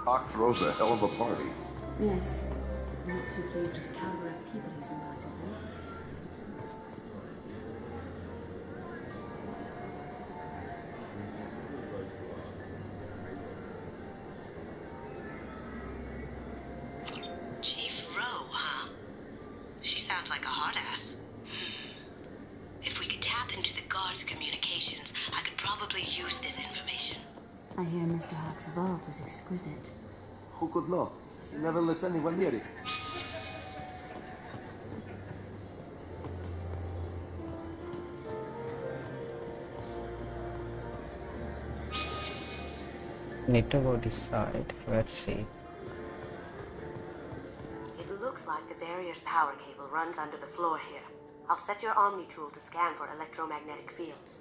Hawk throws a hell of a party. Yes. Not too pleased with the caliber of people he's invited, though. Chief Rowe, huh? She sounds like a hard ass. If we could tap into the guard's communications, I could probably use this information. I hear Mr. Hawk's vault is exquisite. Who could know? He never lets anyone near it. Need to go this side. Let's see. It looks like the barrier's power cable runs under the floor here. I'll set your Omni tool to scan for electromagnetic fields.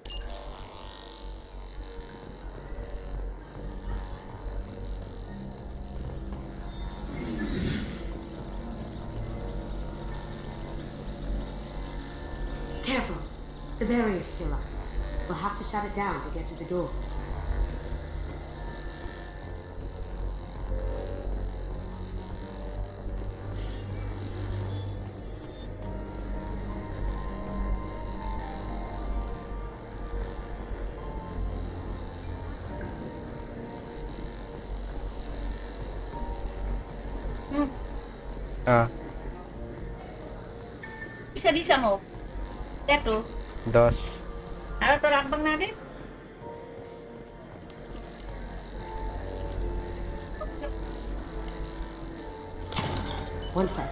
Careful! The barrier's still up. We'll have to shut it down to get to the door. Bisa-bisa mo. Teto. Dos. Ano to rambang natin? One sec.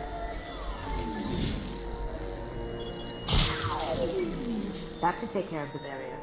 That should take care of the barrier.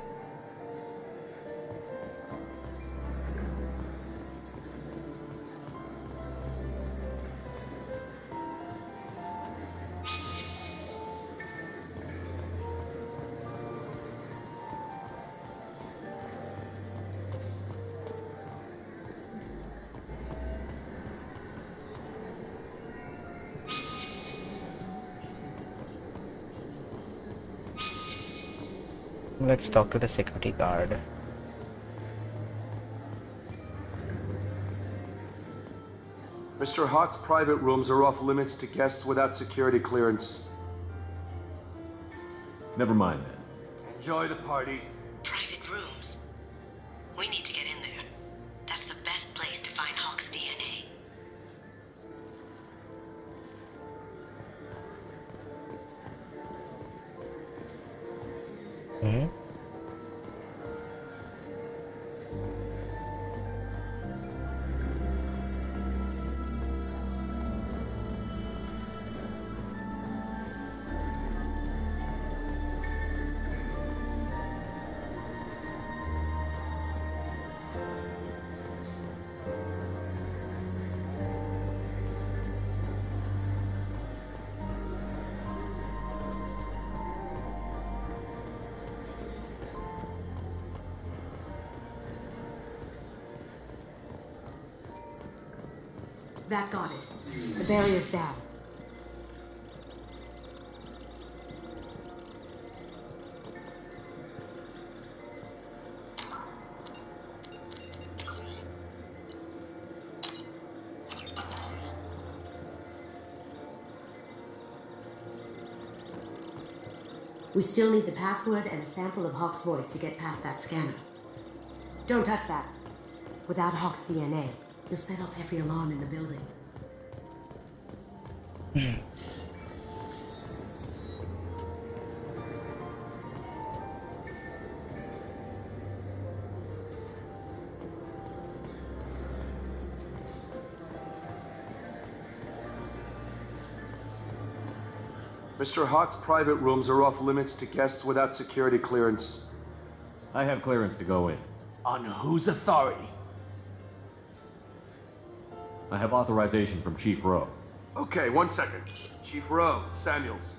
Let's talk to the security guard. Mr. Hawk's private rooms are off limits to guests without security clearance. Never mind that. Enjoy the party. Private rooms. We need to get in there. That's the best place to find Hawk's DNA. That got it. The barrier's down. We still need the password and a sample of Hawk's voice to get past that scanner. Don't touch that. Without Hawk's DNA, you'll set off every alarm in the building. Mr. Hawk's private rooms are off limits to guests without security clearance. I have clearance to go in. On whose authority? I have authorization from Chief Rowe. Okay, 1 second. Chief Rowe, Samuels.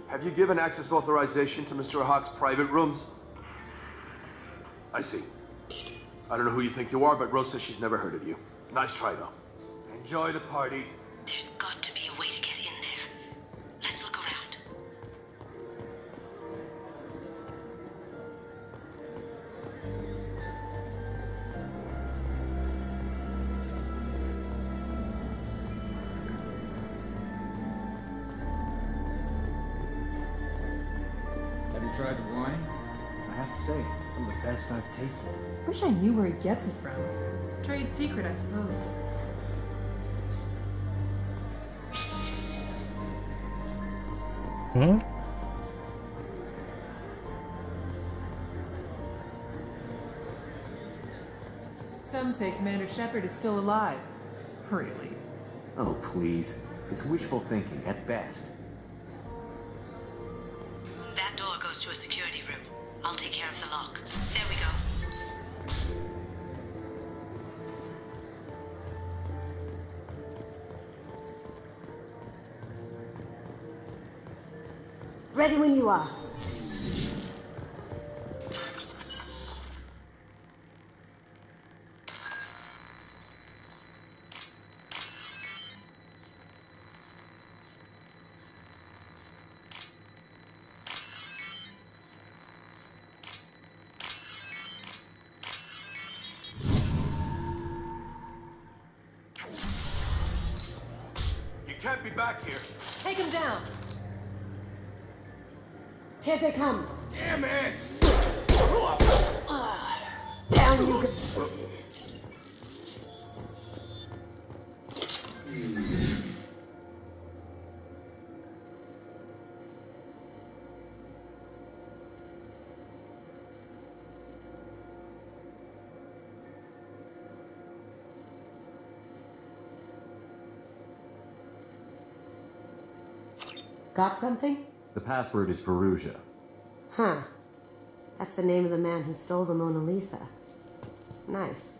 Have you given access authorization to Mr. Hawk's private rooms? I see. I don't know who you think you are, but Rose says she's never heard of you. Nice try, though. Enjoy the party. There's got to be a way to get in there. Let's look around. tried the wine? I have to say, some of the best I've tasted. Wish I knew where he gets it from. Trade secret, I suppose. Hmm? Some say Commander Shepard is still alive. Really? Oh, please. It's wishful thinking, at best. That door goes to a security room. I'll take care of the lock. There we go. Ready when you are. You can't be back here. Take him down! Here they come. Damn it! Down you go. Got something? The password is Perugia. Huh. That's the name of the man who stole the Mona Lisa. Nice.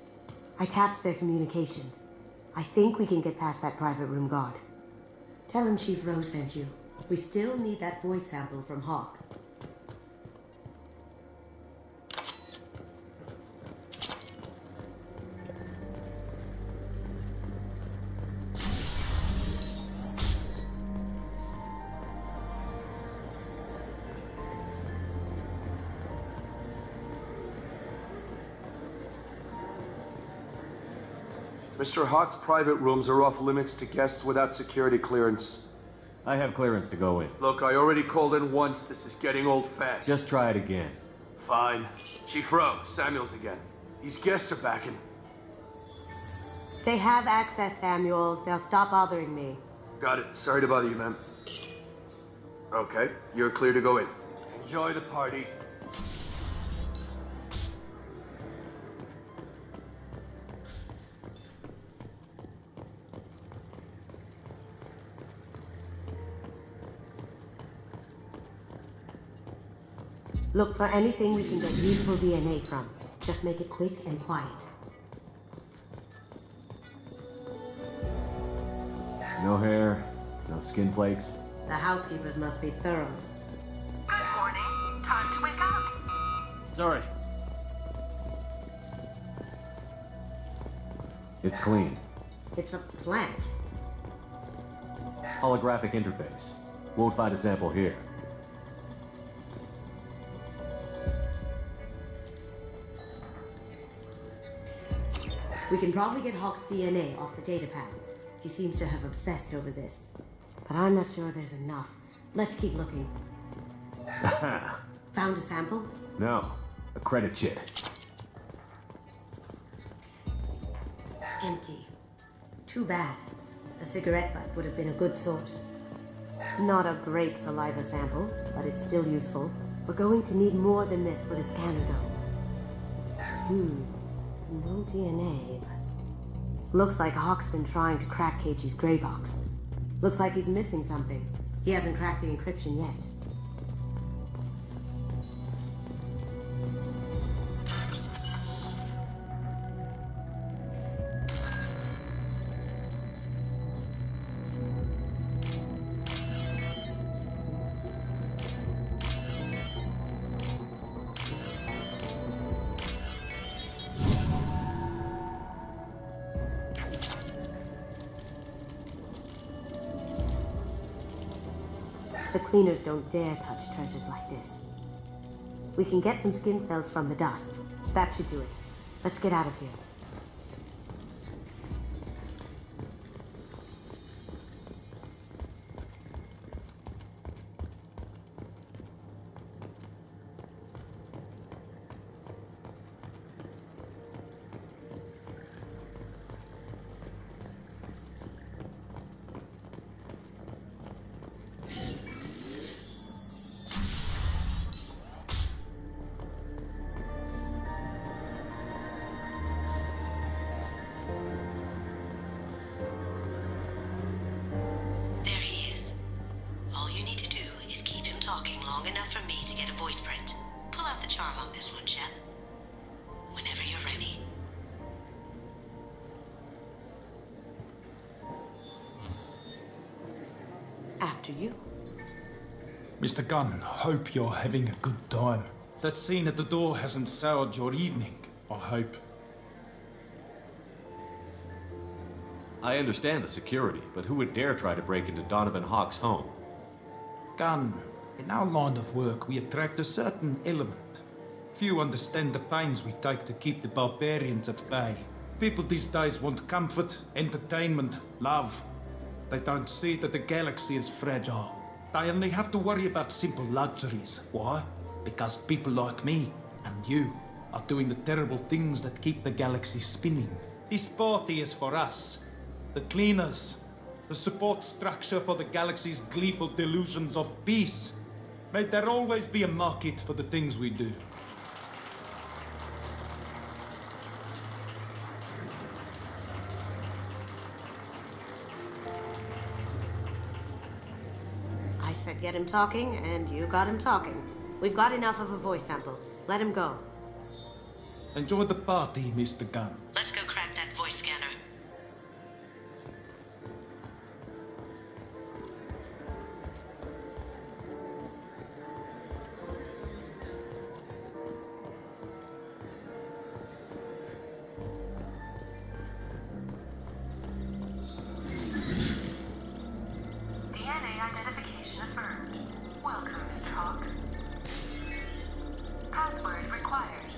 I tapped their communications. I think we can get past that private room guard. Tell him Chief Rose sent you. We still need that voice sample from Hawk. Mr. Hawk's private rooms are off limits to guests without security clearance. I have clearance to go in. Look, I already called in once. This is getting old fast. Just try it again. Fine. Chief Rowe, Samuels again. These guests are back in. They have access, Samuels. They'll stop bothering me. Got it. Sorry to bother you, ma'am. Okay, you're clear to go in. Enjoy the party. Look for anything we can get useful DNA from. Just make it quick and quiet. No hair, no skin flakes. The housekeepers must be thorough. Good morning. Time to wake up. Sorry. It's clean. It's a plant. Holographic interface. Won't find a sample here. We can probably get Hawk's DNA off the datapad. He seems to have obsessed over this. But I'm not sure there's enough. Let's keep looking. Found a sample? No, a credit chit. Empty. Too bad. A cigarette butt would have been a good source. Not a great saliva sample, but it's still useful. We're going to need more than this for the scanner, though. No DNA, but... Looks like Hawk's been trying to crack Keiji's gray box. Looks like he's missing something. He hasn't cracked the encryption yet. The cleaners don't dare touch treasures like this. We can get some skin cells from the dust. That should do it. Let's get out of here. talking long enough for me to get a voice print. Pull out the charm on this one, Shep. Whenever you're ready. After you. Mr. Gunn, hope you're having a good time. That scene at the door hasn't soured your evening, I hope. I understand the security, but who would dare try to break into Donovan Hawk's home? Gunn, in our line of work, we attract a certain element. Few understand the pains we take to keep the barbarians at bay. People these days want comfort, entertainment, love. They don't see that the galaxy is fragile. They only have to worry about simple luxuries. Why? Because people like me and you are doing the terrible things that keep the galaxy spinning. This party is for us, the cleaners, the support structure for the galaxy's gleeful delusions of peace. May there always be a market for the things we do. I said get him talking, and you got him talking. We've got enough of a voice sample. Let him go. Enjoy the party, Mr. Gunn. Let's go crack that voice scanner. DNA identification affirmed. Welcome, Mr. Hawk. Password required.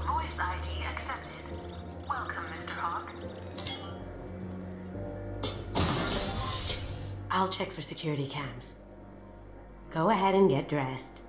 Voice ID accepted. Welcome, Mr. Hawk. I'll check for security cams. Go ahead and get dressed.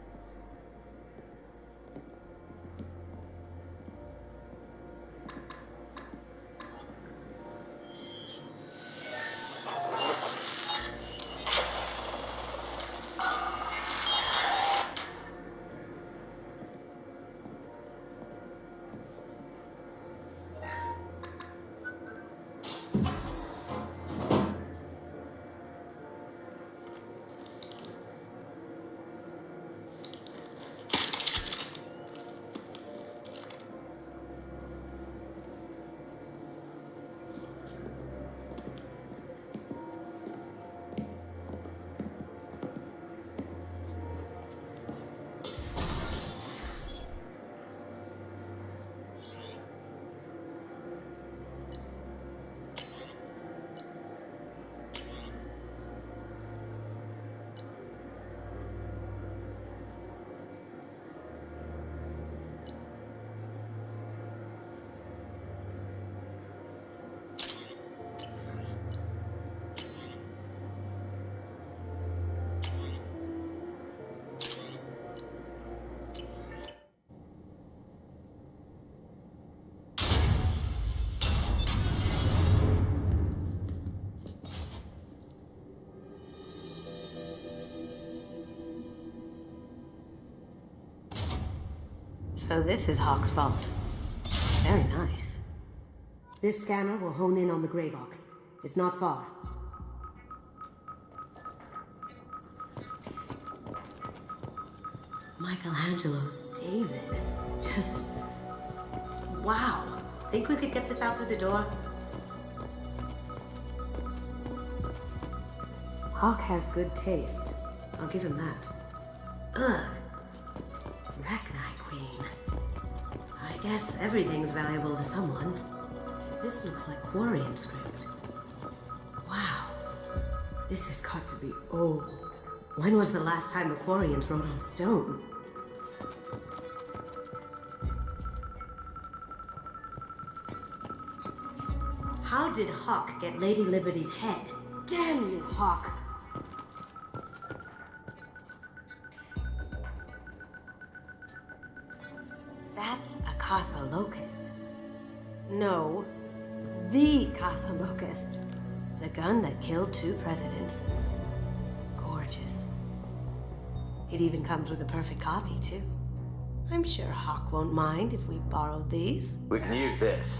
So this is Hawk's vault. Very nice. This scanner will hone in on the gray box. It's not far. Michelangelo's David. Just... wow. Think we could get this out through the door? Hawk has good taste. I'll give him that. Ugh. Rachni Queen. I guess everything's valuable to someone. This looks like Quarian script. Wow. This has got to be old. When was the last time the Quarians wrote on stone? How did Hawk get Lady Liberty's head? Damn you, Hawk! That's a Casa Locust. No, the Casa Locust. The gun that killed 2 presidents. Gorgeous. It even comes with a perfect copy, too. I'm sure Hawk won't mind if we borrowed these. We can use this.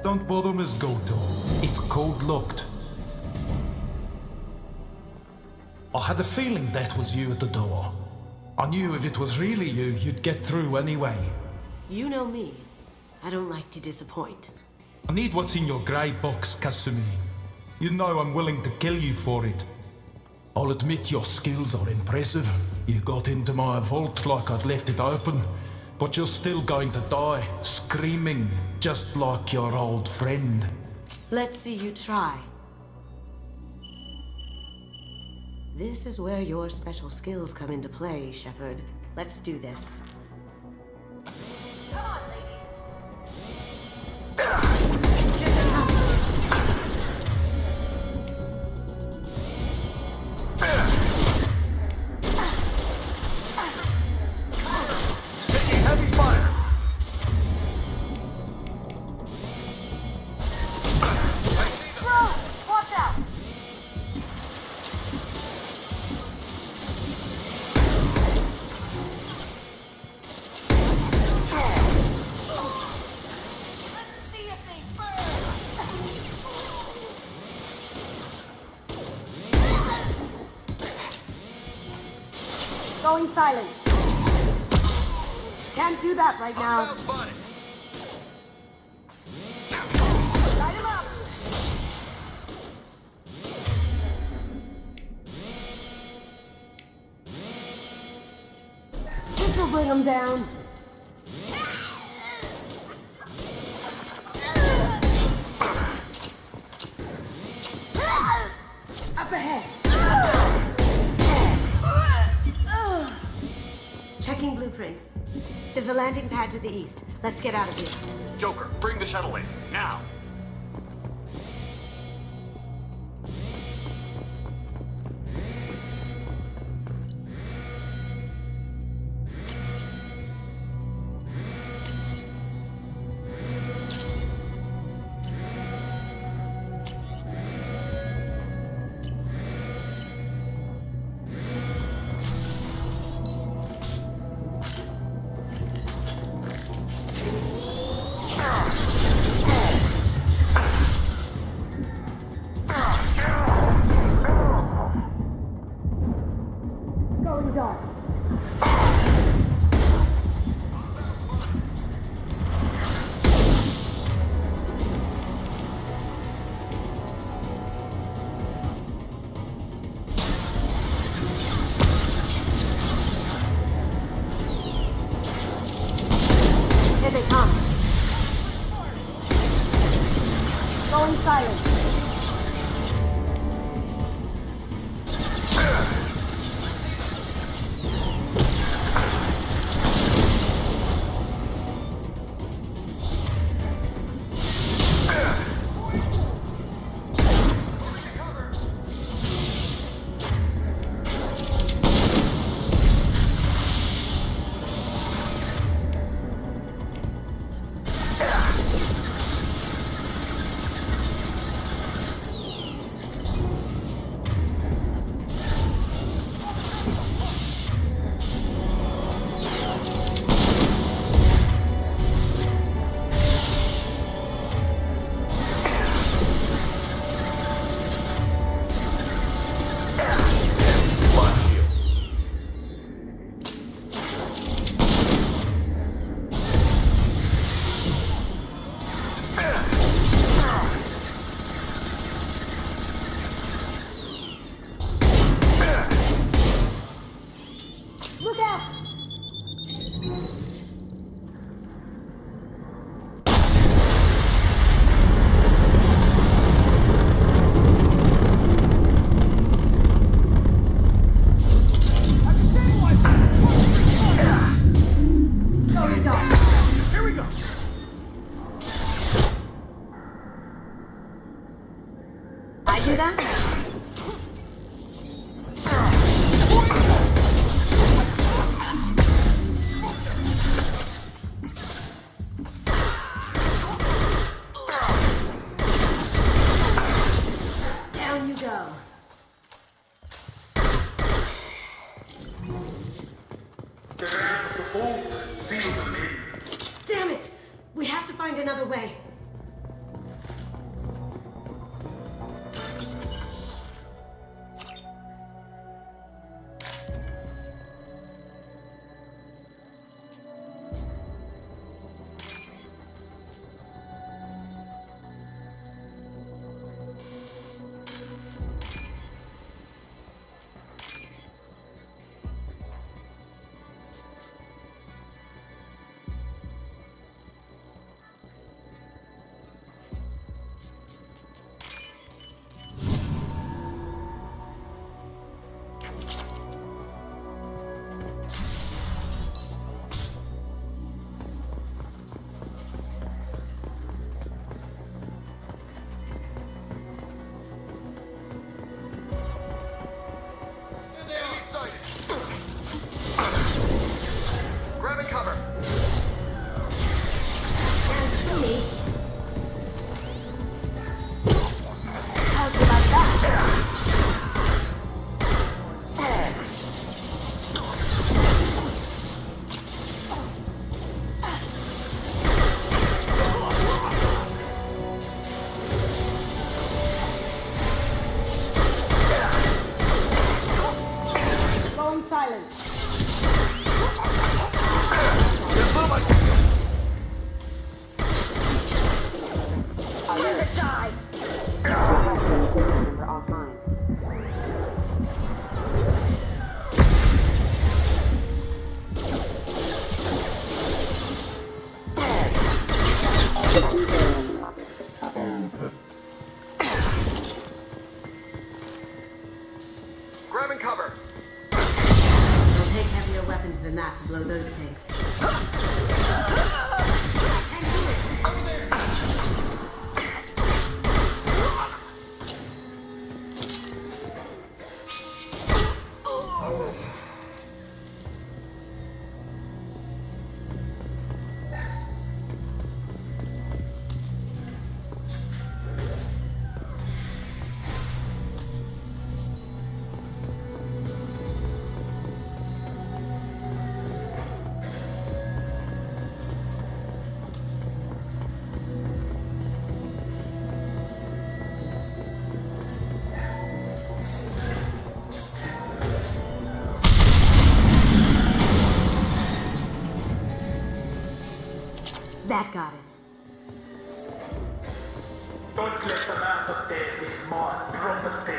don't bother, Miss Goto. It's code-locked. I had a feeling that was you at the door. I knew if it was really you, you'd get through anyway. You know me. I don't like to disappoint. I need what's in your grey box, Kasumi. You know I'm willing to kill you for it. I'll admit your skills are impressive. You got into my vault like I'd left it open, but you're still going to die, screaming, just like your old friend. Let's see you try. This is where your special skills come into play, Shepard. Let's do this. Come on, ladies. Taking heavy fire. Bro, watch out! Let's see if they burn! Going silent. Can't do that right now. Light him up! This'll bring them down. Up ahead. Checking blueprints. There's a landing pad to the east. Let's get out of here. Joker, bring the shuttle in, now! Going dark. Here they come. Going silent. Look out! Going dark. Here we go. I do that? Down you go. Damn it! We have to find another way. Going silent. Let it die! Transmissions are offline. Grabbing cover. It'll take heavier weapons than that to blow those tanks. That got it. Don't let them out of there with more property.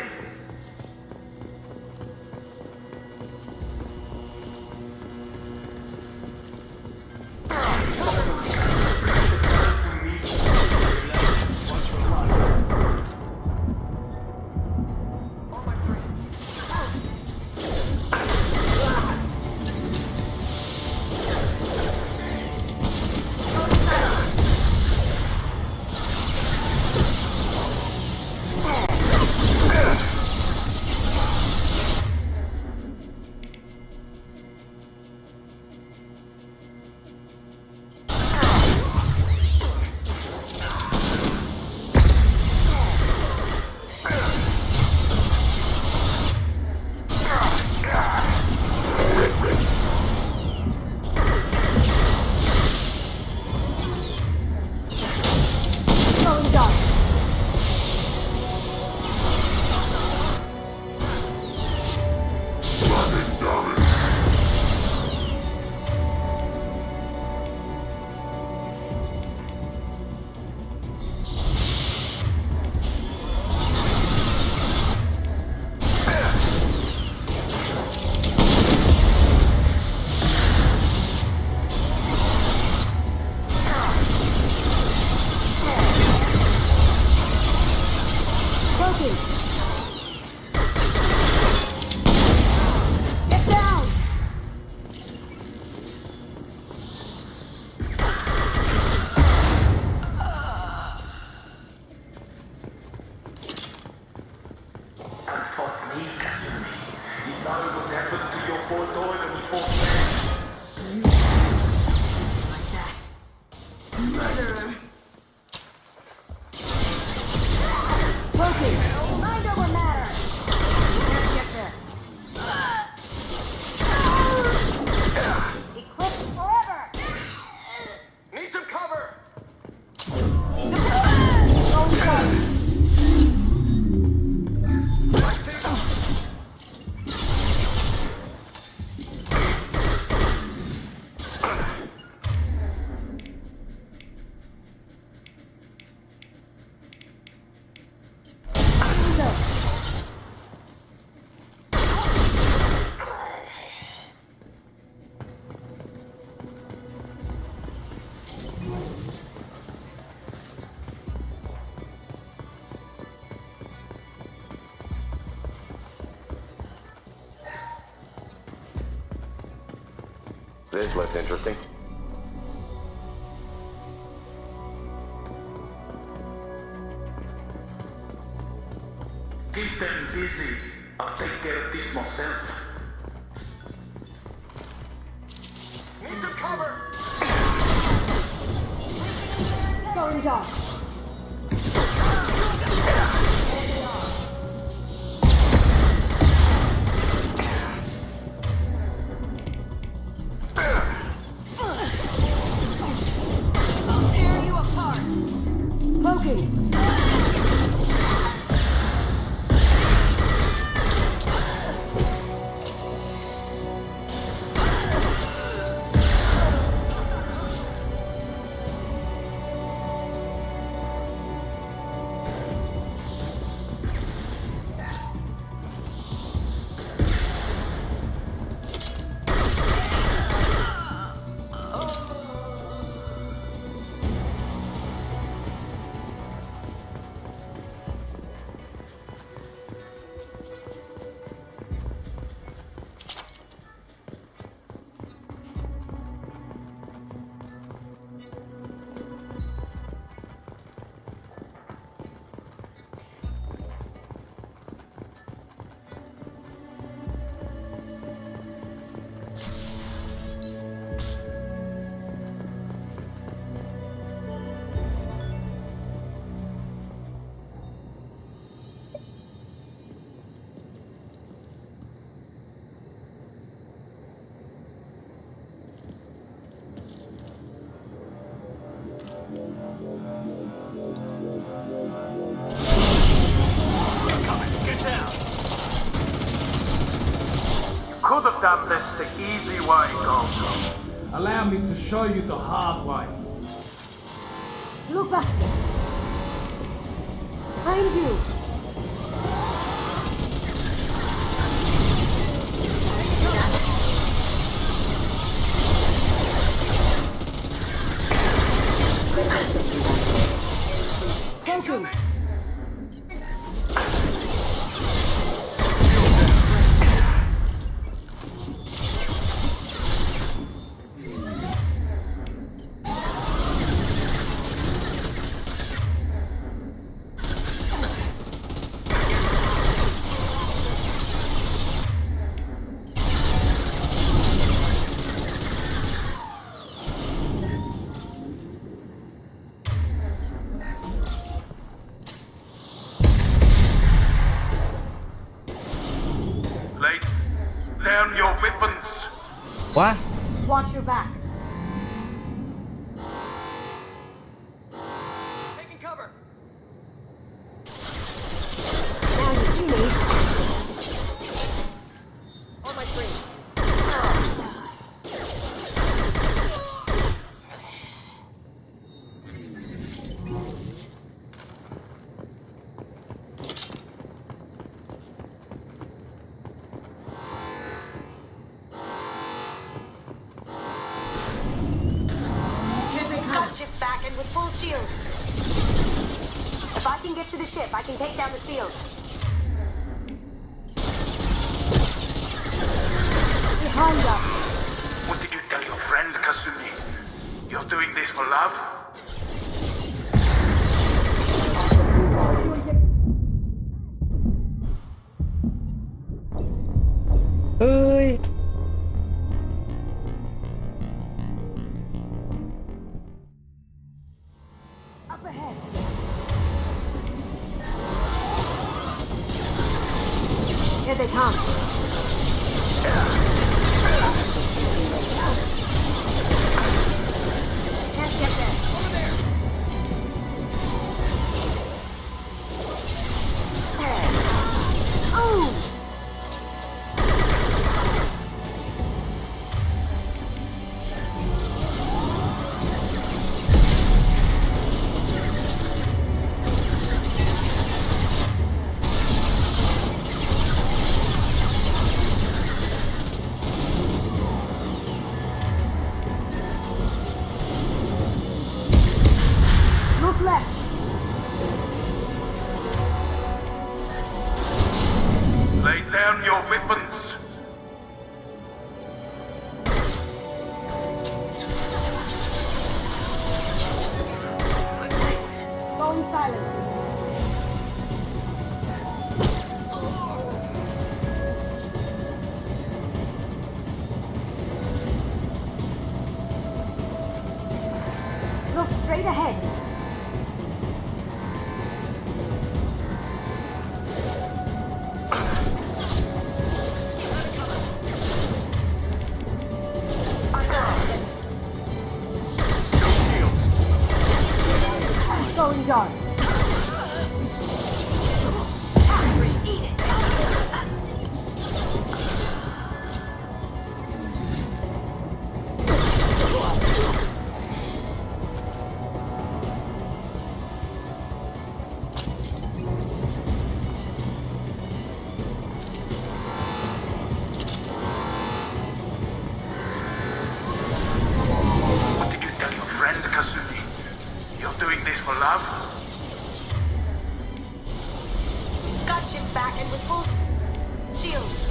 This looks interesting. Keep them busy. I'll take care of this myself. Need some cover! Going dark. I'll tear you apart! Cloaking. have done this the easy way, Gold. Allow me to show you the hard way. Look back! Behind you! Taken! Lay down your weapons. What? Watch your back. Taking cover. Now you see me. On my screen. Got ships back and with full shields. If I can get to the ship, I can take down the shield. Behind us. What did you tell your friend, Kasumi? You're doing this for love? Ơi. Up ahead. Here they come. Can't get there. Over there. Oh! Look left. Lay down your weapons. Going silent. Look straight ahead. Going dark. What did you tell your friend, Kasumi? You're doing this for love? Got ships back and with full shields.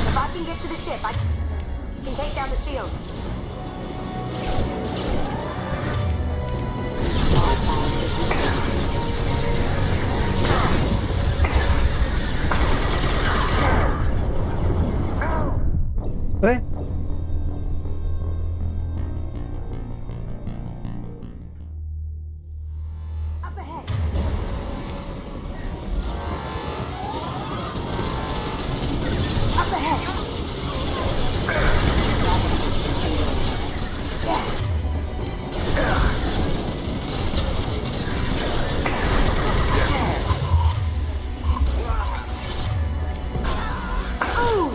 If I can get to the ship, I can take down the shields. Ơi. Up ahead. Up ahead. Ooh.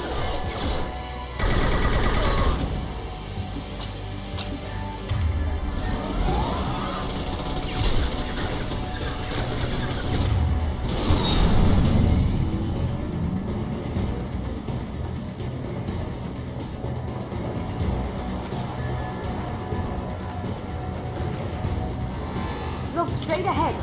Straight ahead.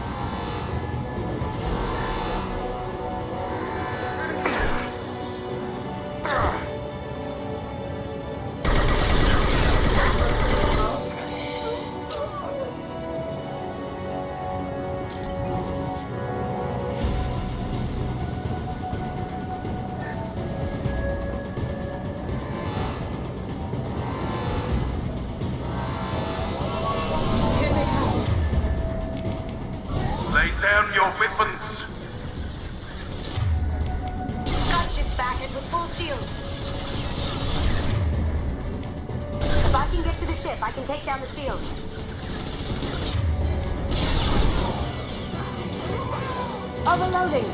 Lay down your weapons. Gunship's back and with full shields. If I can get to the ship, I can take down the shield. Overloading.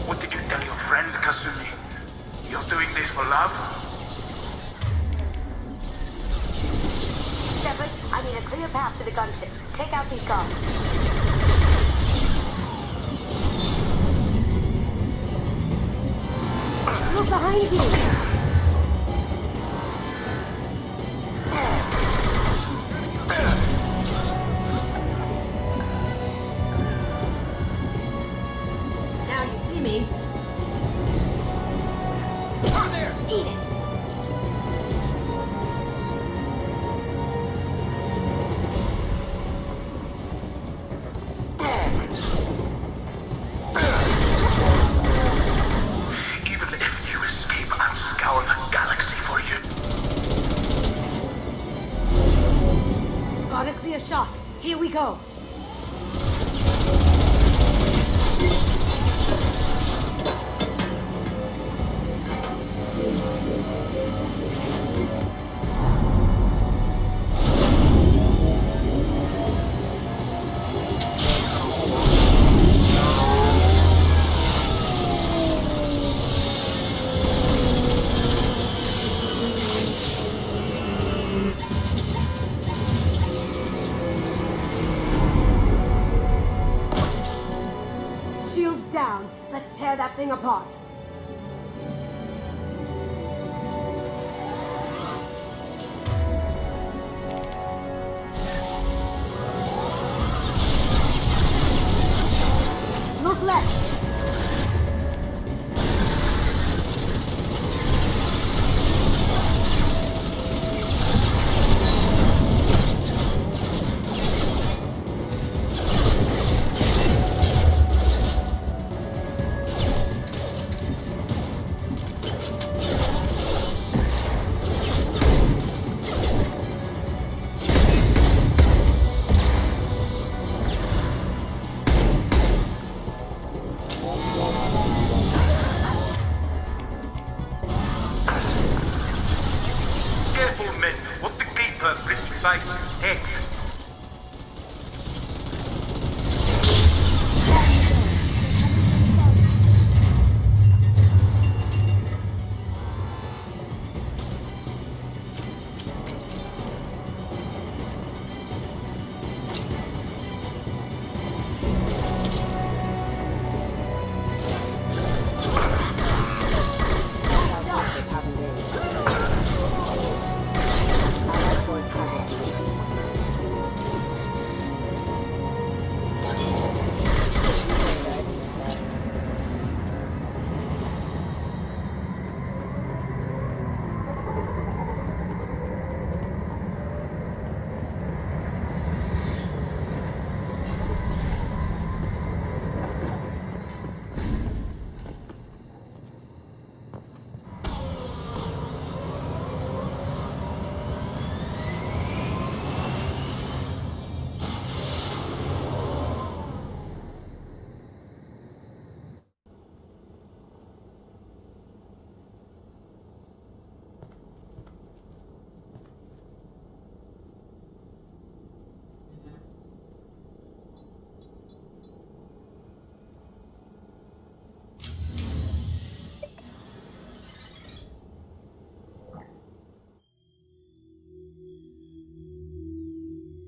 What did you tell your friend, Kasumi? You're doing this for love? Shepard, I need a clear path to the gunship. Take out these guards. Look behind you. Now you see me. Eat it. Even if you escape, I'll scour the galaxy for you. Got a clear shot. Here we go. Shields down. Let's tear that thing apart. Look left. Careful, men. What the keeper precise text?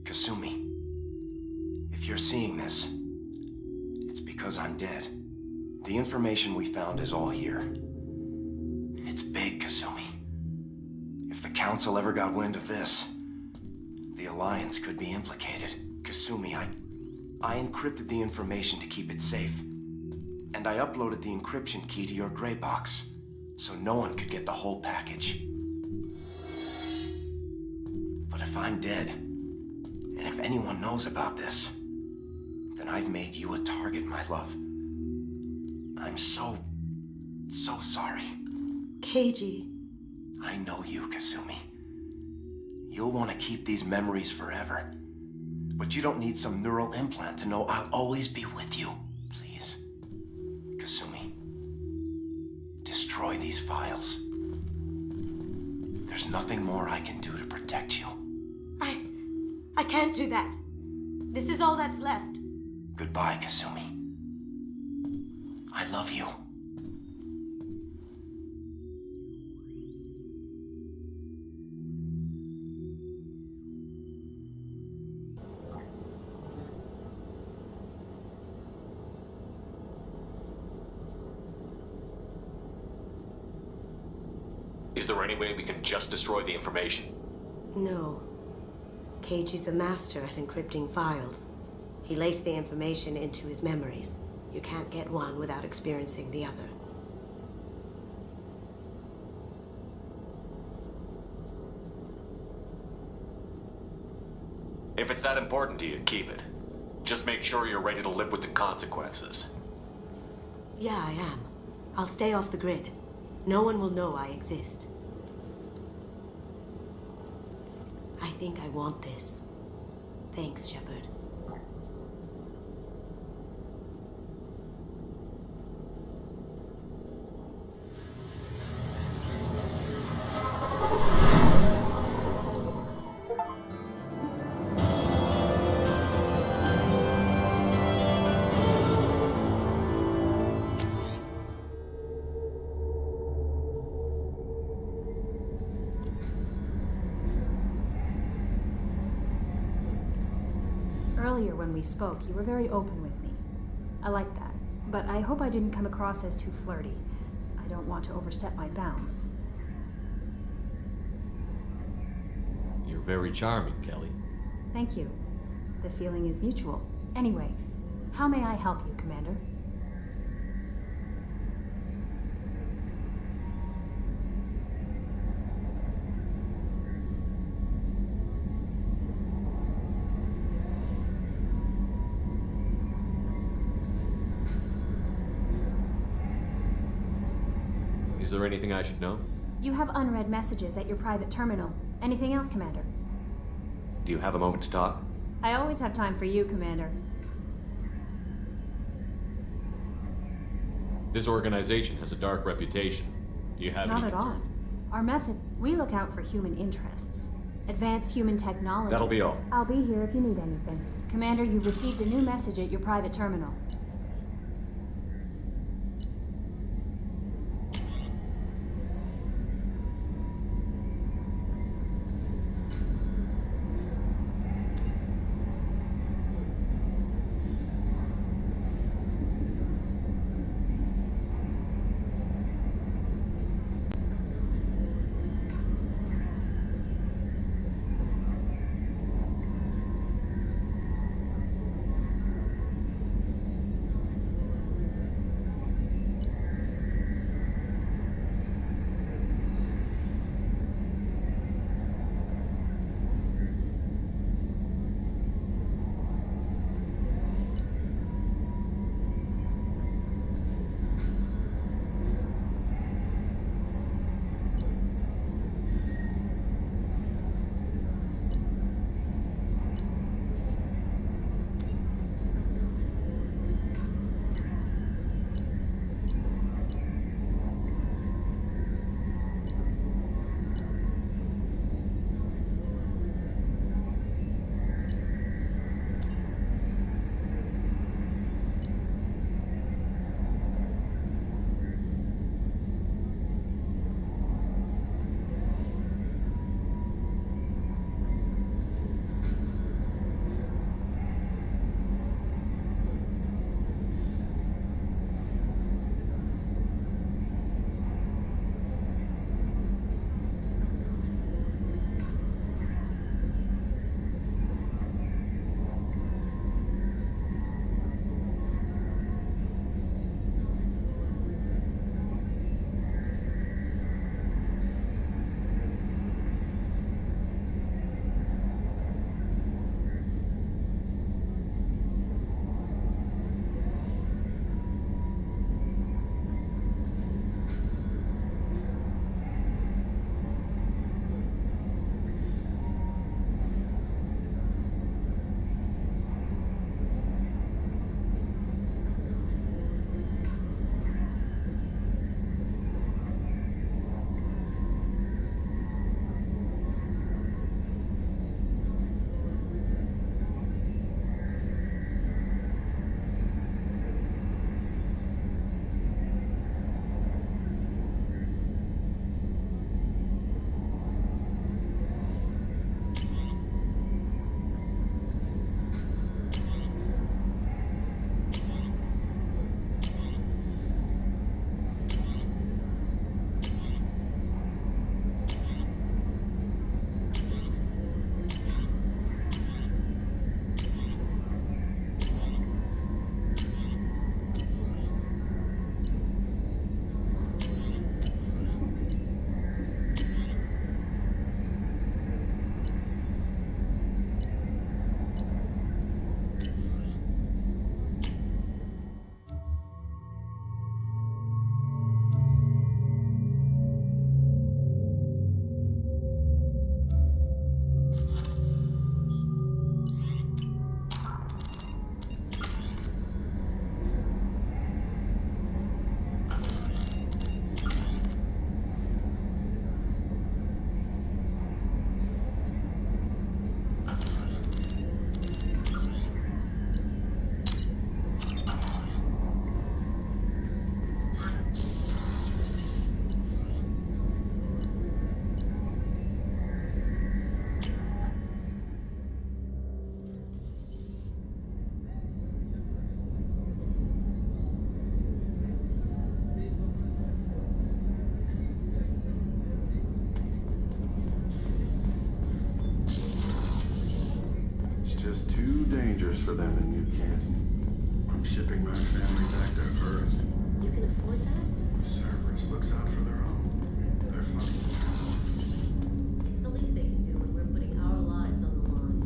Kasumi, if you're seeing this, it's because I'm dead. The information we found is all here. It's big, Kasumi. Council ever got wind of this, the Alliance could be implicated. Kasumi, I encrypted the information to keep it safe. And I uploaded the encryption key to your gray box, so no one could get the whole package. But if I'm dead, and if anyone knows about this, then I've made you a target, my love. I'm so sorry. Keiji. I know you, Kasumi. You'll want to keep these memories forever. But you don't need some neural implant to know I'll always be with you. Please. Kasumi. Destroy these files. There's nothing more I can do to protect you. I can't do that. This is all that's left. Goodbye, Kasumi. I love you. Is there any way we can just destroy the information? No. Keiji's a master at encrypting files. He laced the information into his memories. You can't get one without experiencing the other. If it's that important to you, keep it. Just make sure you're ready to live with the consequences. Yeah, I am. I'll stay off the grid. No one will know I exist. I think I want this. Thanks, Shepard. Earlier when we spoke, you were very open with me. I like that, but I hope I didn't come across as too flirty. I don't want to overstep my bounds. You're very charming, Kelly. Thank you. The feeling is mutual. Anyway, how may I help you, Commander? Is there anything I should know? You have unread messages at your private terminal. Anything else, Commander? Do you have a moment to talk? I always have time for you, Commander. This organization has a dark reputation. Do you have Not any at all. concerns? Our method, we look out for human interests. Advanced human technology. That'll be all. I'll be here if you need anything. Commander, you've received a new message at your private terminal. for them and you can't. I'm shipping my family back to Earth. You can afford that? Cerberus looks out for their own. They're fucking It's the least they can do when we're putting our lives on the line.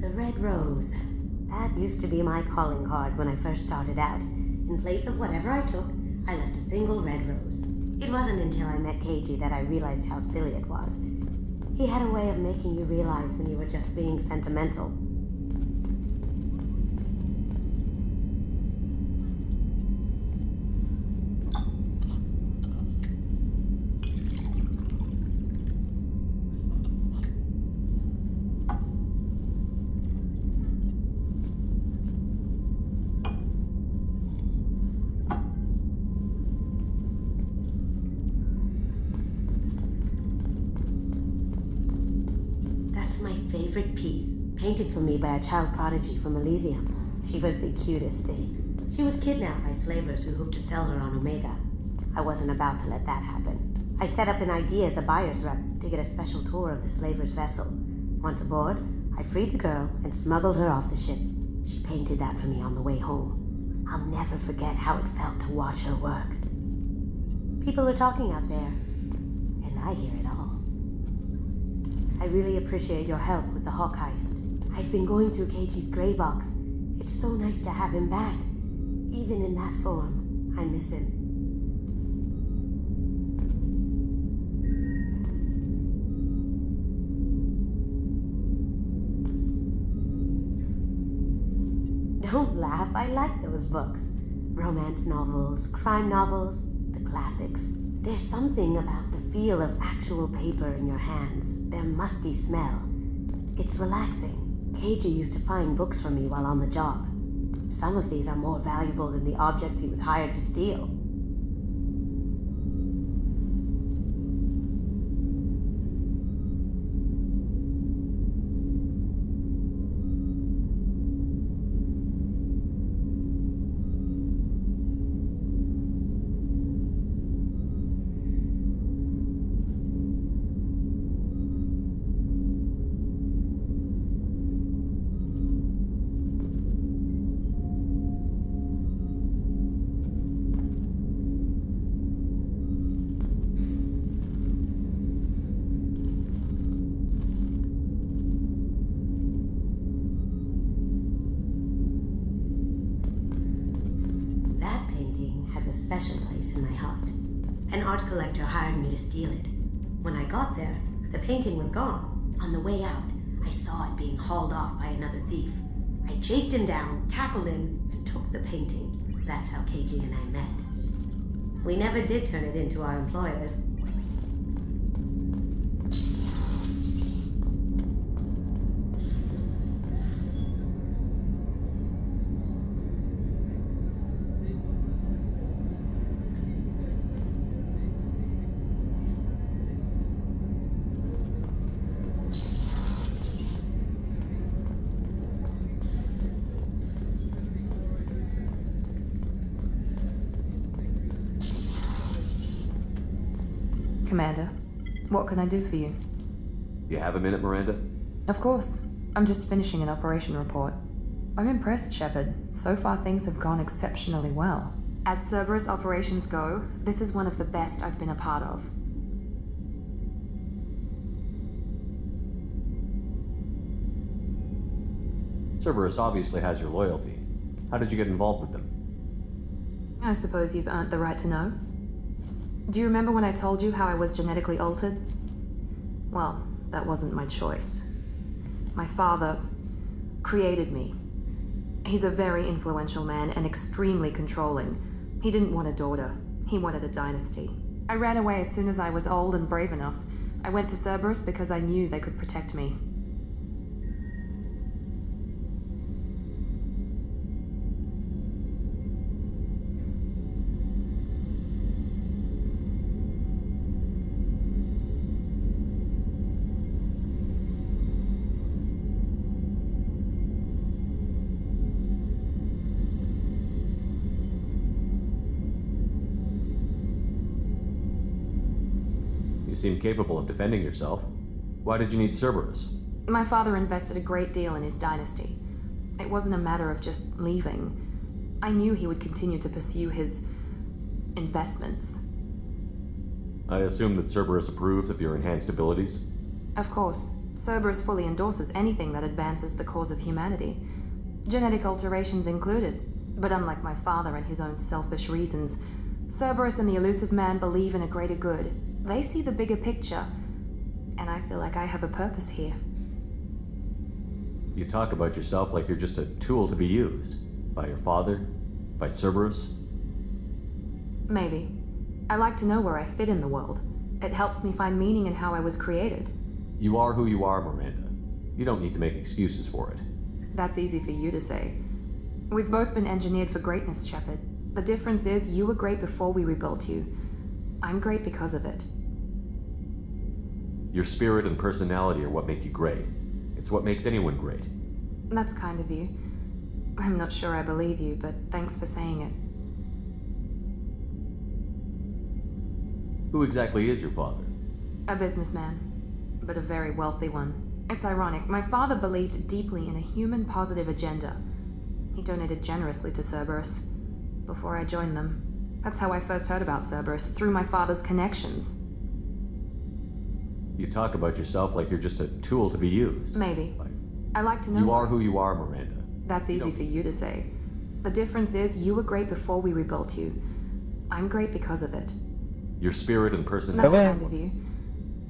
The Red Rose. That used to be my calling card when I first started out. In place of whatever I took, I left a single red rose. It wasn't until I met Keiji that I realized how silly it was. He had a way of making you realize when you were just being sentimental. Favorite piece, painted for me by a child prodigy from Elysium. She was the cutest thing. She was kidnapped by slavers who hoped to sell her on Omega. I wasn't about to let that happen. I set up an idea as a buyer's rep to get a special tour of the slaver's vessel. Once aboard, I freed the girl and smuggled her off the ship. She painted that for me on the way home. I'll never forget how it felt to watch her work. People are talking out there, and I hear it all. I really appreciate your help with the Hawk heist. I've been going through Keiji's gray box. It's so nice to have him back. Even in that form, I miss him. Don't laugh, I like those books. Romance novels, crime novels, the classics. There's something about the feel of actual paper in your hands, their musty smell. It's relaxing. Keiji used to find books for me while on the job. Some of these are more valuable than the objects he was hired to steal. Special place in my heart. An art collector hired me to steal it. When I got there, the painting was gone. On the way out, I saw it being hauled off by another thief. I chased him down, tackled him, and took the painting. That's how Keiji and I met. We never did turn it into our employers. Commander, what can I do for you? You have a minute, Miranda? Of course. I'm just finishing an operation report. I'm impressed, Shepard. So far things have gone exceptionally well. As Cerberus operations go, this is one of the best I've been a part of. Cerberus obviously has your loyalty. How did you get involved with them? I suppose you've earned the right to know. Do you remember when I told you how I was genetically altered? Well, that wasn't my choice. My father created me. He's a very influential man and extremely controlling. He didn't want a daughter. He wanted a dynasty. I ran away as soon as I was old and brave enough. I went to Cerberus because I knew they could protect me. seem capable of defending yourself. Why did you need Cerberus? My father invested a great deal in his dynasty. It wasn't a matter of just leaving. I knew he would continue to pursue his investments. I assume that Cerberus approves of your enhanced abilities? Of course, Cerberus fully endorses anything that advances the cause of humanity, genetic alterations included. But unlike my father and his own selfish reasons, Cerberus and the Elusive Man believe in a greater good. They see the bigger picture, and I feel like I have a purpose here. You talk about yourself like you're just a tool to be used. By your father? By Cerberus? Maybe. I like to know where I fit in the world. It helps me find meaning in how I was created. You are who you are, Miranda. You don't need to make excuses for it. That's easy for you to say. We've both been engineered for greatness, Shepard. The difference is you were great before we rebuilt you. I'm great because of it. Your spirit and personality are what make you great. It's what makes anyone great. That's kind of you. I'm not sure I believe you, but thanks for saying it. Who exactly is your father? A businessman, but a very wealthy one. It's ironic, my father believed deeply in a human-positive agenda. He donated generously to Cerberus before I joined them. That's how I first heard about Cerberus, through my father's connections. You talk about yourself like you're just a tool to be used. Maybe. I like to know... You are who you are, Miranda. That's easy for you to say. The difference is you were great before we rebuilt you. I'm great because of it. Your spirit and personality... That's kind of you.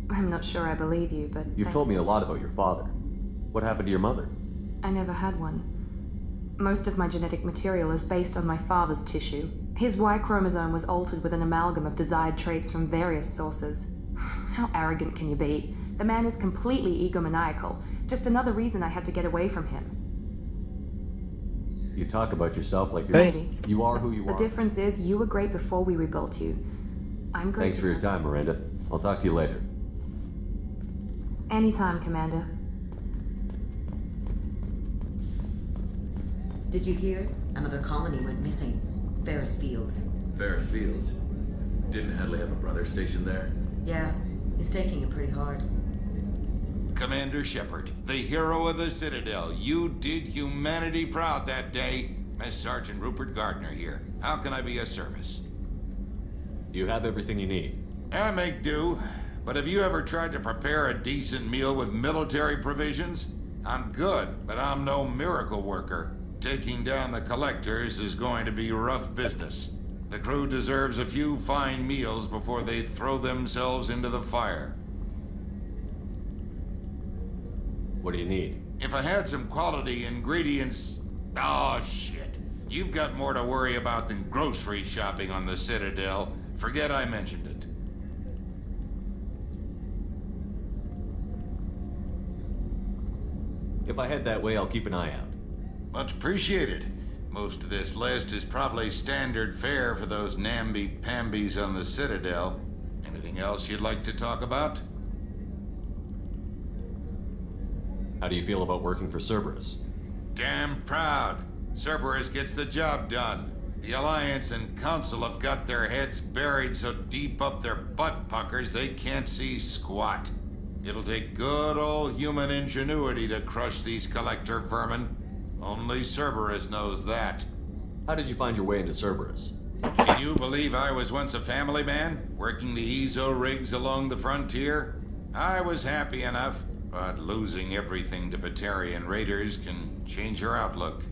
I'm not sure I believe you, but... You've told me a lot about your father. What happened to your mother? I never had one. Most of my genetic material is based on my father's tissue. His Y chromosome was altered with an amalgam of desired traits from various sources. How arrogant can you be? The man is completely egomaniacal. Just another reason I had to get away from him. You talk about yourself like you're... Maybe. You are who you are. The difference is you were great before we rebuilt you. I'm great. Thanks for your time, Miranda. I'll talk to you later. Anytime, Commander. Did you hear? Another colony went missing. Ferris Fields. Ferris Fields? Didn't Hadley have a brother stationed there? Yeah, he's taking it pretty hard. Commander Shepard, the hero of the Citadel. You did humanity proud that day. Mass Sergeant Rupert Gardner here. How can I be of service? You have everything you need. I make do. But have you ever tried to prepare a decent meal with military provisions? I'm good, but I'm no miracle worker. Taking down the collectors is going to be rough business. The crew deserves a few fine meals before they throw themselves into the fire. What do you need? If I had some quality ingredients... Oh, shit. You've got more to worry about than grocery shopping on the Citadel. Forget I mentioned it. If I head that way, I'll keep an eye out. Much appreciated. Most of this list is probably standard fare for those namby-pambies on the Citadel. Anything else you'd like to talk about? How do you feel about working for Cerberus? Damn proud. Cerberus gets the job done. The Alliance and Council have got their heads buried so deep up their butt puckers they can't see squat. It'll take good old human ingenuity to crush these collector vermin. Only Cerberus knows that. How did you find your way into Cerberus? Can you believe I was once a family man, working the Ezo rigs along the frontier? I was happy enough, but losing everything to Batarian raiders can change your outlook.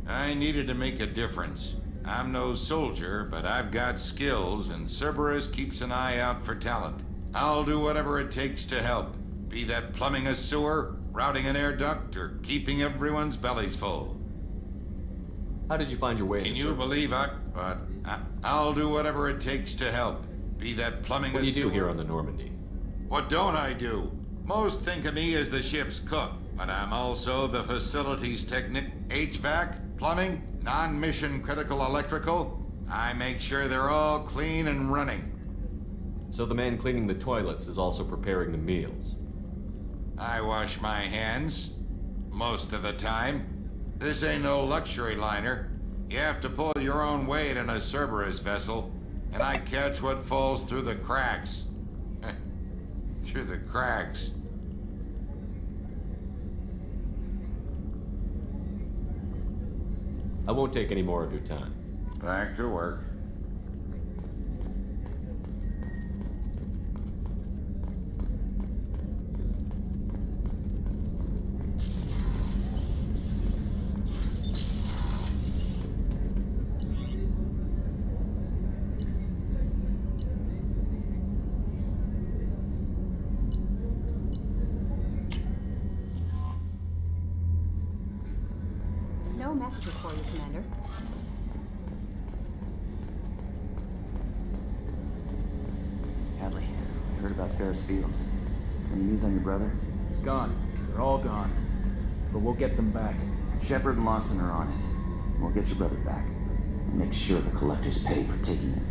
I needed to make a difference. I'm no soldier, but I've got skills, and Cerberus keeps an eye out for talent. I'll do whatever it takes to help. Be that plumbing a sewer, routing an air duct, or keeping everyone's bellies full. How did you find your way? Can you believe I'll do whatever it takes to help. Be that plumbing What a do you do sewer. here on the Normandy? What don't I do? Most think of me as the ship's cook, but I'm also the facilities technician. HVAC, plumbing, non-mission critical electrical. I make sure they're all clean and running. So the man cleaning the toilets is also preparing the meals. I wash my hands. Most of the time. This ain't no luxury liner. You have to pull your own weight in a Cerberus vessel, and I catch what falls through the cracks. through the cracks. I won't take any more of your time. Back to work. No messages for you, Commander. Hadley, I heard about Ferris Fields. Any news on your brother? He's gone. They're all gone. But we'll get them back. Shepard and Lawson are on it. We'll get your brother back. And make sure the collectors pay for taking him.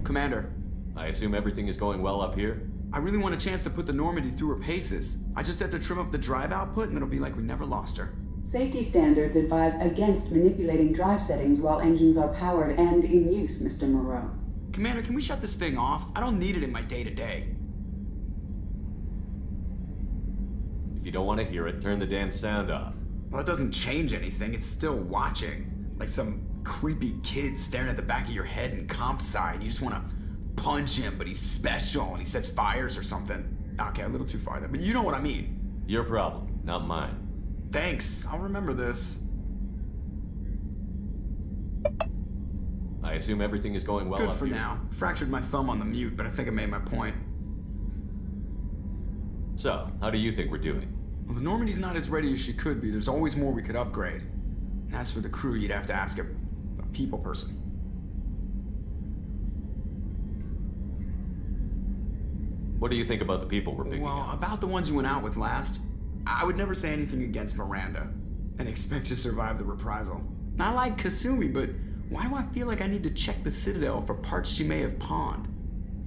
Commander. I assume everything is going well up here? I really want a chance to put the Normandy through her paces. I just have to trim up the drive output and it'll be like we never lost her. Safety standards advise against manipulating drive settings while engines are powered and in use, Mr. Moreau. Commander, can we shut this thing off? I don't need it in my day-to-day. If you don't want to hear it, turn the damn sound off. Well, it doesn't change anything. It's still watching. Like some creepy kid staring at the back of your head in comp side. You just want to punch him, but he's special and he sets fires or something. Okay, a little too far there, but you know what I mean. Your problem, not mine. Thanks, I'll remember this. I assume everything is going well Good up for here. now. Fractured my thumb on the mute, but I think I made my point. So, how do you think we're doing? Well, the Normandy's not as ready as she could be. There's always more we could upgrade. And as for the crew, you'd have to ask a people person. What do you think about the people we're picking Well, up? about the ones you went out with last, I would never say anything against Miranda and expect to survive the reprisal. I like Kasumi, but why do I feel like I need to check the Citadel for parts she may have pawned?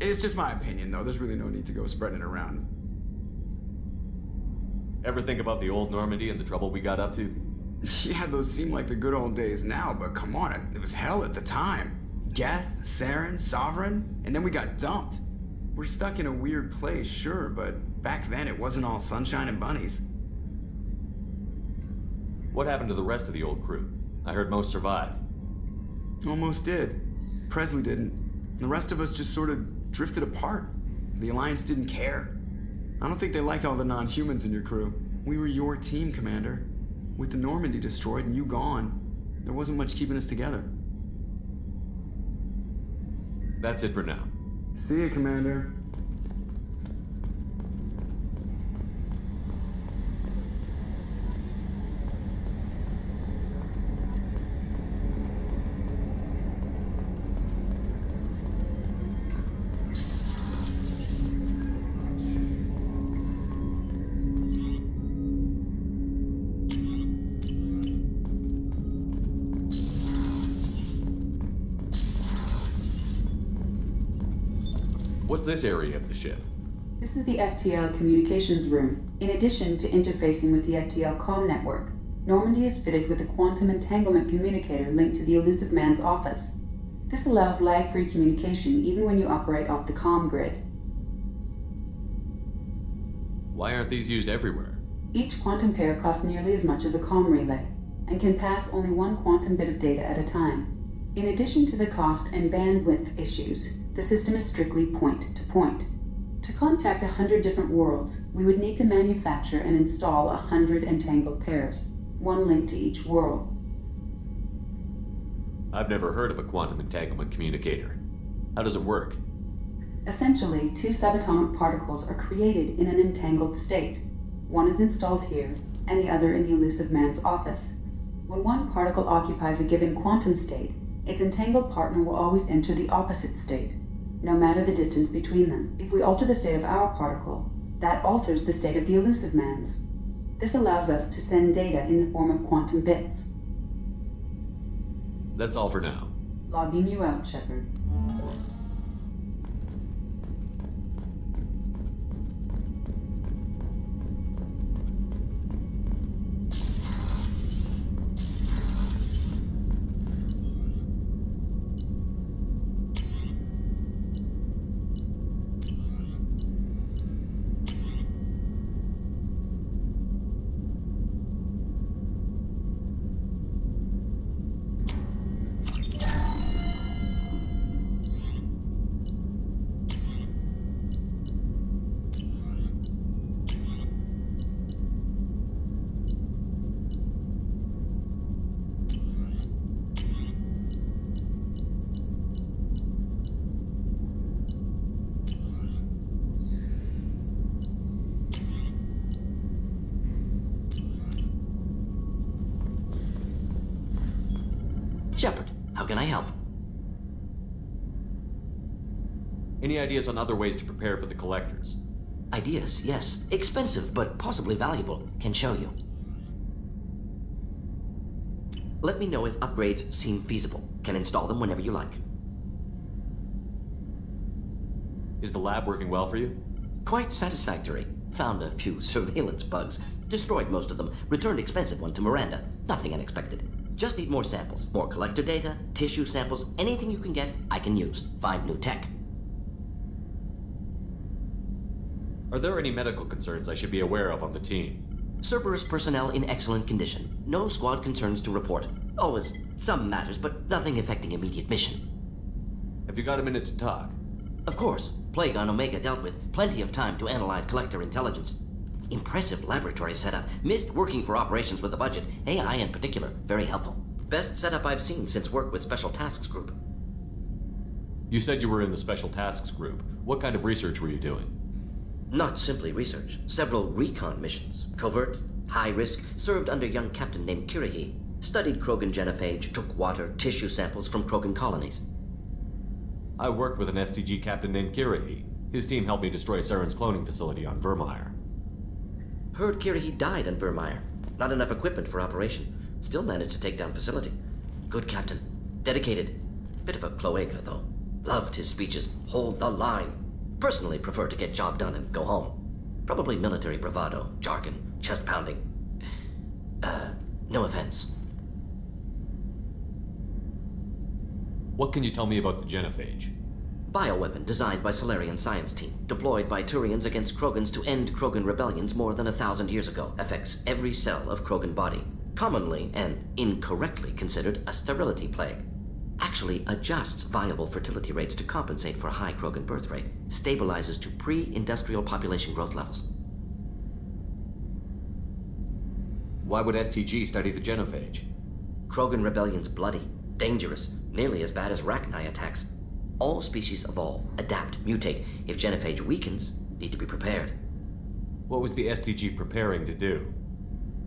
It's just my opinion, though. There's really no need to go spreading it around. Ever think about the old Normandy and the trouble we got up to? Yeah, those seem like the good old days now, but come on, it was hell at the time. Geth, Saren, Sovereign, and then we got dumped. We're stuck in a weird place, sure, but back then it wasn't all sunshine and bunnies. What happened to the rest of the old crew? I heard most survived. Almost did. Presley didn't. The rest of us just sort of drifted apart. The Alliance didn't care. I don't think they liked all the non-humans in your crew. We were your team, Commander. With the Normandy destroyed and you gone, there wasn't much keeping us together. That's it for now. See you, Commander. What's this area of the ship? This is the FTL communications room. In addition to interfacing with the FTL comm network, Normandy is fitted with a quantum entanglement communicator linked to the Elusive Man's office. This allows lag-free communication even when you operate off the comm grid. Why aren't these used everywhere? Each quantum pair costs nearly as much as a comm relay, and can pass only one quantum bit of data at a time. In addition to the cost and bandwidth issues, the system is strictly point-to-point. To contact 100 different worlds, we would need to manufacture and install 100 entangled pairs, one link to each world. I've never heard of a quantum entanglement communicator. How does it work? Essentially, two subatomic particles are created in an entangled state. One is installed here, and the other in the Elusive Man's office. When one particle occupies a given quantum state, its entangled partner will always enter the opposite state, no matter the distance between them. If we alter the state of our particle, that alters the state of the Elusive Man's. This allows us to send data in the form of quantum bits. That's all for now. Logging you out, Shepard. Shepard, how can I help? Any ideas on other ways to prepare for the collectors? Ideas, yes. Expensive, but possibly valuable. Can show you. Let me know if upgrades seem feasible. Can install them whenever you like. Is the lab working well for you? Quite satisfactory. Found a few surveillance bugs. Destroyed most of them. Returned expensive one to Miranda. Nothing unexpected. Just need more samples. More collector data, tissue samples, anything you can get, I can use. Find new tech. Are there any medical concerns I should be aware of on the team? Cerberus personnel in excellent condition. No squad concerns to report. Always some matters, but nothing affecting immediate mission. Have you got a minute to talk? Of course. Plague on Omega dealt with. Plenty of time to analyze collector intelligence. Impressive laboratory setup. Missed working for operations with a budget. AI in particular. Very helpful. Best setup I've seen since work with Special Tasks Group. You said you were in the Special Tasks Group. What kind of research were you doing? Not simply research. Several recon missions. Covert, high risk, served under young captain named Kirihi. Studied Krogan genophage, took water, tissue samples from Krogan colonies. I worked with an STG captain named Kirihi. His team helped me destroy Saren's cloning facility on Vermeer. Heard Kirihi died on Vermeer. Not enough equipment for operation. Still managed to take down facility. Good captain. Dedicated. Bit of a cloaca, though. Loved his speeches. Hold the line. Personally prefer to get job done and go home. Probably military bravado, jargon, chest pounding. No offense. What can you tell me about the genophage? Bioweapon designed by Solarian science team. Deployed by Turians against Krogans to end Krogan rebellions more than 1,000 years ago. Affects every cell of Krogan body. Commonly and incorrectly considered a sterility plague. Actually adjusts viable fertility rates to compensate for a high Krogan birth rate. Stabilizes to pre-industrial population growth levels. Why would STG study the genophage? Krogan rebellion's bloody, dangerous, nearly as bad as Rachni attacks. All species evolve, adapt, mutate. If genophage weakens, need to be prepared. What was the STG preparing to do?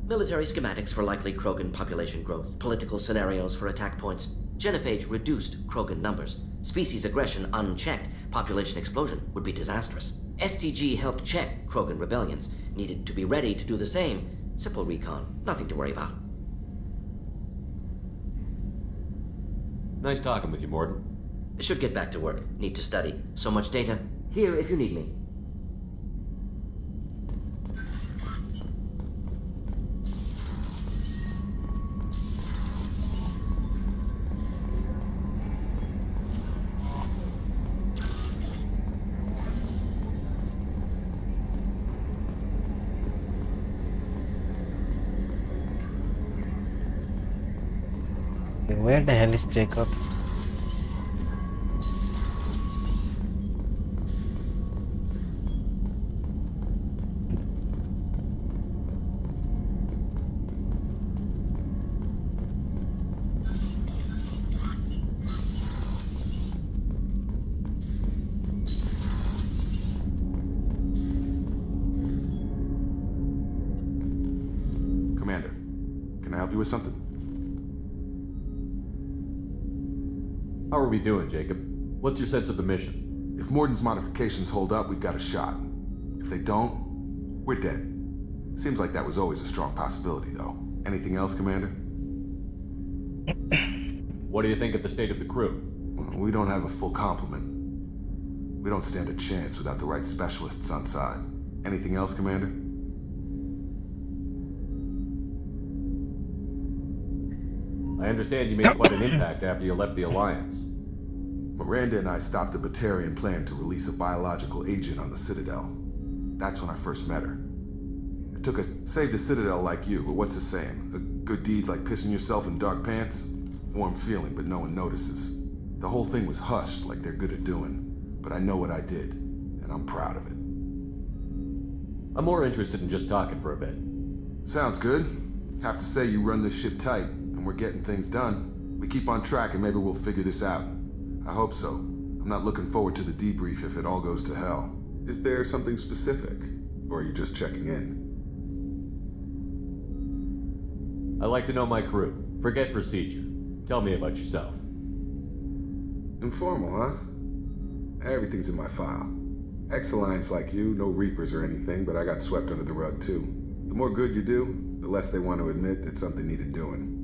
Military schematics for likely Krogan population growth, political scenarios for attack points. Genophage reduced Krogan numbers. Species aggression unchecked, population explosion would be disastrous. STG helped check Krogan rebellions. Needed to be ready to do the same. Simple recon, nothing to worry about. Nice talking with you, Morden. Should get back to work. Need to study. So much data. Here if you need me. Where the hell is Jacob? Commander, can I help you with something? How are we doing, Jacob? What's your sense of the mission? If Morden's modifications hold up, we've got a shot. If they don't, we're dead. Seems like that was always a strong possibility, though. Anything else, Commander? What do you think of the state of the crew? Well, we don't have a full complement. We don't stand a chance without the right specialists on side. Anything else, Commander? I understand you made quite an impact after you left the Alliance. Miranda and I stopped a Batarian plan to release a biological agent on the Citadel. That's when I first met her. It took us to save the Citadel like you, but what's the saying? A good deed's like pissing yourself in dark pants? Warm feeling, but no one notices. The whole thing was hushed like they're good at doing. But I know what I did, and I'm proud of it. I'm more interested in just talking for a bit. Sounds good. Have to say you run this ship tight, and we're getting things done. We keep on track and maybe we'll figure this out. I hope so. I'm not looking forward to the debrief if it all goes to hell. Is there something specific? Or are you just checking in? I like to know my crew. Forget procedure. Tell me about yourself. Informal, huh? Everything's in my file. Ex-Alliance like you, no Reapers or anything, but I got swept under the rug too. The more good you do, the less they want to admit that something needed doing.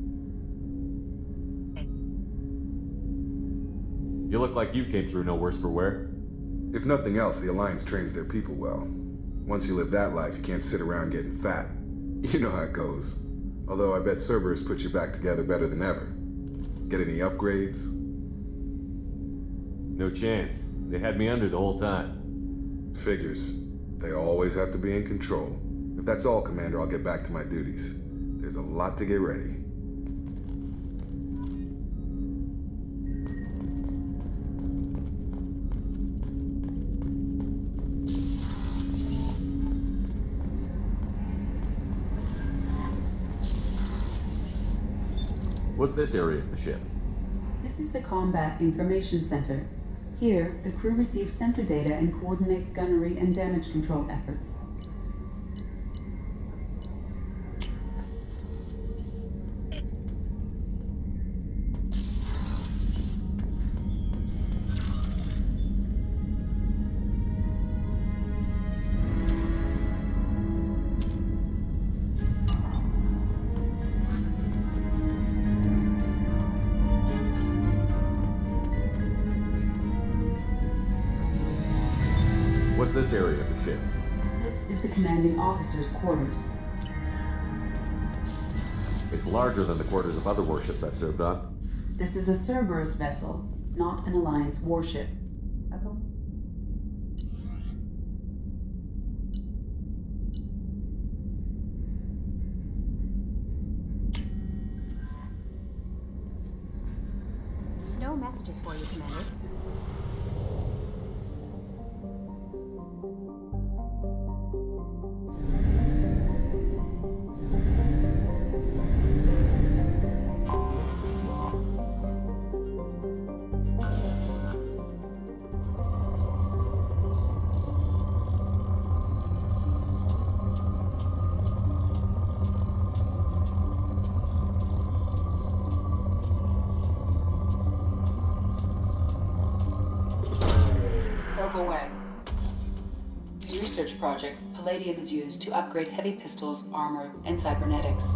You look like you came through no worse for wear. If nothing else, the Alliance trains their people well. Once you live that life, you can't sit around getting fat. You know how it goes. Although I bet Cerberus put you back together better than ever. Get any upgrades? No chance. They had me under the whole time. Figures. They always have to be in control. If that's all, Commander, I'll get back to my duties. There's a lot to get ready. What's this area of the ship? This is the Combat Information Center. Here, the crew receives sensor data and coordinates gunnery and damage control efforts. What's this area of the ship? This is the commanding officer's quarters. It's larger than the quarters of other warships I've served on. This is a Cerberus vessel, not an Alliance warship. Echo? No messages for you, Commander. Away. In research projects, palladium is used to upgrade heavy pistols, armor, and cybernetics.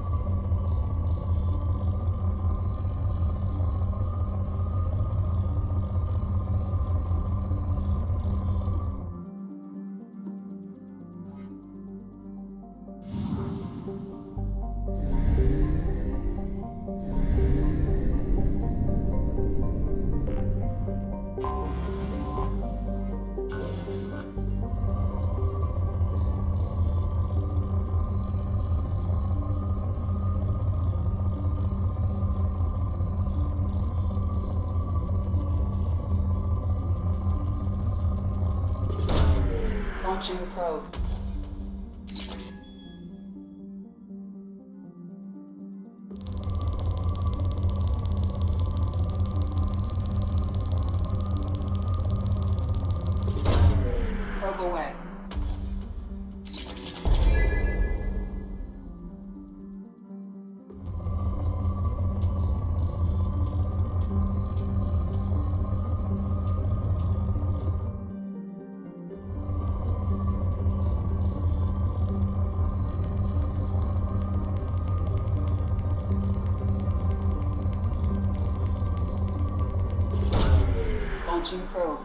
Launching the probe. Probe away. Launching probe.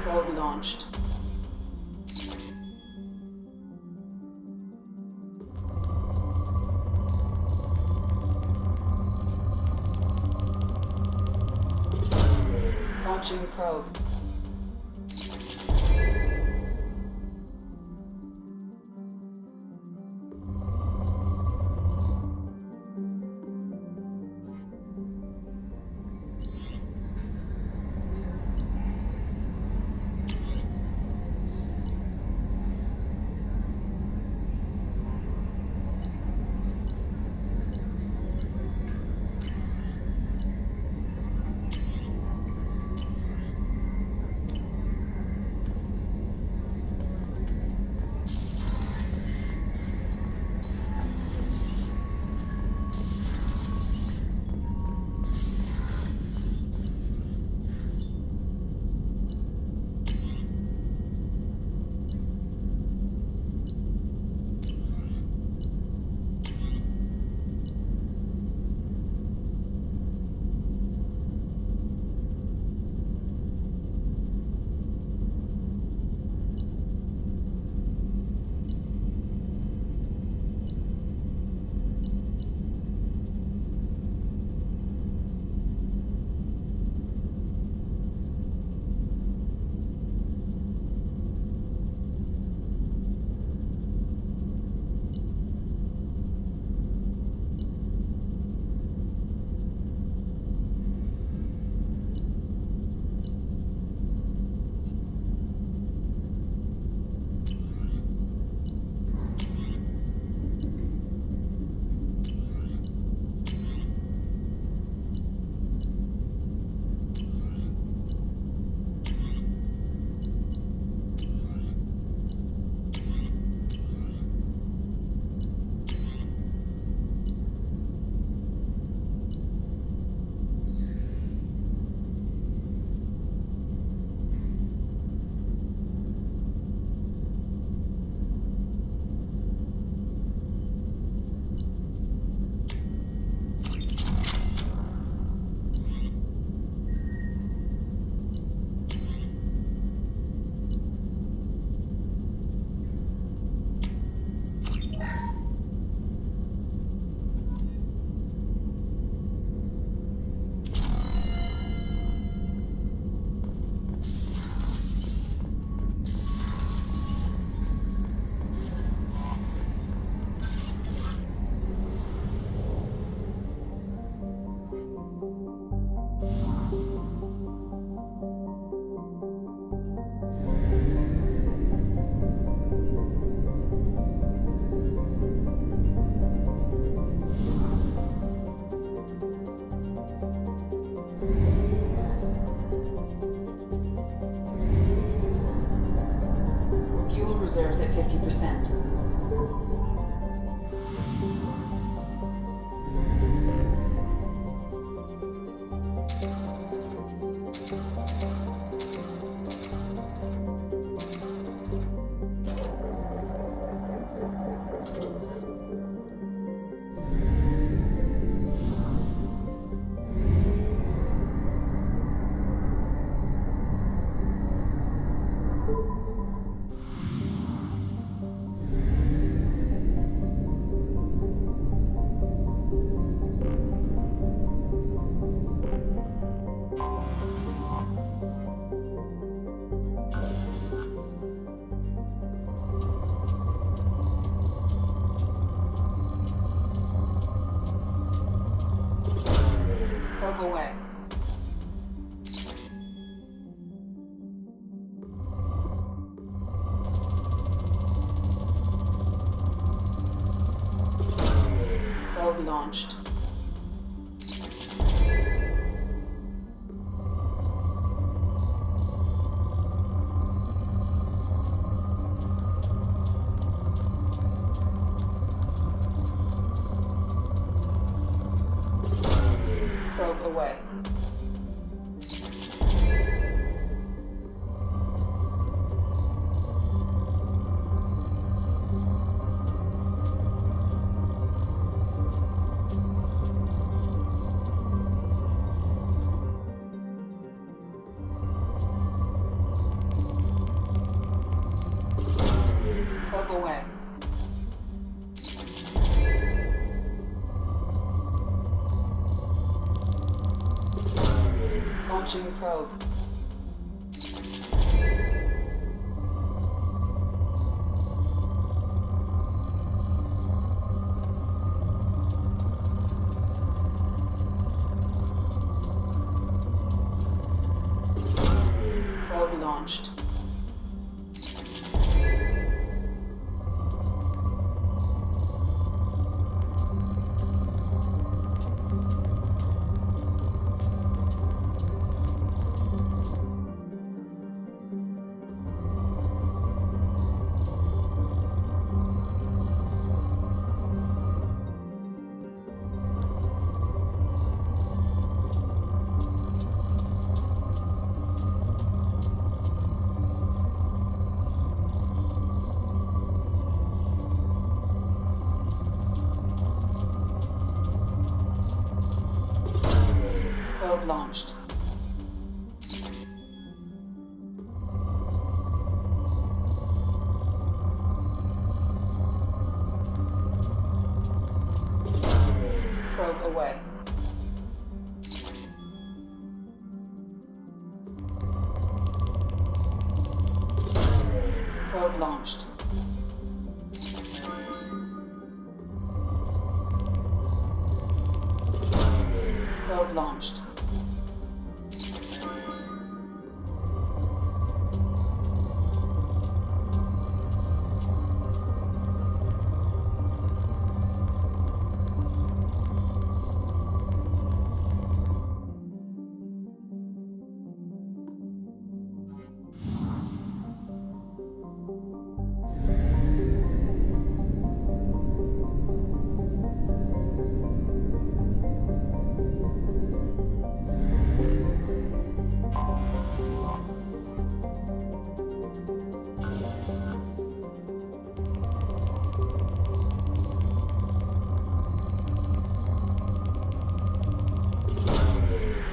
Probe launched. Launching probe. Reserves at 50%. Probe away. Probe launched. Probe away. Probe away. Launching probe. Probe launched. Probe launched. Probe away. Probe launched. Probe launched.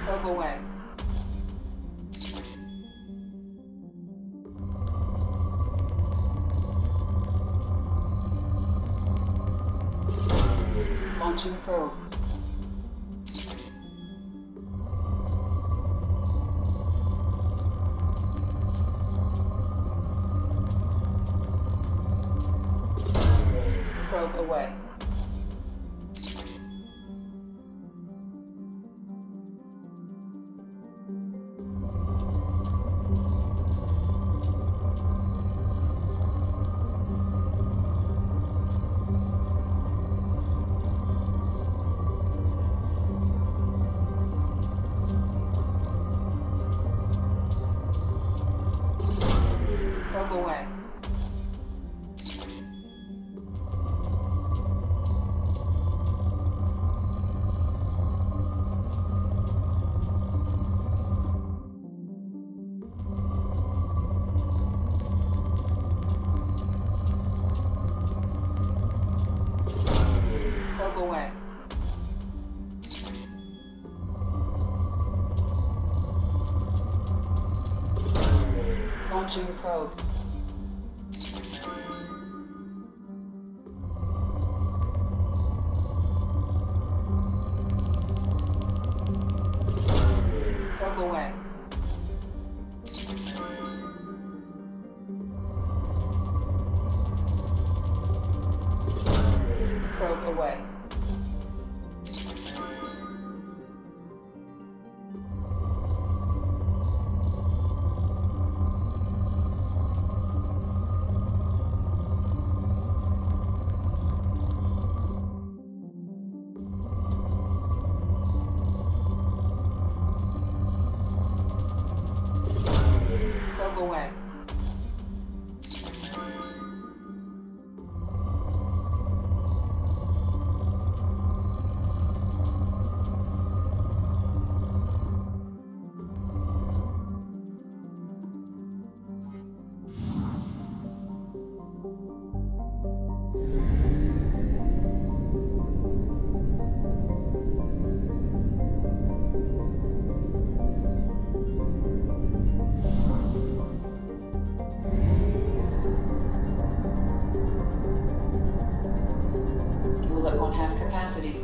Probe away. Launching probe. Probe away. Probe away. away. Launching probe. Probe away. Probe away. Probe away. Fuel at 1/2 capacity.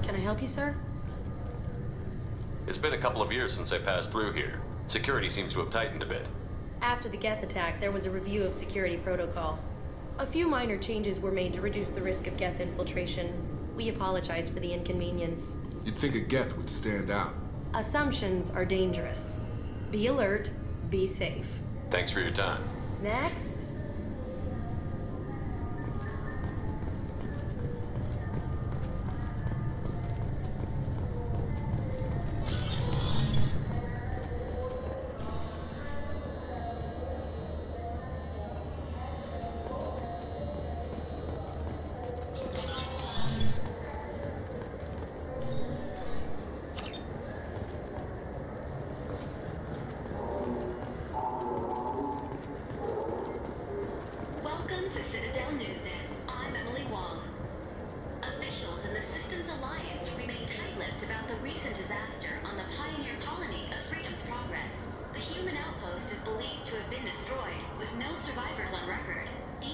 Can I help you, sir? It's been a couple of years since I passed through here. Security seems to have tightened a bit. After the Geth attack, there was a review of security protocol. A few minor changes were made to reduce the risk of Geth infiltration. We apologize for the inconvenience. You'd think a Geth would stand out. Assumptions are dangerous. Be alert, be safe. Thanks for your time. Next.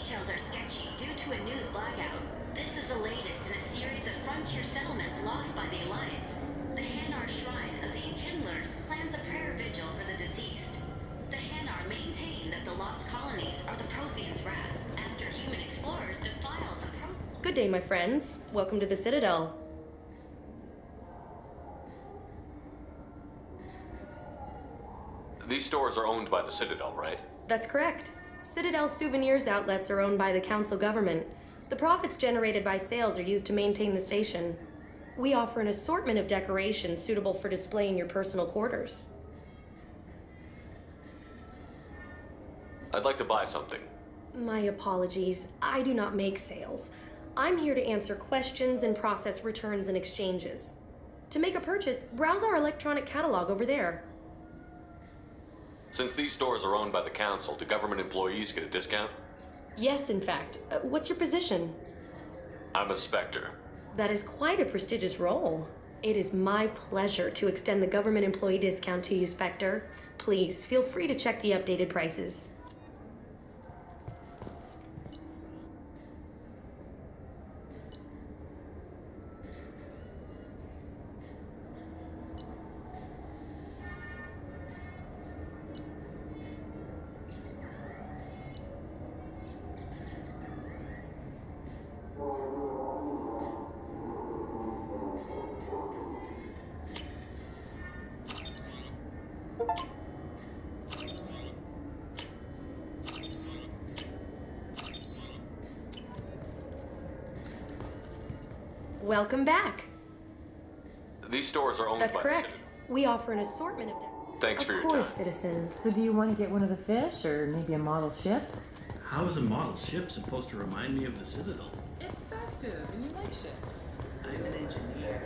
details are sketchy due to a news blackout. This is the latest in a series of frontier settlements lost by the Alliance. The Hanar Shrine of the Enkindlers plans a prayer vigil for the deceased. The Hanar maintain that the lost colonies are the Protheans' wrath after human explorers defiled the Good day, my friends. Welcome to the Citadel. These stores are owned by the Citadel, right? That's correct. Citadel souvenirs outlets are owned by the Council government. The profits generated by sales are used to maintain the station. We offer an assortment of decorations suitable for display in your personal quarters. I'd like to buy something. My apologies. I do not make sales. I'm here to answer questions and process returns and exchanges. To make a purchase, browse our electronic catalog over there. Since these stores are owned by the Council, do government employees get a discount? Yes, in fact. What's your position? I'm a Spectre. That is quite a prestigious role. It is my pleasure to extend the government employee discount to you, Spectre. Please, feel free to check the updated prices. Welcome back. These stores are owned That's by correct. the Citadel. We offer an assortment of... Thanks for your Of course, time. citizen. So do you want to get one of the fish, or maybe a model ship? How is a model ship supposed to remind me of the Citadel? It's festive, and you like ships. I'm an engineer.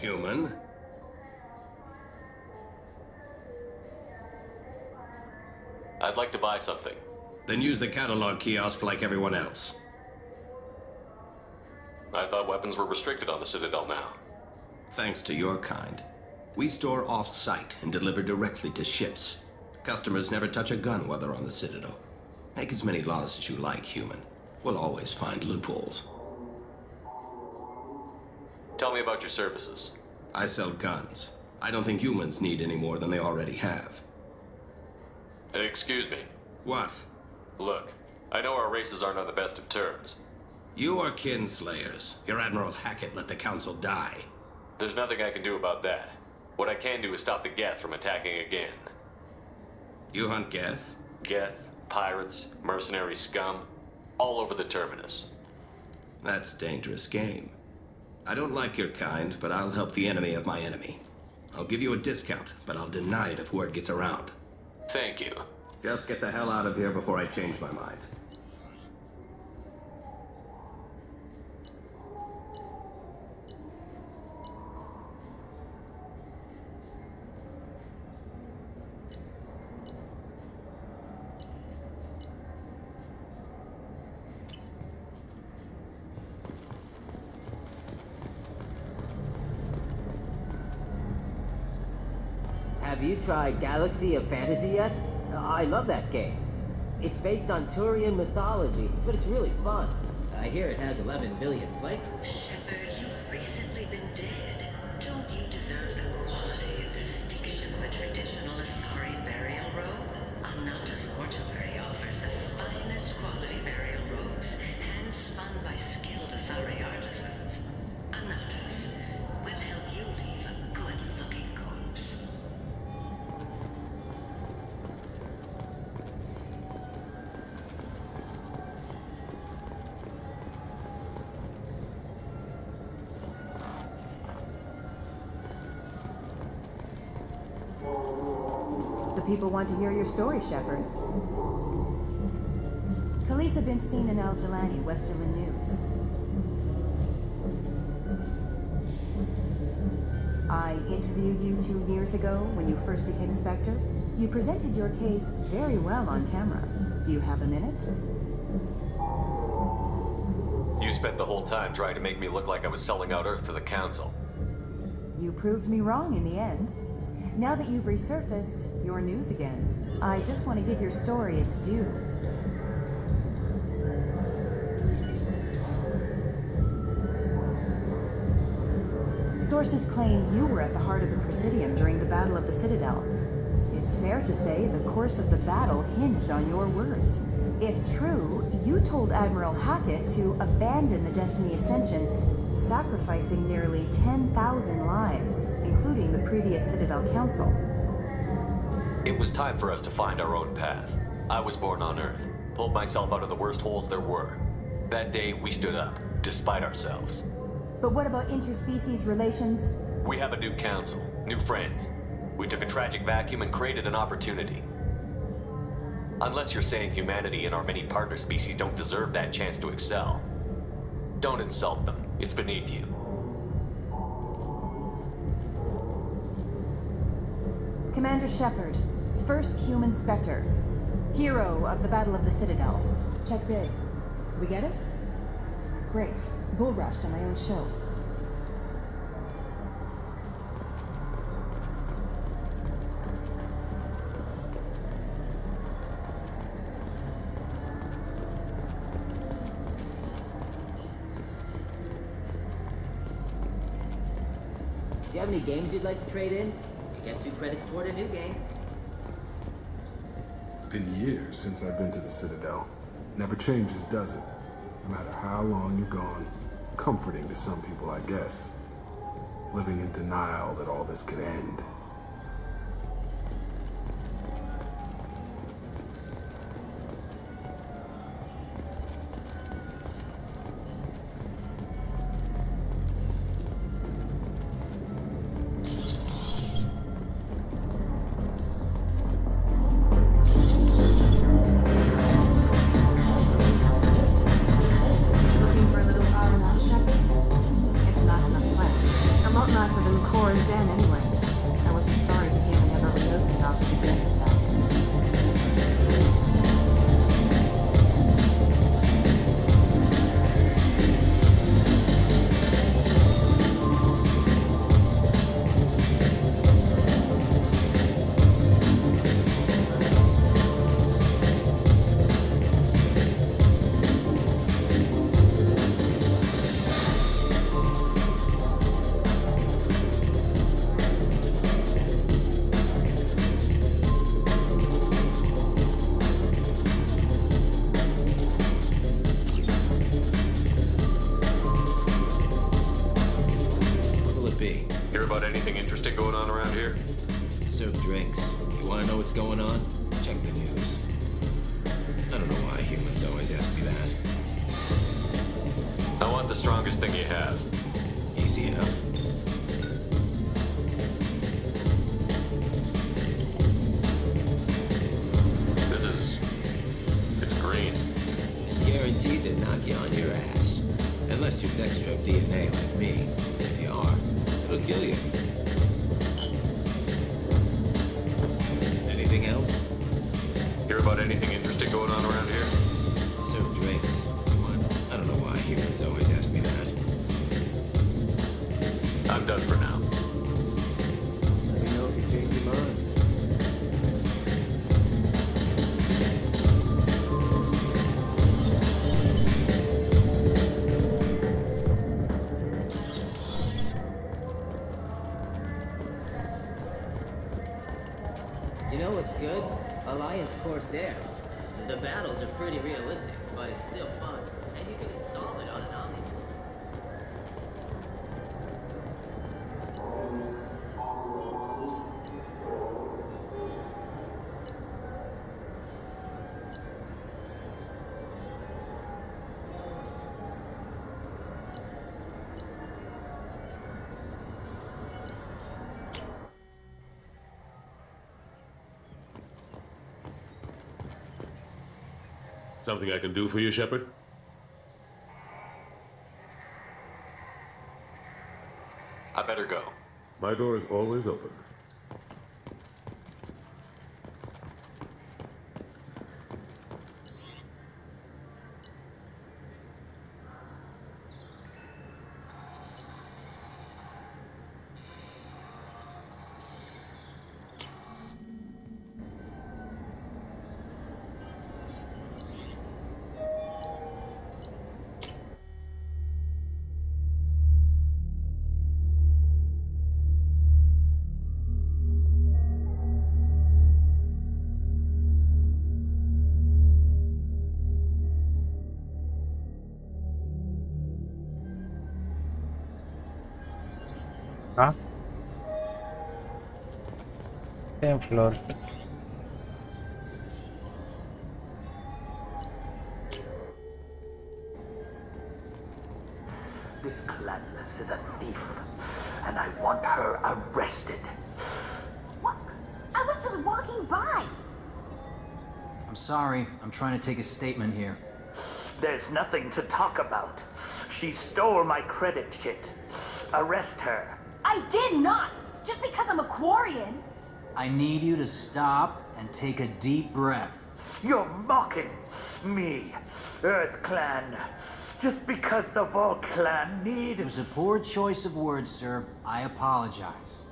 Human? I'd like to buy something. Then use the catalog kiosk like everyone else. I thought weapons were restricted on the Citadel now. Thanks to your kind. We store off-site and deliver directly to ships. Customers never touch a gun while they're on the Citadel. Make as many laws as you like, human. We'll always find loopholes. Tell me about your services. I sell guns. I don't think humans need any more than they already have. Excuse me. What? Look, I know our races aren't on the best of terms. You are kinslayers. Your Admiral Hackett let the Council die. There's nothing I can do about that. What I can do is stop the Geth from attacking again. You hunt Geth? Geth, pirates, mercenary scum, all over the Terminus. That's dangerous game. I don't like your kind, but I'll help the enemy of my enemy. I'll give you a discount, but I'll deny it if word gets around. Thank you. Just get the hell out of here before I change my mind. Have you tried Galaxy of Fantasy yet? I love that game. It's based on Turian mythology, but it's really fun. I hear it has 11 billion players. Shepard, you've recently been dead. Don't you deserve the quality and distinction of a traditional Asari burial robe? Anata's mortuary offers the finest quality burial robes, hand-spun by skilled Asari artisans. Anata's will help you leave a good-looking corpse. The people want to hear your story, Shepard. Khaleesa been seen in El Jelani, Westerland News. I interviewed you 2 years ago when you first became a Spectre. You presented your case very well on camera. Do you have a minute? You spent the whole time trying to make me look like I was selling out Earth to the Council. You proved me wrong in the end. Now that you've resurfaced, you're news again. I just want to give your story its due. Sources claim you were at the heart of the Presidium during the Battle of the Citadel. It's fair to say the course of the battle hinged on your words. If true, you told Admiral Hackett to abandon the Destiny Ascension, sacrificing nearly 10,000 lives, including the previous Citadel Council. It was time for us to find our own path. I was born on Earth, pulled myself out of the worst holes there were. That day, we stood up, despite ourselves. But what about interspecies relations? We have a new council, new friends. We took a tragic vacuum and created an opportunity. Unless you're saying humanity and our many partner species don't deserve that chance to excel, don't insult them. It's beneath you. Commander Shepard, first human Spectre. Hero of the Battle of the Citadel. Check vid. We get it? Great. Bull rushed on my own show. Do you have any games you'd like to trade in? You get 2 credits toward a new game. Been years since I've been to the Citadel. Never changes, does it? No matter how long you're gone. Comforting to some people, I guess. Living in denial that all this could end. Going on? Check the news. I don't know why humans always ask me that. I want the strongest thing you have. Easy enough. It's green. Guaranteed to knock you on your ass. Unless you're dextro DNA like me. If you are, it'll kill you. Anything else? Hear about anything interesting going on around here? Serve drinks. Come on. I don't know why humans always ask me that. I'm done for now. Let me know if you change your mind. You know what's good? Alliance Corsair. The battles are pretty realistic, but it's still fun. And you can install it on an Omni. Something I can do for you, Shepard? I better go. My door is always open. Huh? Same floor. This Clanless is a thief, and I want her arrested. What? I was just walking by. I'm sorry. I'm trying to take a statement here. There's nothing to talk about. She stole my credit chit. Arrest her. I did not. Just because I'm a Quarian. I need you to stop and take a deep breath. You're mocking me, Earth Clan. Just because the Vol Clan need... It was a poor choice of words, sir. I apologize.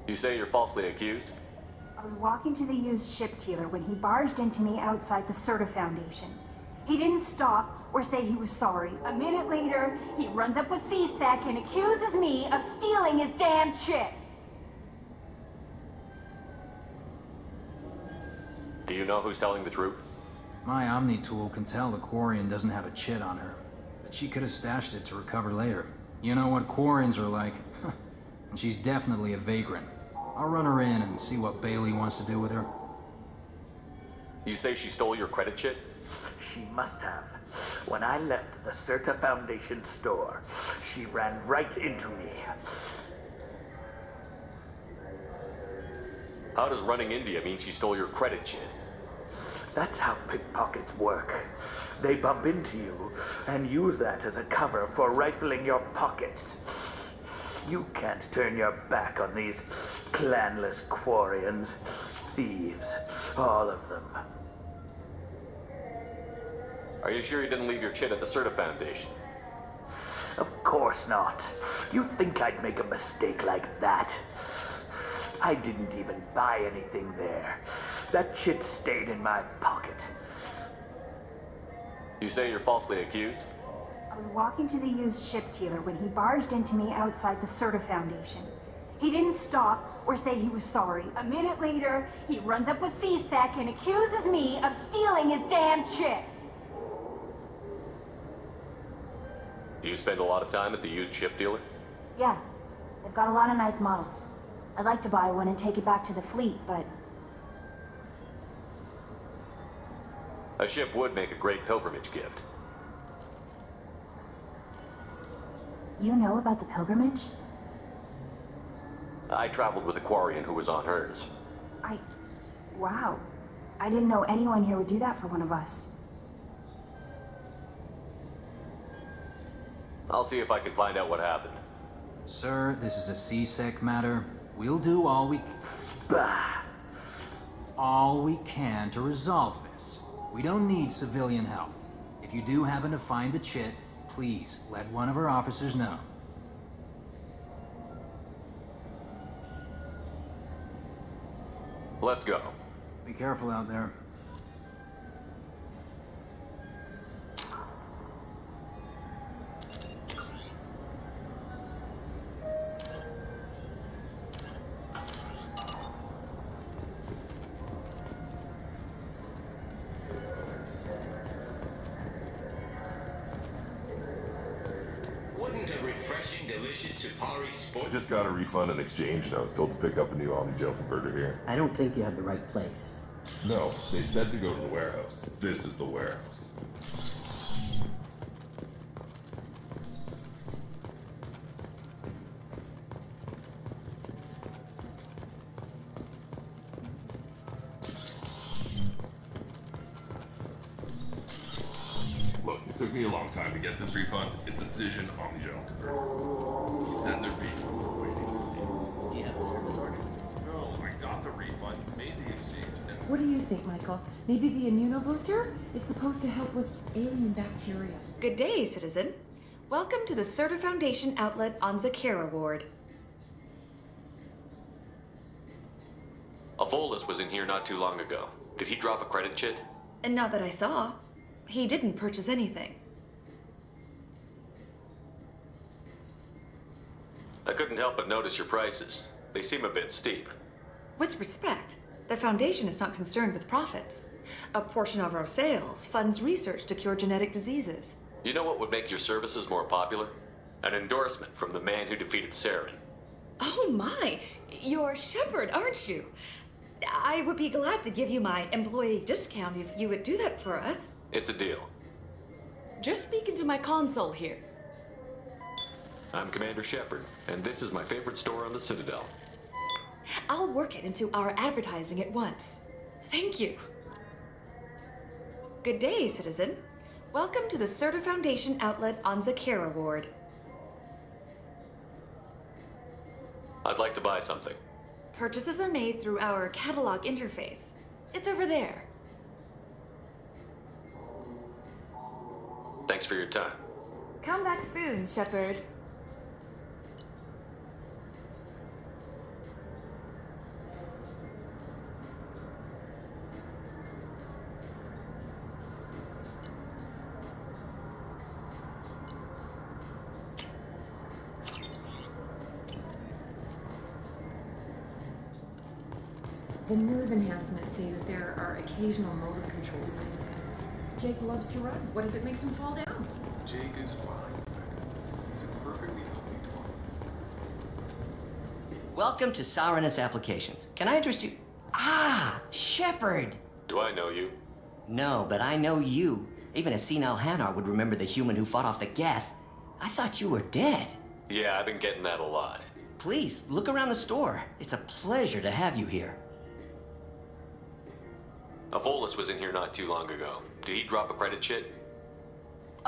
You say you're falsely accused? I was walking to the used ship dealer when he barged into me outside the Serta Foundation. He didn't stop or say he was sorry. A minute later, he runs up with CSEC and accuses me of stealing his damn chip. Do you know who's telling the truth? My Omni tool can tell the Quarian doesn't have a chit on her, but she could have stashed it to recover later. You know what Quarians are like, and she's definitely a vagrant. I'll run her in and see what Bailey wants to do with her. You say she stole your credit chit? She must have. When I left the Serta Foundation store, she ran right into me. How does running into you mean she stole your credit chit? That's how pickpockets work. They bump into you and use that as a cover for rifling your pockets. You can't turn your back on these clanless Quarians. Thieves, all of them. Are you sure you didn't leave your chit at the Serta Foundation? Of course not. You think I'd make a mistake like that? I didn't even buy anything there. That chit stayed in my pocket. You say you're falsely accused? I was walking to the used ship dealer when he barged into me outside the Serta Foundation. He didn't stop or say he was sorry. A minute later, he runs up with CSEC and accuses me of stealing his damn chip. Do you spend a lot of time at the used ship dealer? Yeah, they've got a lot of nice models. I'd like to buy one and take it back to the fleet, but... A ship would make a great pilgrimage gift. You know about the pilgrimage? I traveled with a Quarian who was on hers. Wow. I didn't know anyone here would do that for one of us. I'll see if I can find out what happened. Sir, this is a CSEC matter. We'll do all we can to resolve this. We don't need civilian help. If you do happen to find the chit, please let one of our officers know. Let's go. Be careful out there. I just got a refund and exchange, and I was told to pick up a new Omni Gel converter here. I don't think you have the right place. No, they said to go to the warehouse. This is the warehouse. Look, It took me a long time to get this refund. It's a Cision omnigel converter. He said there'd be waiting for me. Do you have a service order? No, I got the refund, made the exchange, and What do you think, Michael? Maybe the immunobooster? It's supposed to help with alien bacteria. Good day, citizen. Welcome to the Certa Foundation outlet on Zakera Ward. A Volus was in here not too long ago. Did he drop a credit chit? And not that I saw. He didn't purchase anything. I couldn't help but notice your prices. They seem a bit steep. With respect, the Foundation is not concerned with profits. A portion of our sales funds research to cure genetic diseases. You know what would make your services more popular? An endorsement from the man who defeated Saren. Oh my! You're Shepard, aren't you? I would be glad to give you my employee discount if you would do that for us. It's a deal. Just speak into my console here. I'm Commander Shepard, and this is my favorite store on the Citadel. I'll work it into our advertising at once. Thank you. Good day, citizen. Welcome to the Certa Foundation outlet on Zakera Ward. I'd like to buy something. Purchases are made through our catalog interface. It's over there. Thanks for your time. Come back soon, Shepard. The nerve enhancements say that there are occasional motor control side effects. Jake loves to run. What if it makes him fall down? Jake is fine. He's a perfectly healthy dog. Welcome to Sarenus Applications. Can I interest you? Ah, Shepard! Do I know you? No, but I know you. Even a senile Hanar would remember the human who fought off the Geth. I thought you were dead. Yeah, I've been getting that a lot. Please, look around the store. It's a pleasure to have you here. A Volus was in here not too long ago. Did he drop a credit chit?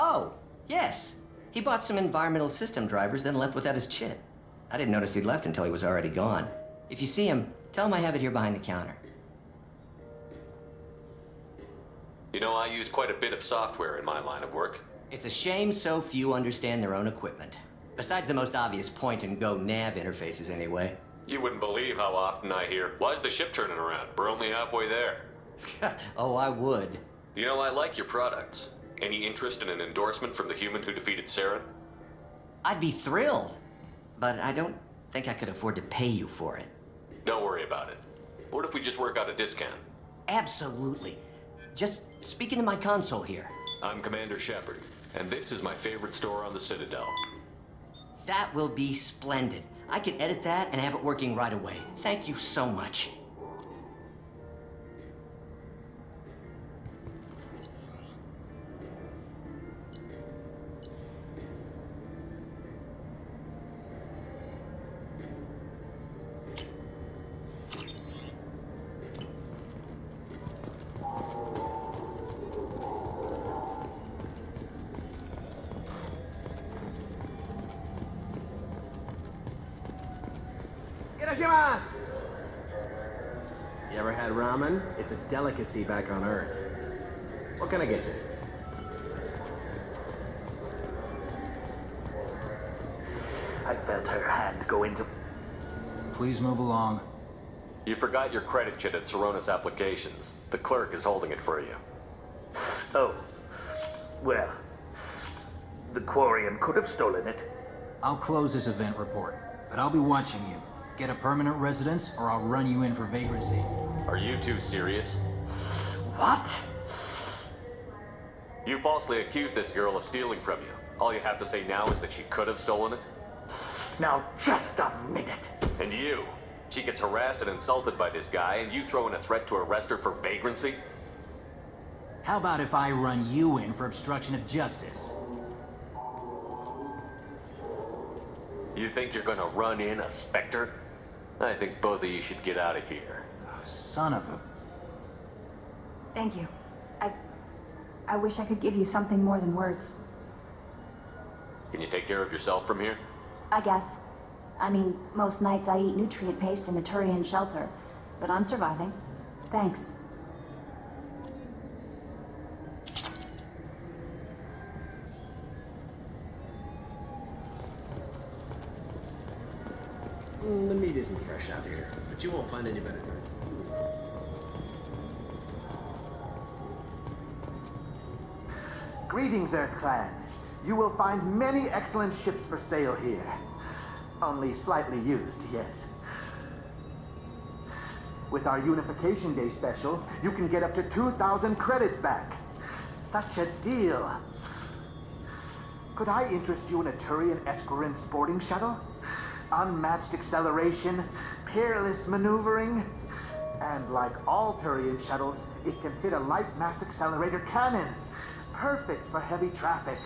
Oh, yes. He bought some environmental system drivers, then left without his chit. I didn't notice he'd left until he was already gone. If you see him, tell him I have it here behind the counter. You know, I use quite a bit of software in my line of work. It's a shame so few understand their own equipment. Besides the most obvious point-and-go nav interfaces, anyway. You wouldn't believe how often I hear, "Why's the ship turning around? We're only halfway there." Oh, I would. You know, I like your products. Any interest in an endorsement from the human who defeated Saren? I'd be thrilled. But I don't think I could afford to pay you for it. Don't worry about it. What if we just work out a discount? Absolutely. Just speak into my console here. I'm Commander Shepard, and this is my favorite store on the Citadel. That will be splendid. I can edit that and have it working right away. Thank you so much. You ever had ramen? It's a delicacy back on Earth. What can I get you? I felt her hand go into... Please move along. You forgot your credit chit at Sarenus Applications. The clerk is holding it for you. Oh. Well, the Quarian could have stolen it. I'll close this event report, but I'll be watching you. Get a permanent residence, or I'll run you in for vagrancy. Are you two serious? What? You falsely accused this girl of stealing from you. All you have to say now is that she could have stolen it? Now, just a minute. And you? She gets harassed and insulted by this guy, and you throw in a threat to arrest her for vagrancy? How about if I run you in for obstruction of justice? You think you're gonna run in a Spectre? I think both of you should get out of here. Son of a... Thank you. I wish I could give you something more than words. Can you take care of yourself from here? I guess. I mean, most nights I eat nutrient paste in a Turian shelter, but I'm surviving. Thanks. The meat isn't fresh out here, but you won't find any better. Greetings, Earth Clan. You will find many excellent ships for sale here. Only slightly used, yes. With our Unification Day special, you can get up to 2,000 credits back. Such a deal. Could I interest you in a Turian Esquirine sporting shuttle? Unmatched acceleration, peerless maneuvering, and like all Turian shuttles, it can fit a light mass accelerator cannon. Perfect for heavy traffic.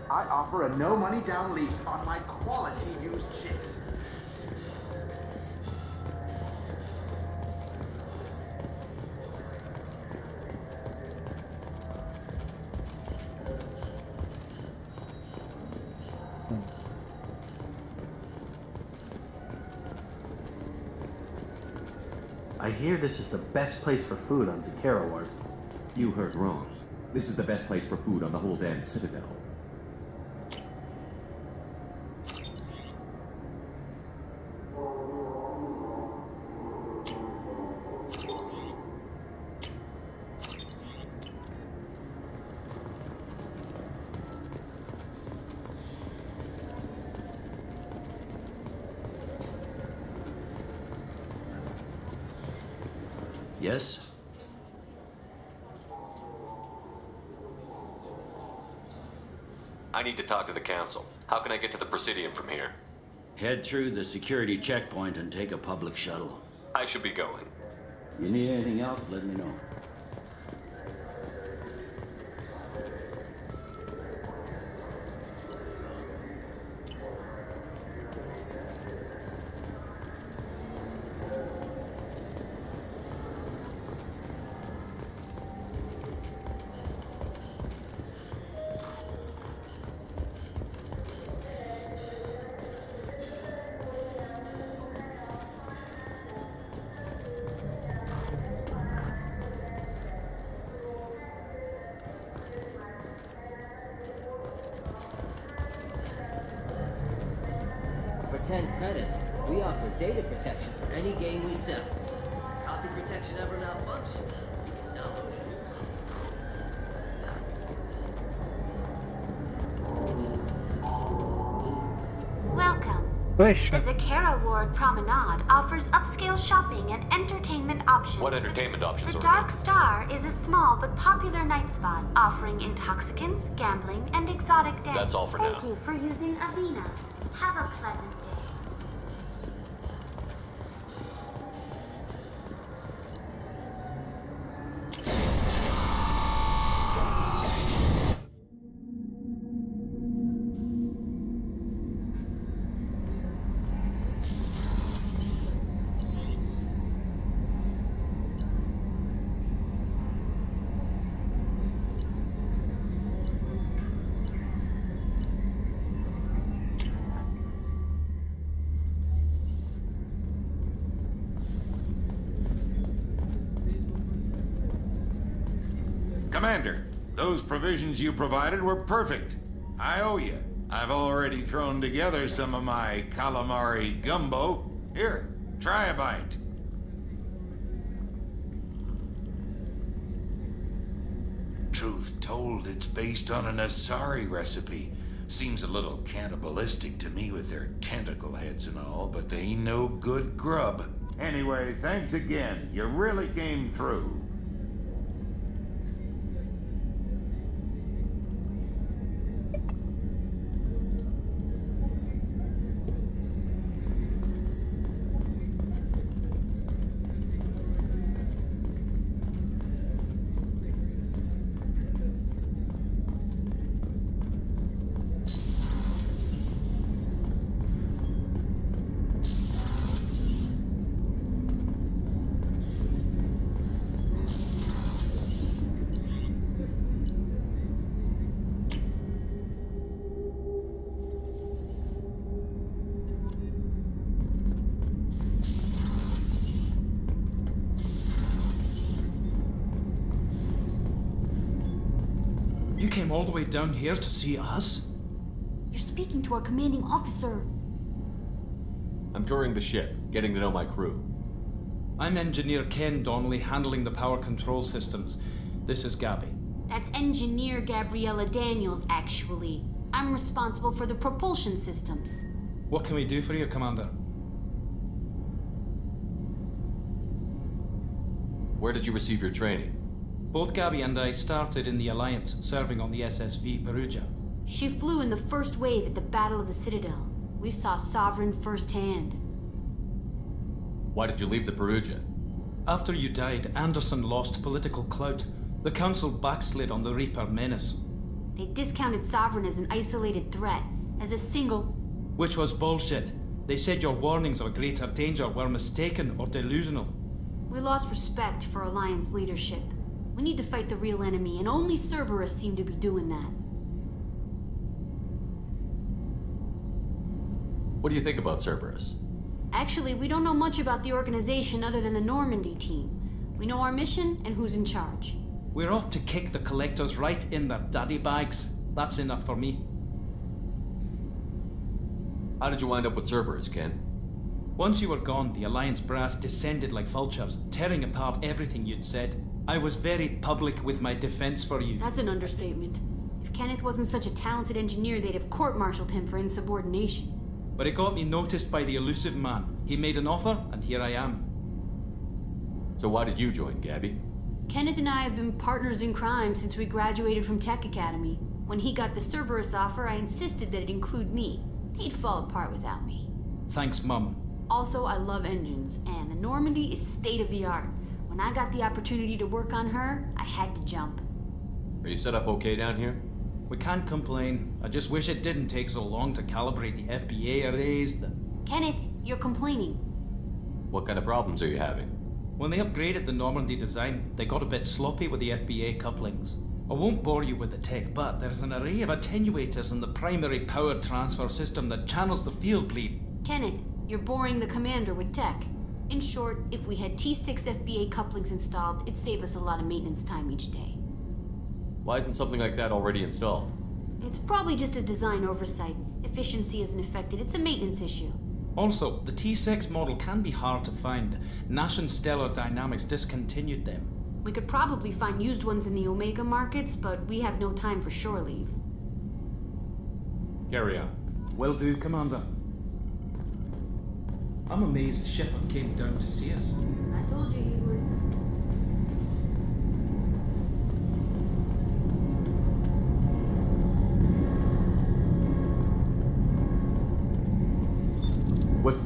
I offer a no money down lease on my quality used ships. I hear this is the best place for food on Zakara Ward. You heard wrong. This is the best place for food on the whole damn Citadel. Yes? I need to talk to the Council. How can I get to the Presidium from here? Head through the security checkpoint and take a public shuttle. I should be going. You need anything else, let me know. For 10 credits, we offer data protection for any game we sell. Copy protection ever malfunctions. Download it. Welcome. Push. The Zakara Ward Promenade offers upscale shopping and entertainment options. What entertainment options The are Dark Star is a small but popular night spot offering intoxicants, gambling, and exotic dancing. That's all for now. Thank you for using Avena. Have a pleasant day. Commander, those provisions you provided were perfect. I owe you. I've already thrown together some of my calamari gumbo. Here, try a bite. Truth told, it's based on an Asari recipe. Seems a little cannibalistic to me with their tentacle heads and all, but they ain't no good grub. Anyway, thanks again. You really came through. You came all the way down here to see us? You're speaking to our commanding officer. I'm touring the ship, getting to know my crew. I'm Engineer Ken Donnelly, handling the power control systems. This is Gabby. That's Engineer Gabriella Daniels, actually. I'm responsible for the propulsion systems. What can we do for you, Commander? Where did you receive your training? Both Gabby and I started in the Alliance, serving on the SSV Perugia. She flew in the first wave at the Battle of the Citadel. We saw Sovereign firsthand. Why did you leave the Perugia? After you died, Anderson lost political clout. The Council backslid on the Reaper menace. They discounted Sovereign as an isolated threat, as a single... Which was bullshit. They said your warnings of a greater danger were mistaken or delusional. We lost respect for Alliance leadership. We need to fight the real enemy, and only Cerberus seem to be doing that. What do you think about Cerberus? Actually, we don't know much about the organization other than the Normandy team. We know our mission and who's in charge. We're off to kick the Collectors right in their daddy bags. That's enough for me. How did you wind up with Cerberus, Ken? Once you were gone, the Alliance brass descended like vultures, tearing apart everything you'd said. I was very public with my defense for you. That's an understatement. If Kenneth wasn't such a talented engineer, they'd have court-martialed him for insubordination. But it got me noticed by the elusive man. He made an offer, and here I am. So why did you join, Gabby? Kenneth and I have been partners in crime since we graduated from Tech Academy. When he got the Cerberus offer, I insisted that it include me. They'd fall apart without me. Thanks, Mum. Also, I love engines, and the Normandy is state-of-the-art. When I got the opportunity to work on her, I had to jump. Are you set up okay down here? We can't complain. I just wish it didn't take so long to calibrate the FBA arrays. Kenneth, you're complaining. What kind of problems are you having? When they upgraded the Normandy design, they got a bit sloppy with the FBA couplings. I won't bore you with the tech, but there's an array of attenuators in the primary power transfer system that channels the field bleed. Kenneth, you're boring the commander with tech. In short, if we had T6 FBA couplings installed, it'd save us a lot of maintenance time each day. Why isn't something like that already installed? It's probably just a design oversight. Efficiency isn't affected. It's a maintenance issue. Also, the T6 model can be hard to find. Nash and Stellar Dynamics discontinued them. We could probably find used ones in the Omega markets, but we have no time for shore leave. Carry on. Will do, Commander. I'm amazed Shepard came down to see us. I told you he would. With...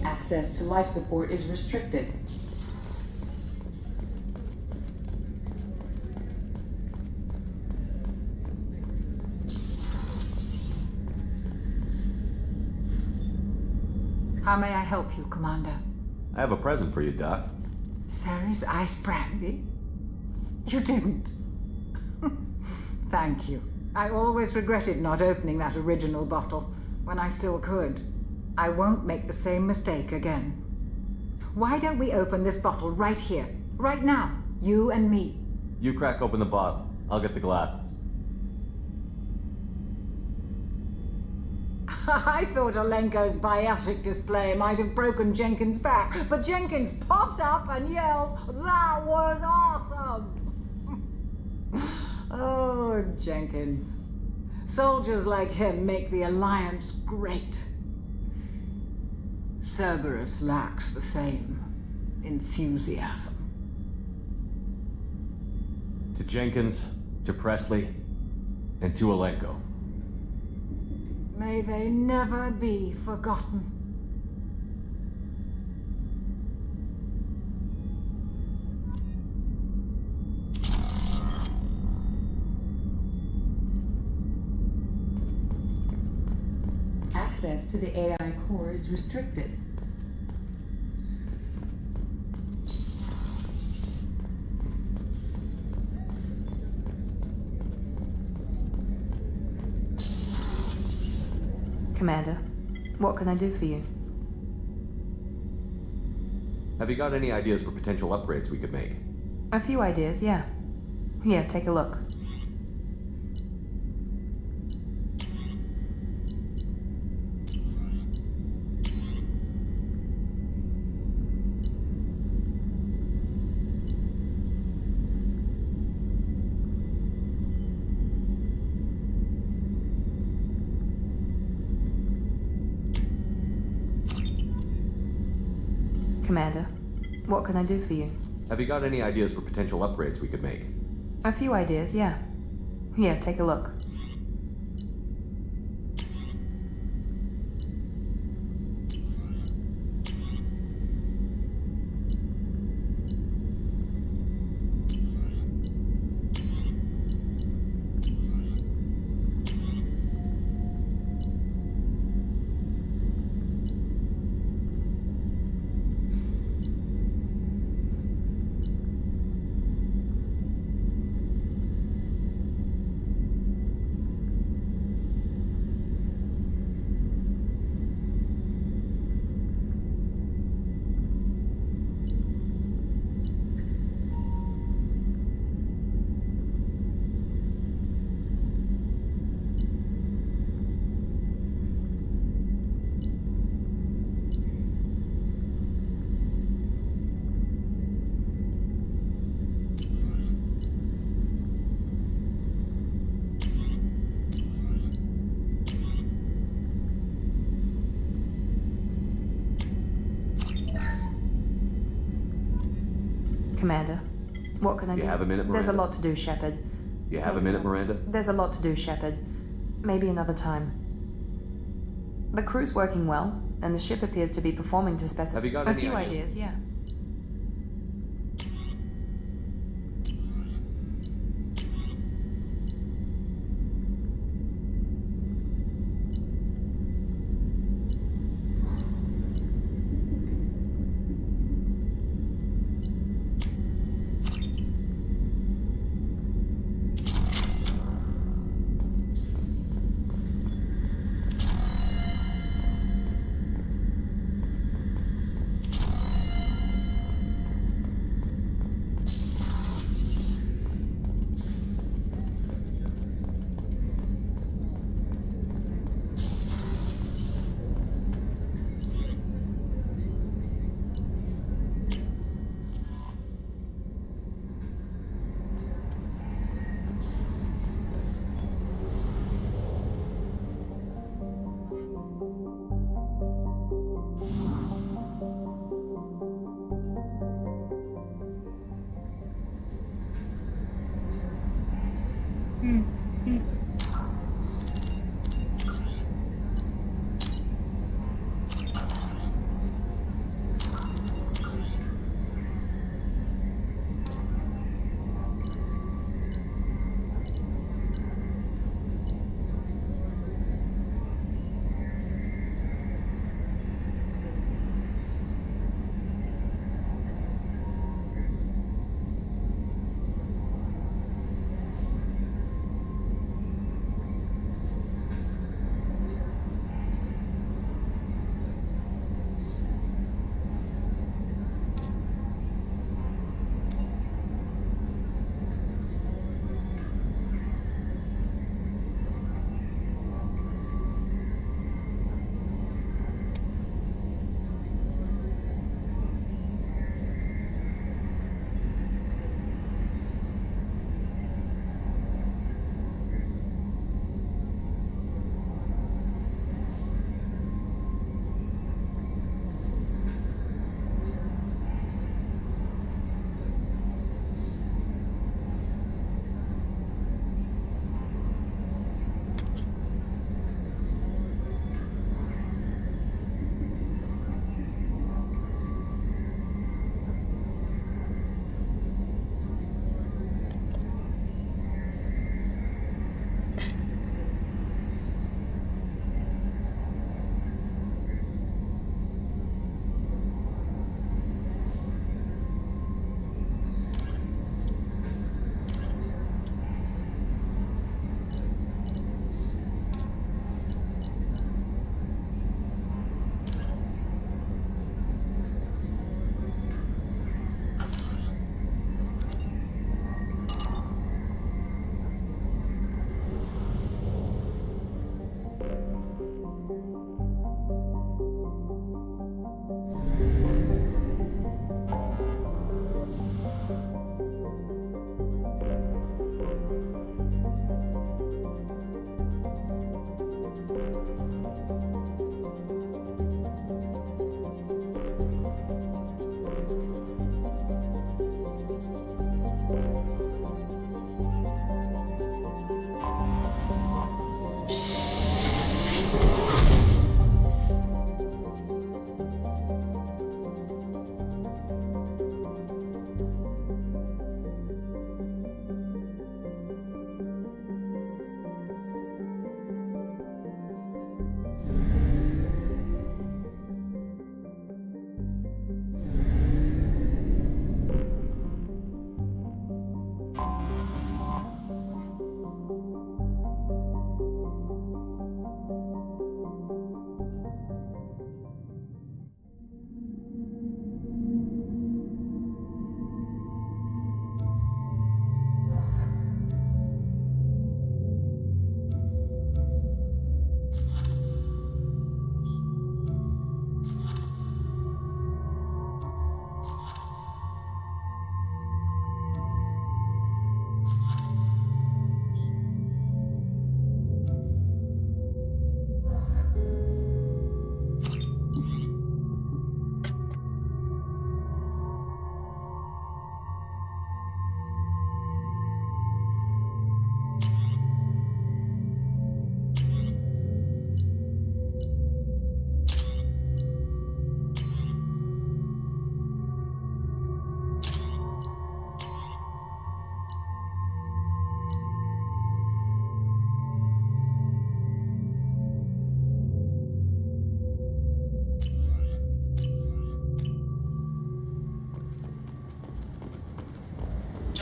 Access to life support is restricted. How may I help you, Commander? I have a present for you, Doc. Ceres ice brandy? You didn't. Thank you. I always regretted not opening that original bottle when I still could. I won't make the same mistake again. Why don't we open this bottle right here, right now, you and me? You crack open the bottle. I'll get the glasses. I thought Alenko's biotic display might have broken Jenkins' back, but Jenkins pops up and yells, "That was awesome!" Oh, Jenkins. Soldiers like him make the Alliance great. Cerberus lacks the same enthusiasm. To Jenkins, to Presley, and to Alenko. May they never be forgotten. Access to the AI core is restricted. Commander, what can I do for you? Have you got any ideas for potential upgrades we could make? A few ideas, yeah. Here, take a look. Commander, what can I do for you? Have you got any ideas for potential upgrades we could make? A few ideas, yeah. Here, take a look. Commander, what can I do? You have a minute, Miranda? There's a lot to do, Shepard. You have a minute, Miranda? There's a lot to do, Shepard. Maybe another time. The crew's working well, and the ship appears to be performing to specify. Have you got a any few ideas? ideas, yeah.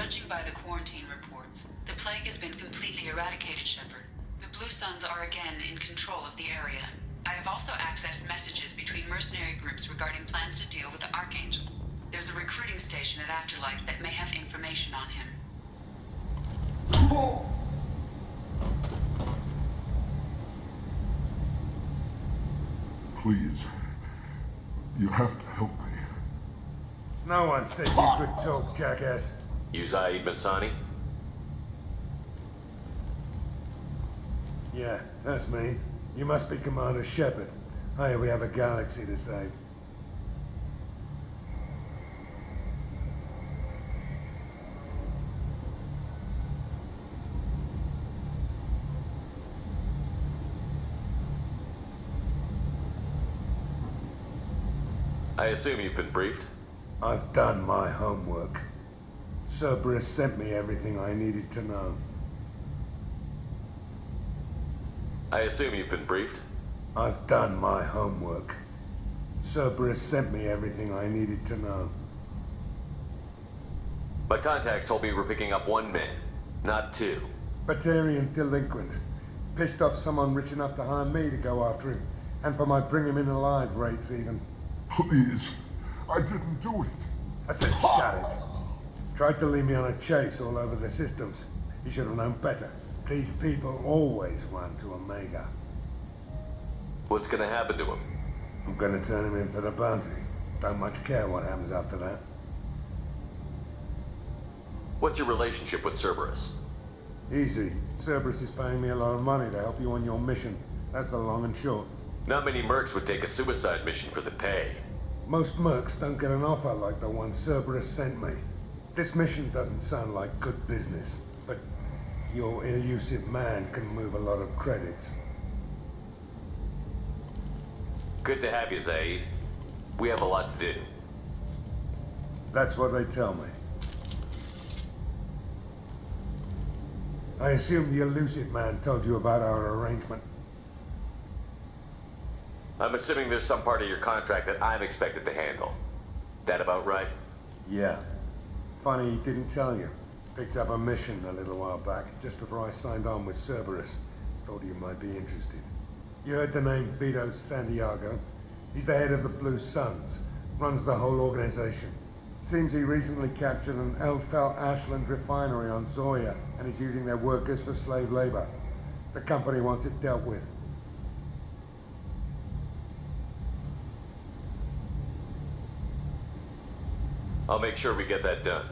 Judging by the quarantine reports, the plague has been completely eradicated, Shepard. The Blue Suns are again in control of the area. I have also accessed messages between mercenary groups regarding plans to deal with the Archangel. There's a recruiting station at Afterlife that may have information on him. Please. You have to help me. No one said you could talk, jackass. You Zaid Masani? Yeah, that's me. You must be Commander Shepard. Hey, we have a galaxy to save. I assume you've been briefed? I've done my homework. Cerberus sent me everything I needed to know. I assume you've been briefed? I've done my homework. Cerberus sent me everything I needed to know. My contacts told me you were picking up one man, not two. Batarian delinquent. Pissed off someone rich enough to hire me to go after him. And for my bring him in alive rates even. Please. I didn't do it. I said shut it. Tried to lead me on a chase all over the systems. He should have known better. These people always run to Omega. What's gonna happen to him? I'm gonna turn him in for the bounty. Don't much care what happens after that. What's your relationship with Cerberus? Easy. Cerberus is paying me a lot of money to help you on your mission. That's the long and short. Not many mercs would take a suicide mission for the pay. Most mercs don't get an offer like the one Cerberus sent me. This mission doesn't sound like good business, but your elusive man can move a lot of credits. Good to have you, Zaid. We have a lot to do. That's what they tell me. I assume the elusive man told you about our arrangement. I'm assuming there's some part of your contract that I'm expected to handle. That about right? Yeah. Funny he didn't tell you. Picked up a mission a little while back, just before I signed on with Cerberus. Thought you might be interested. You heard the name Vito Santiago? He's the head of the Blue Suns. Runs the whole organization. Seems he recently captured an Eldfell Ashland refinery on Zoya and is using their workers for slave labor. The company wants it dealt with. I'll make sure we get that done.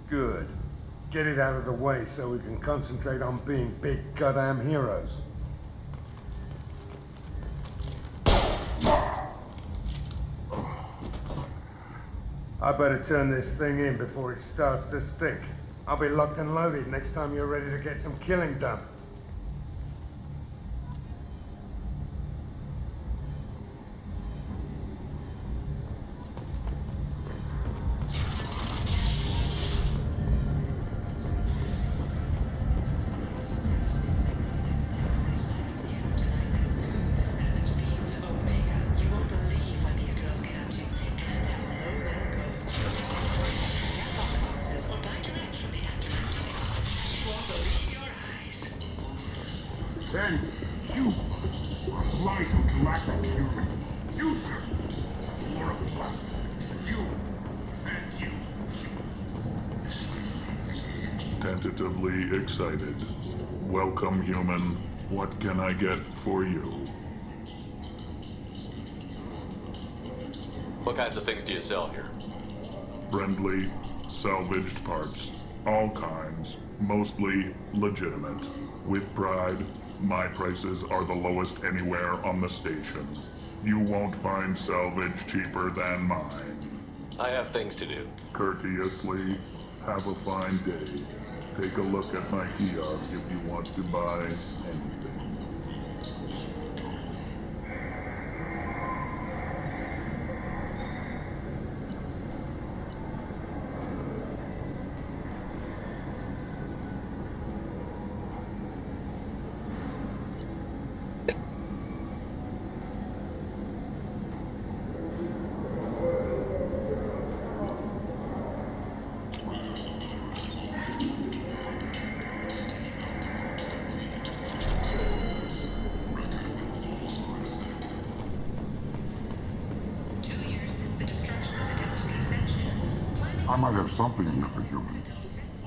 Good. Get it out of the way so we can concentrate on being big goddamn heroes. I better turn this thing in before it starts to stink. I'll be locked and loaded next time you're ready to get some killing done. And humans are blind to galactic purity. You, sir, you're a blight. You and you. Tentatively excited. Welcome, human. What can I get for you? What kinds of things do you sell here? Friendly, salvaged parts. All kinds. Mostly legitimate. With pride, my prices are the lowest anywhere on the station. You won't find salvage cheaper than mine. I have things to do. Courteously, have a fine day. Take a look at my kiosk if you want to buy anything. I might have something here for humans.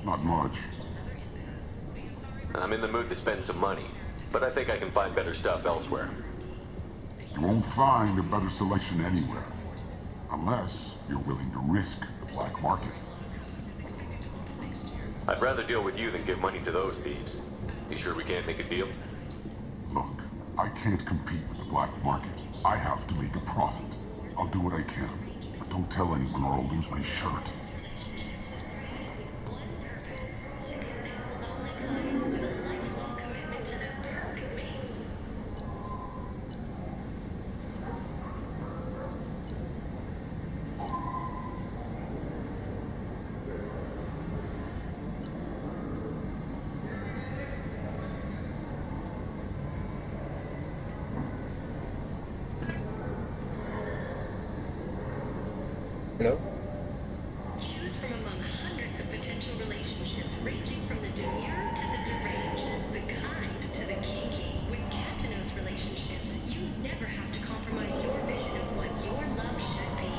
Not much. I'm in the mood to spend some money, but I think I can find better stuff elsewhere. You won't find a better selection anywhere. Unless you're willing to risk the black market. I'd rather deal with you than give money to those thieves. You sure we can't make a deal? Look, I can't compete with the black market. I have to make a profit. I'll do what I can, but don't tell anyone or I'll lose my shirt. Hello? Choose from among hundreds of potential relationships ranging from the demure to the deranged, the kind to the kinky. With Cantonos relationships, you never have to compromise your vision of what your love should be.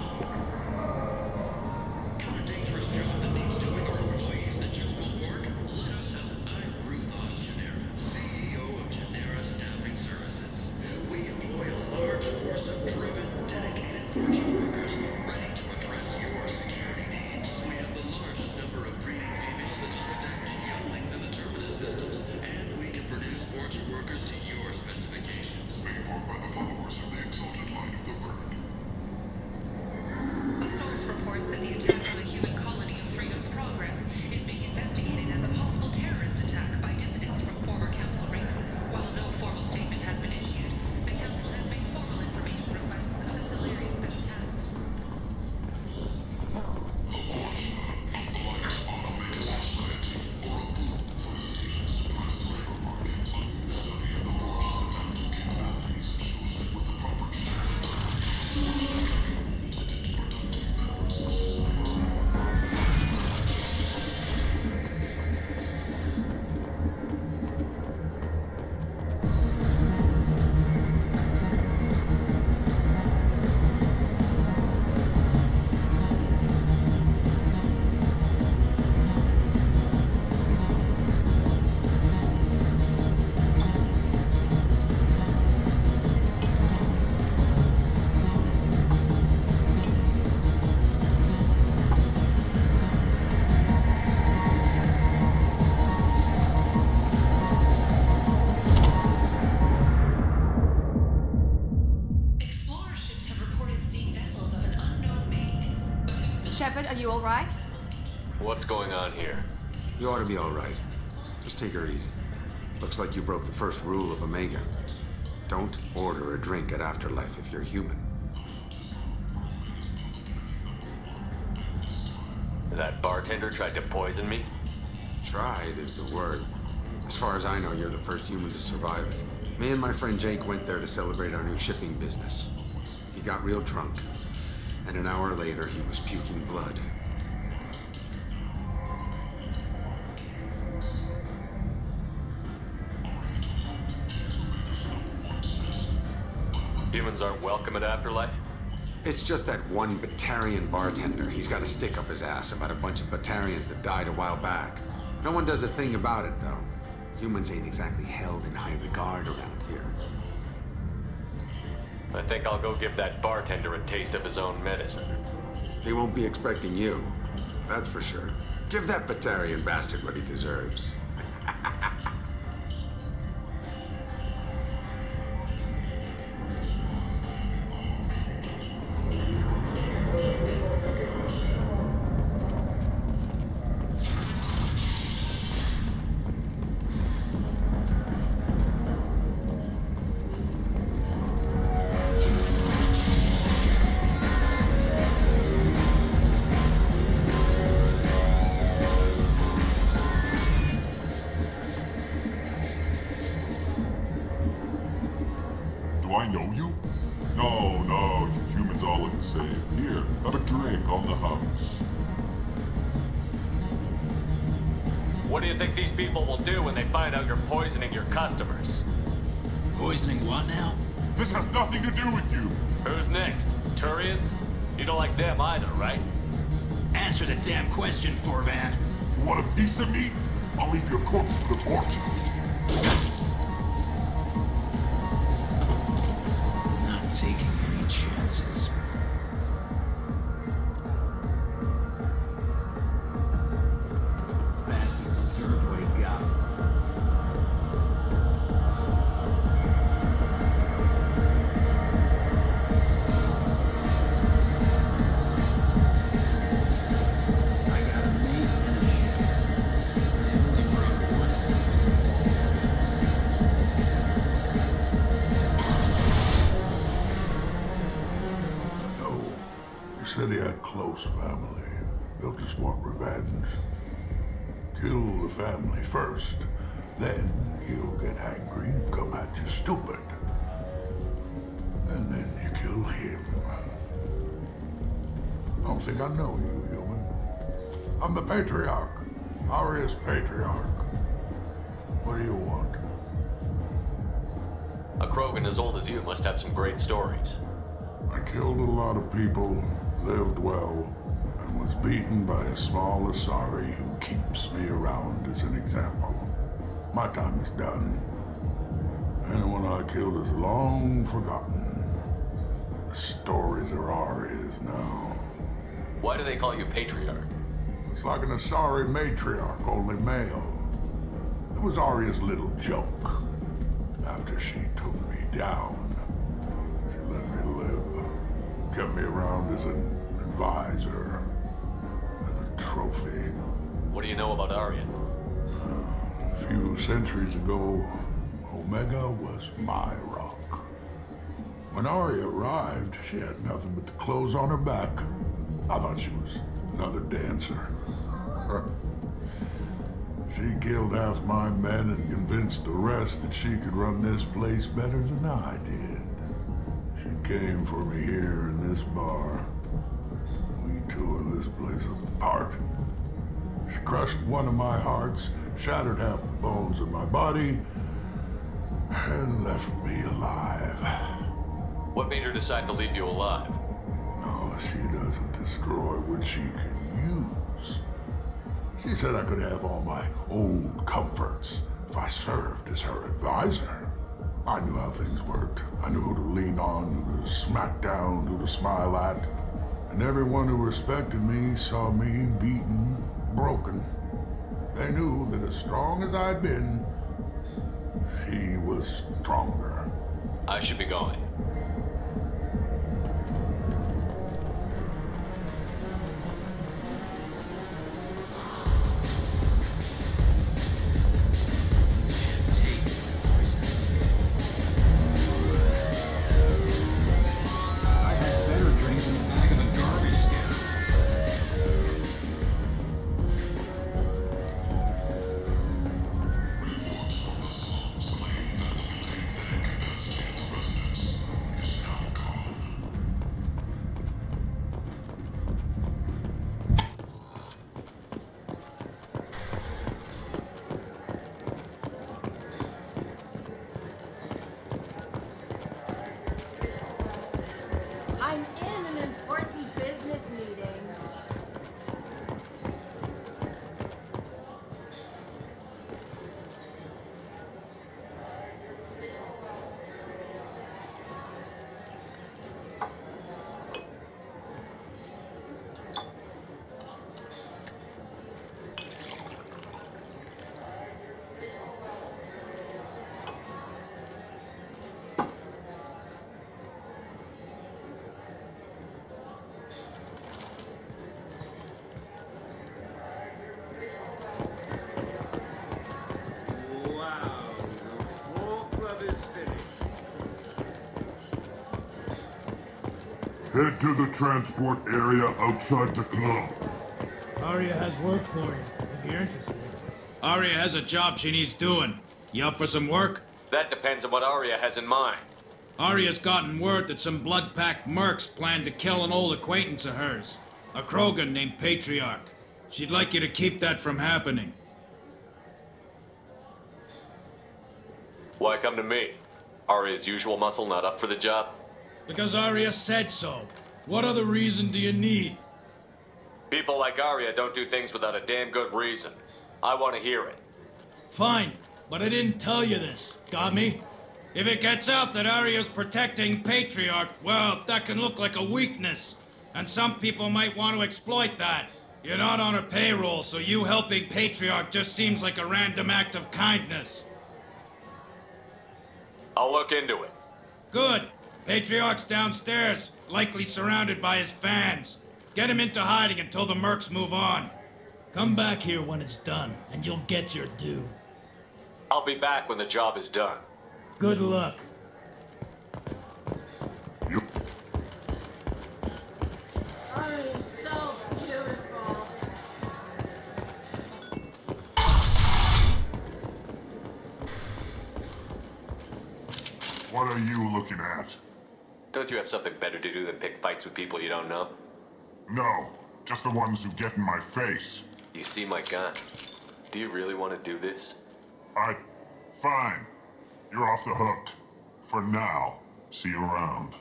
Got a dangerous job that needs doing or employees that just won't work? Let us help. I'm Ruth Genera, CEO of Genera Staffing Services. We employ a large force of driven, dedicated fortune workers ready to address your security needs. We have the largest number of breeding females and unadapted younglings in the terminus systems, and we can produce fortune workers to your specifications. Made by the followers of the exalted line of the bird. A source reports that the attack on the human colony of Freedom's Progress is being investigated as a possible terrorist attack by dissidents from former council races. While no formal statement has been issued, the council has made formal information requests of a Solarian Special Tasks Shepard, are you all right? What's going on here? You ought to be all right. Just take her easy. Looks like you broke the first rule of Omega. Don't order a drink at Afterlife if you're human. That bartender tried to poison me? Tried is the word. As far as I know, you're the first human to survive it. Me and my friend Jake went there to celebrate our new shipping business. He got real drunk, and an hour later he was puking blood. Humans aren't welcome at Afterlife? It's just that one Batarian bartender. He's got a stick up his ass about a bunch of Batarians that died a while back. No one does a thing about it, though. Humans ain't exactly held in high regard around here. I think I'll go give that bartender a taste of his own medicine. He won't be expecting you. That's for sure. Give that Batarian bastard what he deserves. Do I know you? No, no, you humans all look the same. Here, have a drink on the house. What do you think these people will do when they find out you're poisoning your customers? Poisoning what now? This has nothing to do with you. Who's next? Turians? You don't like them either, right? Answer the damn question, Forvan. You want a piece of me? I'll leave your corpse for the fortune. Not taking any chances. Bastard deserved what he got. Said he had close family. They'll just want revenge. Kill the family first, then he'll get angry and come at you stupid. And then you kill him. I don't think I know you, human. I'm the Patriarch. Aria's Patriarch. What do you want? A Krogan as old as you must have some great stories. I killed a lot of people, lived well, and was beaten by a small Asari who keeps me around as an example. My time is done. Anyone I killed is long forgotten. The stories are Aria's now. Why do they call you Patriarch? It's like an Asari matriarch, only male. It was Aria's little joke. After she took me down, she let me live. Kept me around as an advisor and a trophy. What do you know about Aria? A few centuries ago, Omega was my rock. When Aria arrived, she had nothing but the clothes on her back. I thought she was another dancer. She killed half my men and convinced the rest that she could run this place better than I did. She came for me here in this bar. We tore this place apart. She crushed one of my hearts, shattered half the bones of my body, and left me alive. What made her decide to leave you alive? No, she doesn't destroy what she can use. She said I could have all my old comforts if I served as her advisor. I knew how things worked. I knew who to lean on, who to smack down, who to smile at. And everyone who respected me saw me beaten, broken. They knew that as strong as I'd been, she was stronger. I should be going. I'm in an important business meeting. Head to the transport area outside the club. Aria has work for you, if you're interested. Aria has a job she needs doing. You up for some work? That depends on what Aria has in mind. Aria's gotten word that some blood-packed mercs plan to kill an old acquaintance of hers, a Krogan named Patriarch. She'd like you to keep that from happening. Why come to me? Aria's usual muscle not up for the job? Because Aria said so. What other reason do you need? People like Arya don't do things without a damn good reason. I want to hear it. Fine, but I didn't tell you this. Got me? If it gets out that Arya's protecting Patriarch, well, that can look like a weakness. And some people might want to exploit that. You're not on her payroll, so you helping Patriarch just seems like a random act of kindness. I'll look into it. Good. Patriarch's downstairs, likely surrounded by his fans. Get him into hiding until the mercs move on. Come back here when it's done, and you'll get your due. I'll be back when the job is done. Good luck. Arya's so beautiful. What are you looking at? Don't you have something better to do than pick fights with people you don't know? No, just the ones who get in my face. You see my gun. Do you really want to do this? Fine. You're off the hook. For now. See you around.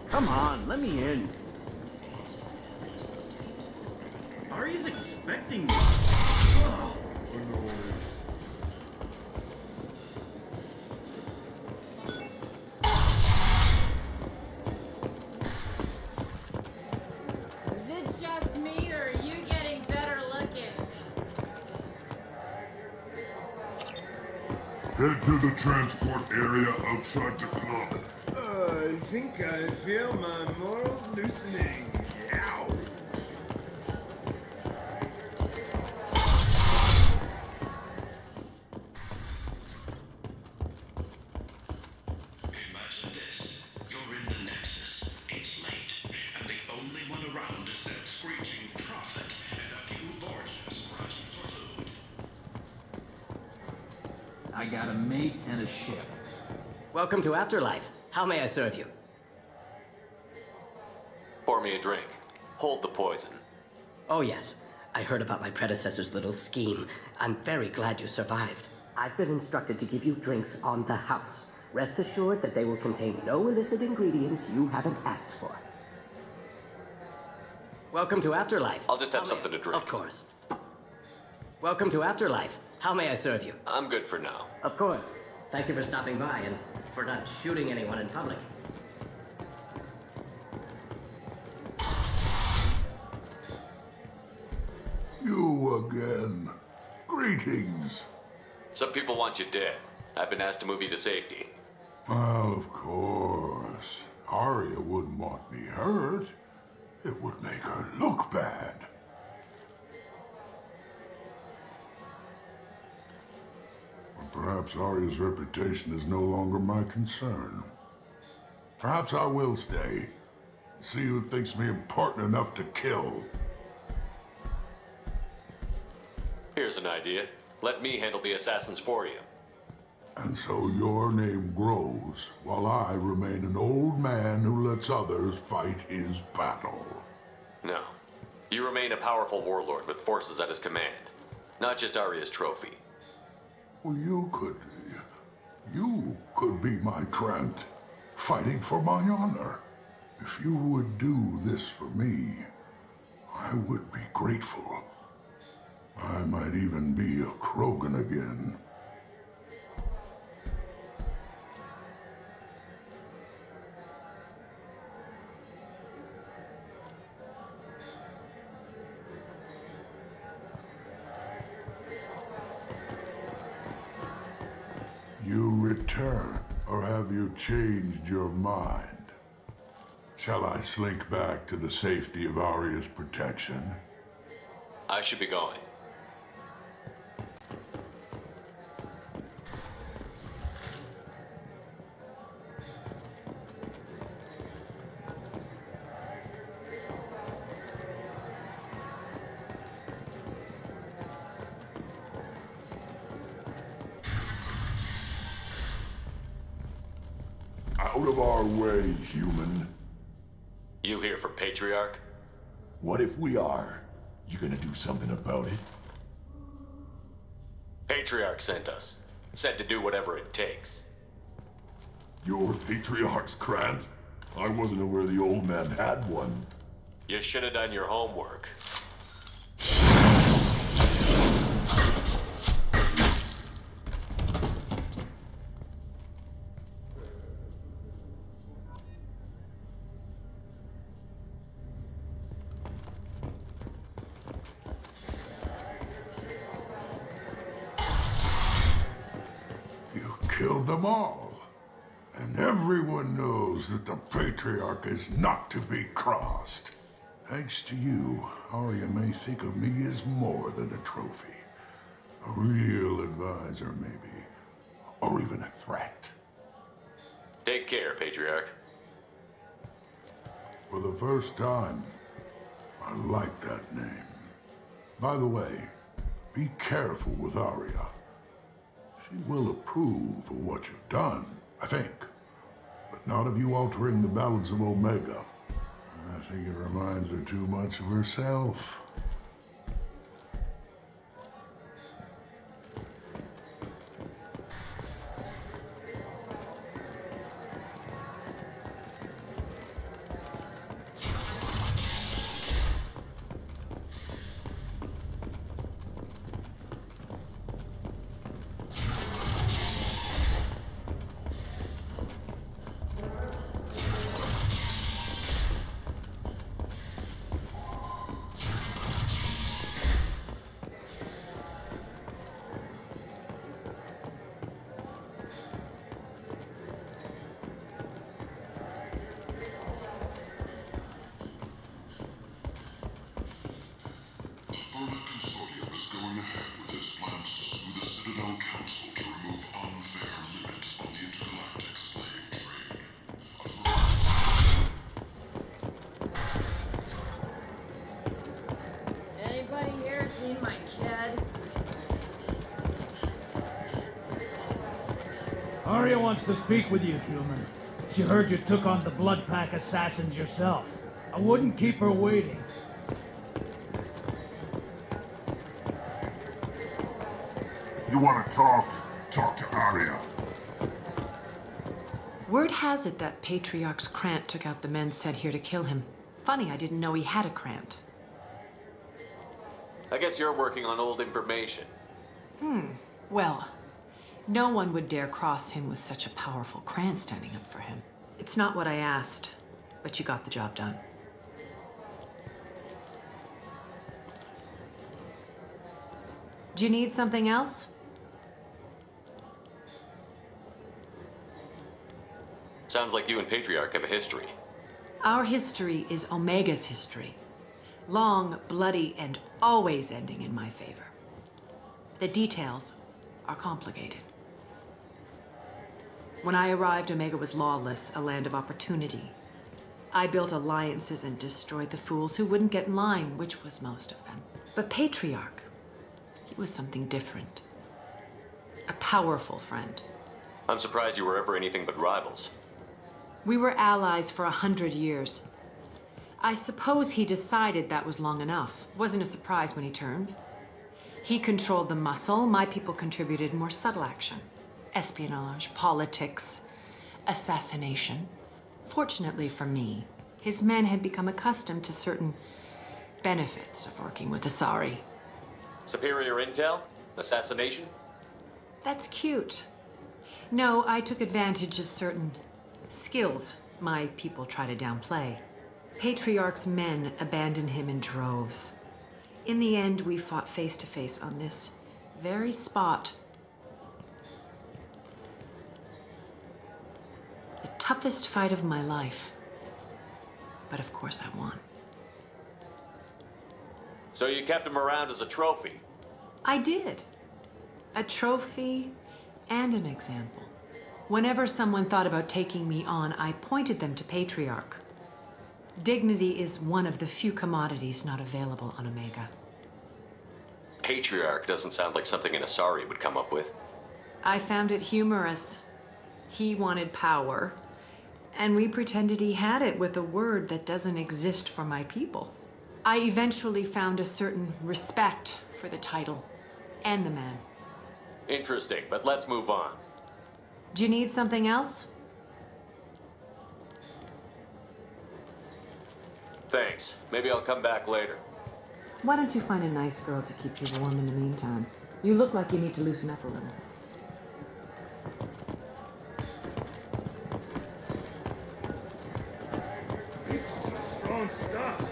Come on, let me in. Ari's expecting me. Oh. Is it just me, or are you getting better looking? Head to the transport area outside the club. I think I feel my morals loosening. Yow. Imagine this. You're in the Nexus. It's late. And the only one around is that screeching prophet and a few Borgias scratching for food. I got a mate and a ship. Welcome to Afterlife. How may I serve you? Pour me a drink. Hold the poison. Oh, yes. I heard about my predecessor's little scheme. I'm very glad you survived. I've been instructed to give you drinks on the house. Rest assured that they will contain no illicit ingredients you haven't asked for. Welcome to Afterlife. I'll just have something to drink. Of course. Welcome to Afterlife. How may I serve you? I'm good for now. Of course. Thank you for stopping by and for not shooting anyone in public. You again. Greetings. Some people want you dead. I've been asked to move you to safety. Well, of course. Arya wouldn't want me hurt. It would make her look bad. But perhaps Arya's reputation is no longer my concern. Perhaps I will stay. See who thinks me important enough to kill. Here's an idea. Let me handle the assassins for you. And so your name grows, while I remain an old man who lets others fight his battle. No. You remain a powerful warlord with forces at his command. Not just Arya's trophy. Well, you could be my Krant, fighting for my honor. If you would do this for me, I would be grateful. I might even be a Krogan again. You return, or have you changed your mind? Shall I slink back to the safety of Arya's protection? I should be going. Out of our way, human. You here for Patriarch? What if we are? You gonna do something about it? Patriarch sent us. Said to do whatever it takes. Your Patriarch's Krant? I wasn't aware the old man had one. You should have done your homework. You killed them all. And everyone knows that the Patriarch is not to be crossed. Thanks to you, Arya may think of me as more than a trophy. A real advisor, maybe. Or even a threat. Take care, Patriarch. For the first time, I like that name. By the way, be careful with Arya. She will approve of what you've done, I think. But not of you altering the balance of Omega. I think it reminds her too much of herself. Anybody here seen my kid? Arya wants to speak with you, human. She heard you took on the Blood Pack assassins yourself. I wouldn't keep her waiting. You want to talk? Talk to Arya. Word has it that Patriarch's Krant took out the men sent here to kill him. Funny, I didn't know he had a Krant. I guess you're working on old information. Well, no one would dare cross him with such a powerful Krant standing up for him. It's not what I asked, but you got the job done. Do you need something else? Sounds like you and Patriarch have a history. Our history is Omega's history. Long, bloody, and always ending in my favor. The details are complicated. When I arrived, Omega was lawless, a land of opportunity. I built alliances and destroyed the fools who wouldn't get in line, which was most of them. But Patriarch, he was something different. A powerful friend. I'm surprised you were ever anything but rivals. We were allies for 100 years. I suppose he decided that was long enough. Wasn't a surprise when he turned. He controlled the muscle. My people contributed more subtle action. Espionage, politics, assassination. Fortunately for me, his men had become accustomed to certain benefits of working with Asari. Superior intel? Assassination? That's cute. No, I took advantage of certain skills my people try to downplay. Patriarch's men abandoned him in droves. In the end, we fought face to face on this very spot. The toughest fight of my life. But of course I won. So you kept him around as a trophy? I did. A trophy and an example. Whenever someone thought about taking me on, I pointed them to Patriarch. Dignity is one of the few commodities not available on Omega. Patriarch doesn't sound like something an Asari would come up with. I found it humorous. He wanted power, and we pretended he had it with a word that doesn't exist for my people. I eventually found a certain respect for the title and the man. Interesting, but let's move on. Do you need something else? Thanks. Maybe I'll come back later. Why don't you find a nice girl to keep you warm in the meantime? You look like you need to loosen up a little. This is some strong stuff.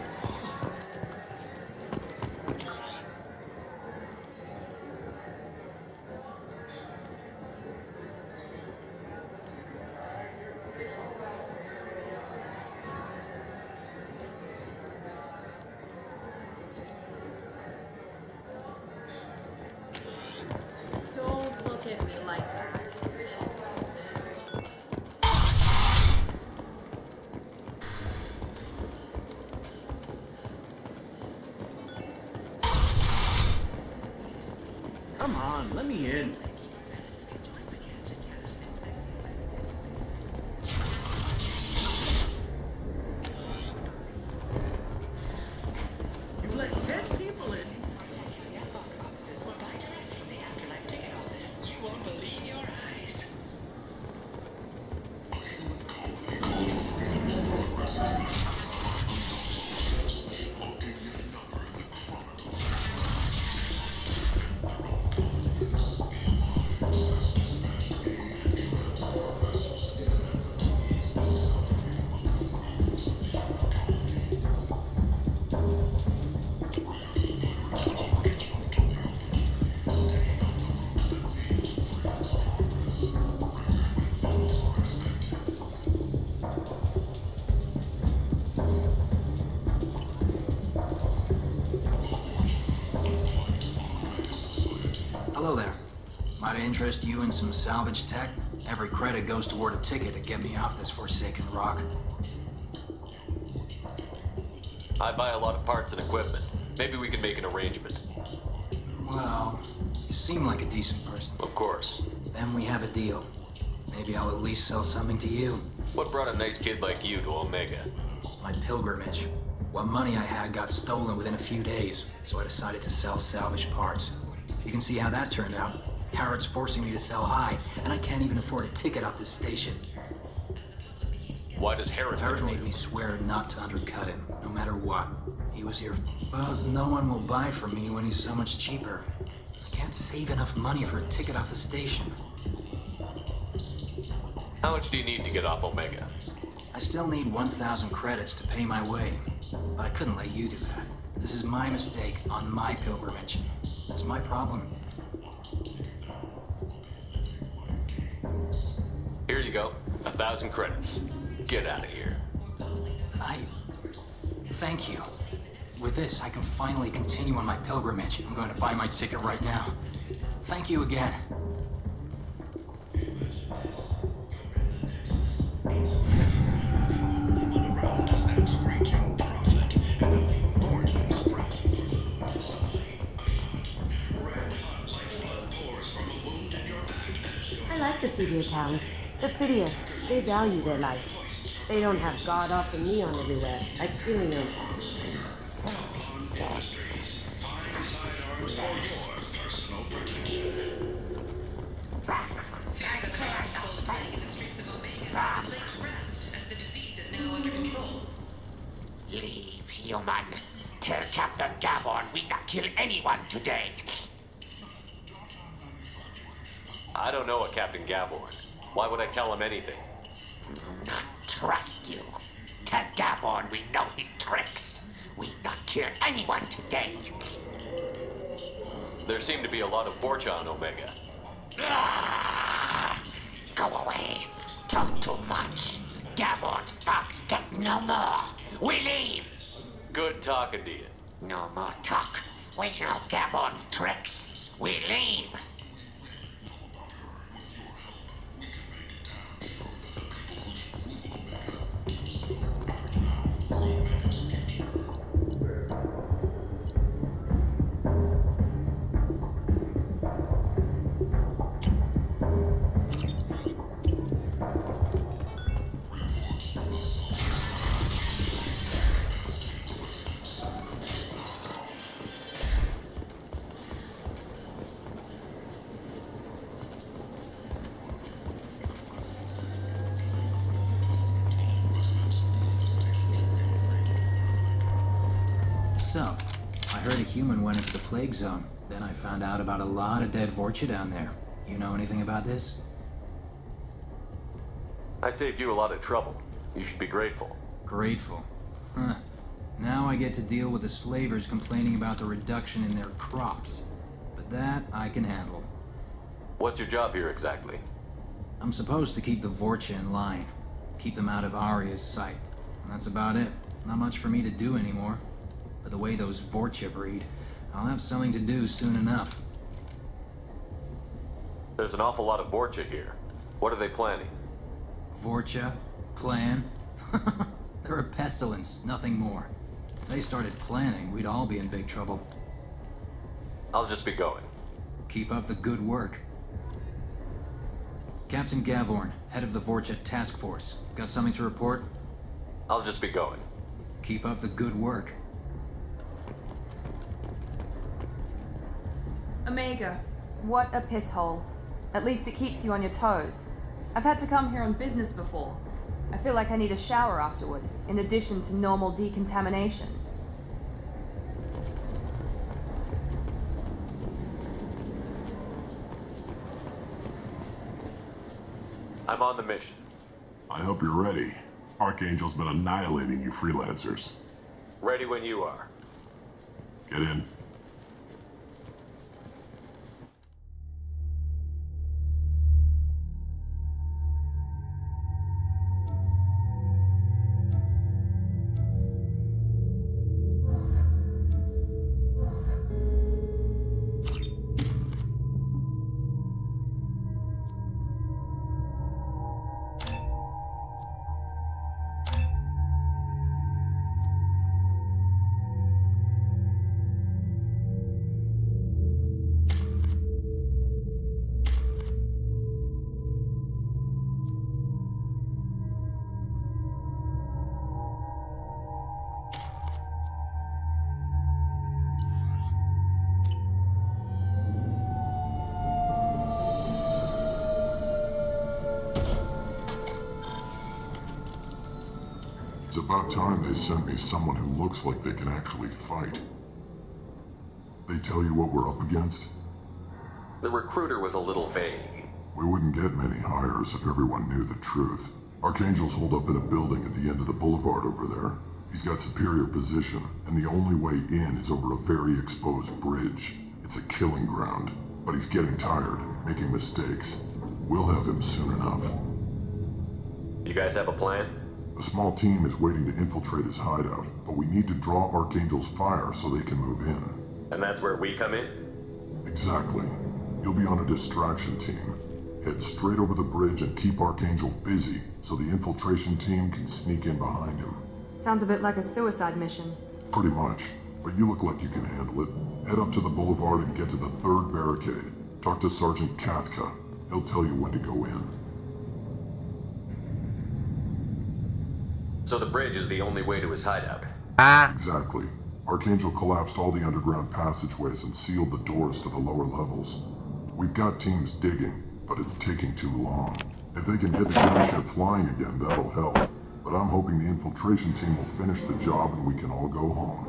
Don't look at me like that. Come on, let me in. You let 10 people in. Box offices will buy direct from the Afterlife ticket office. You won't believe your eyes. Hello there. Might I interest you in some salvage tech? Every credit goes toward a ticket to get me off this forsaken rock. I buy a lot of parts and equipment. Maybe we can make an arrangement. Well, you seem like a decent person. Of course. Then we have a deal. Maybe I'll at least sell something to you. What brought a nice kid like you to Omega? My pilgrimage. What money I had got stolen within a few days, so I decided to sell salvage parts. You can see how that turned out. Harrod's forcing me to sell high, and I can't even afford a ticket off this station. Why does Harrod made me swear not to undercut him, no matter what. He was here. Well, no one will buy from me when he's so much cheaper. I can't save enough money for a ticket off the station. How much do you need to get off Omega? I still need 1,000 credits to pay my way, but I couldn't let you do that. This is my mistake on my pilgrimage. That's my problem. Here you go. 1,000 credits. Get out of here. Thank you. With this, I can finally continue on my pilgrimage. I'm going to buy my ticket right now. Thank you again. Around us that screeching prophet and a big fortune sprouting for the red hot lifeblood pours from a wound in your back. I like the seedier towns. They're prettier. They value their light. They don't have God offering neon everywhere, like Helium. Back. Fears of the powerful plague in the streets of Omega have laid to rest as the disease is now under control. Leave, human. Tell Captain Gavon we not kill anyone today. I don't know a Captain Gaborn. Why would I tell him anything? Not trust you. Tell Gavon we know his tricks. We not kill anyone today. There seem to be a lot of Vorcha on Omega. Go away. Talk too much. Gavon's thugs get no more. We leave. Good talking to you. No more talk. We know Gavon's tricks. We leave. What's up? I heard a human went into the plague zone. Then I found out about a lot of dead Vorcha down there. You know anything about this? I saved you a lot of trouble. You should be grateful. Grateful? Huh. Now I get to deal with the slavers complaining about the reduction in their crops. But that I can handle. What's your job here exactly? I'm supposed to keep the Vorcha in line. Keep them out of Arya's sight. That's about it. Not much for me to do anymore. But the way those Vorcha breed, I'll have something to do soon enough. There's an awful lot of Vorcha here. What are they planning? Vorcha? Plan? They're a pestilence, nothing more. If they started planning, we'd all be in big trouble. I'll just be going. Keep up the good work. Captain Gavorn, head of the Vorcha Task Force. Got something to report? I'll just be going. Keep up the good work. Omega. What a piss hole. At least it keeps you on your toes. I've had to come here on business before. I feel like I need a shower afterward, in addition to normal decontamination. I'm on the mission. I hope you're ready. Archangel's been annihilating you freelancers. Ready when you are. Get in. It's about time they sent me someone who looks like they can actually fight. They tell you what we're up against? The recruiter was a little vague. We wouldn't get many hires if everyone knew the truth. Archangel's holed up in a building at the end of the boulevard over there. He's got superior position, and the only way in is over a very exposed bridge. It's a killing ground, but he's getting tired, making mistakes. We'll have him soon enough. You guys have a plan? A small team is waiting to infiltrate his hideout, but we need to draw Archangel's fire so they can move in. And that's where we come in? Exactly. You'll be on a distraction team. Head straight over the bridge and keep Archangel busy so the infiltration team can sneak in behind him. Sounds a bit like a suicide mission. Pretty much, but you look like you can handle it. Head up to the boulevard and get to the third barricade. Talk to Sergeant Katka. He'll tell you when to go in. So the bridge is the only way to his hideout? Exactly. Archangel collapsed all the underground passageways and sealed the doors to the lower levels. We've got teams digging, but it's taking too long. If they can get the gunship flying again, that'll help. But I'm hoping the infiltration team will finish the job and we can all go home.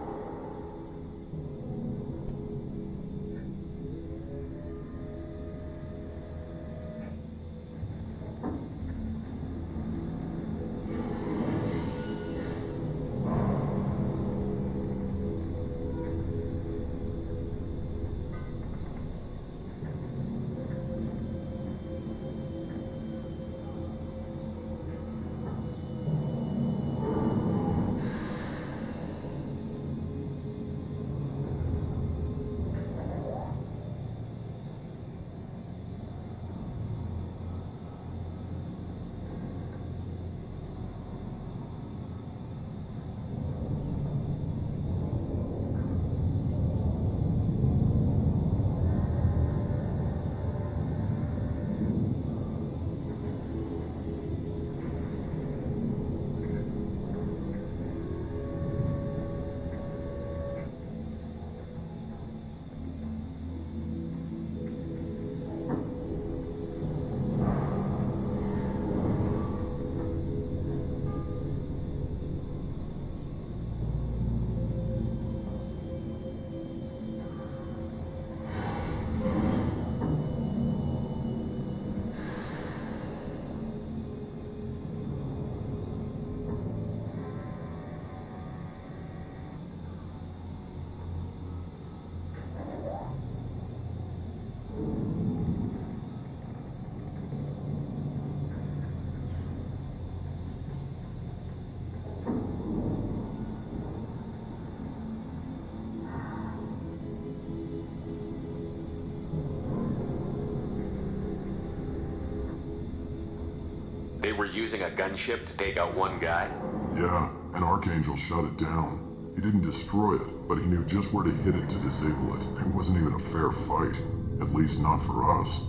They were using a gunship to take out one guy? Yeah, and Archangel shut it down. He didn't destroy it, but he knew just where to hit it to disable it. It wasn't even a fair fight. At least not for us.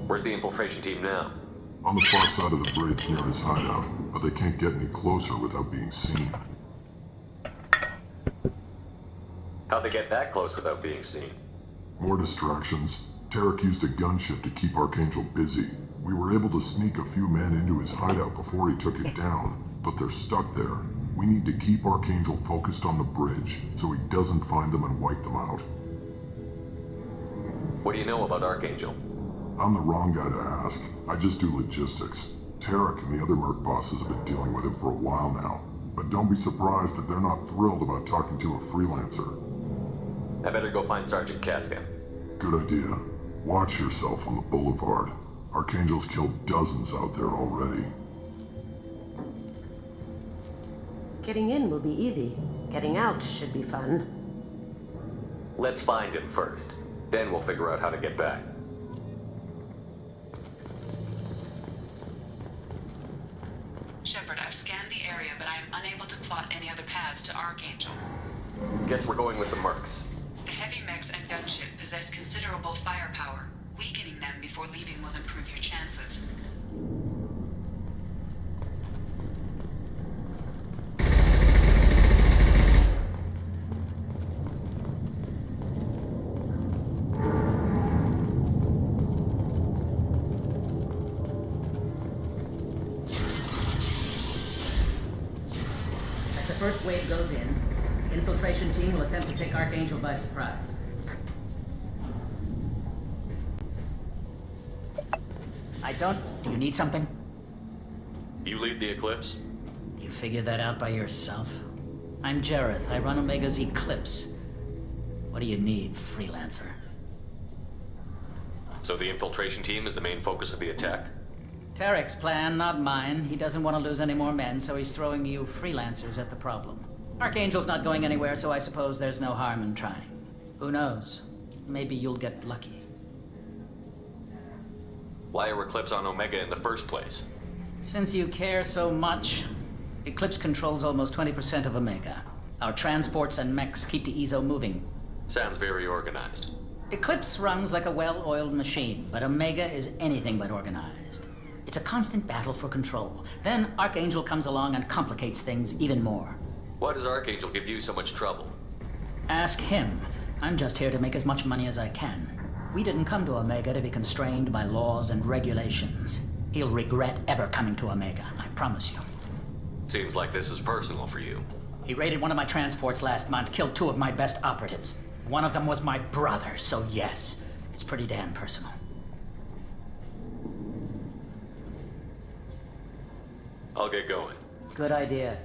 Where's the infiltration team now? On the far side of the bridge near his hideout, but they can't get any closer without being seen. How'd they get that close without being seen? More distractions. Tarek used a gunship to keep Archangel busy. We were able to sneak a few men into his hideout before he took it down, but they're stuck there. We need to keep Archangel focused on the bridge, so he doesn't find them and wipe them out. What do you know about Archangel? I'm the wrong guy to ask. I just do logistics. Tarek and the other merc bosses have been dealing with him for a while now. But don't be surprised if they're not thrilled about talking to a freelancer. I better go find Sergeant Kafka. Good idea. Watch yourself on the boulevard. Archangel's killed dozens out there already. Getting in will be easy. Getting out should be fun. Let's find him first. Then we'll figure out how to get back. Shepard, I've scanned the area, but I am unable to plot any other paths to Archangel. Guess we're going with the mercs. The heavy mechs and gunship possess considerable firepower. Weakening them before leaving will improve your chances. As the first wave goes in, the infiltration team will attempt to take Archangel by surprise. Do you need something? You lead the Eclipse? You figured that out by yourself? I'm Jareth. I run Omega's Eclipse. What do you need, freelancer? So the infiltration team is the main focus of the attack? Tarek's plan, not mine. He doesn't want to lose any more men, so he's throwing you freelancers at the problem. Archangel's not going anywhere, so I suppose there's no harm in trying. Who knows? Maybe you'll get lucky. Why are Eclipse on Omega in the first place? Since you care so much, Eclipse controls almost 20% of Omega. Our transports and mechs keep the EZO moving. Sounds very organized. Eclipse runs like a well-oiled machine, but Omega is anything but organized. It's a constant battle for control. Then Archangel comes along and complicates things even more. Why does Archangel give you so much trouble? Ask him. I'm just here to make as much money as I can. We didn't come to Omega to be constrained by laws and regulations. He'll regret ever coming to Omega, I promise you. Seems like this is personal for you. He raided one of my transports last month, killed 2 of my best operatives. One of them was my brother, so yes, it's pretty damn personal. I'll get going. Good idea.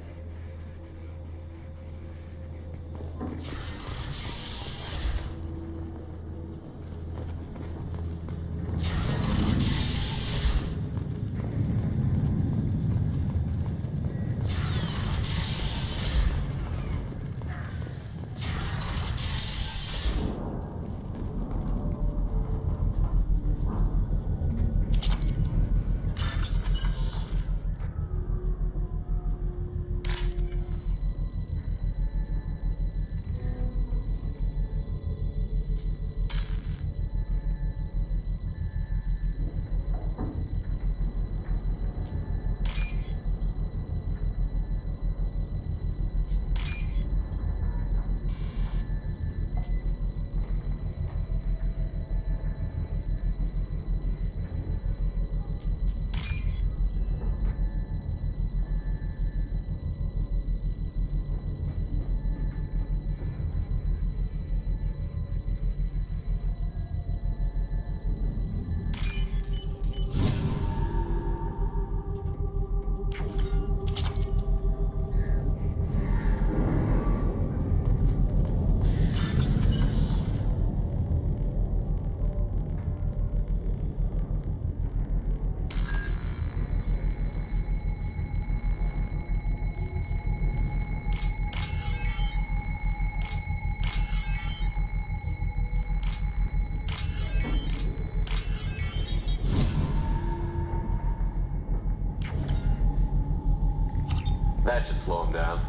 That should slow them down.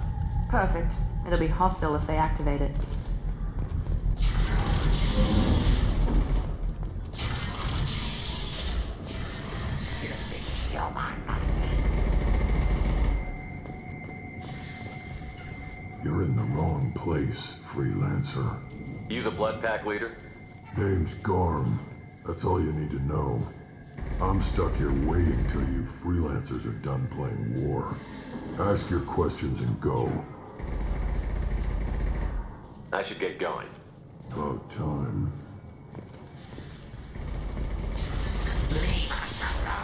Perfect. It'll be hostile if they activate it. You're in the wrong place, freelancer. You the blood pack leader? Name's Garm. That's all you need to know. I'm stuck here waiting till you freelancers are done playing war. Ask your questions and go. I should get going. About time. Leave us alone.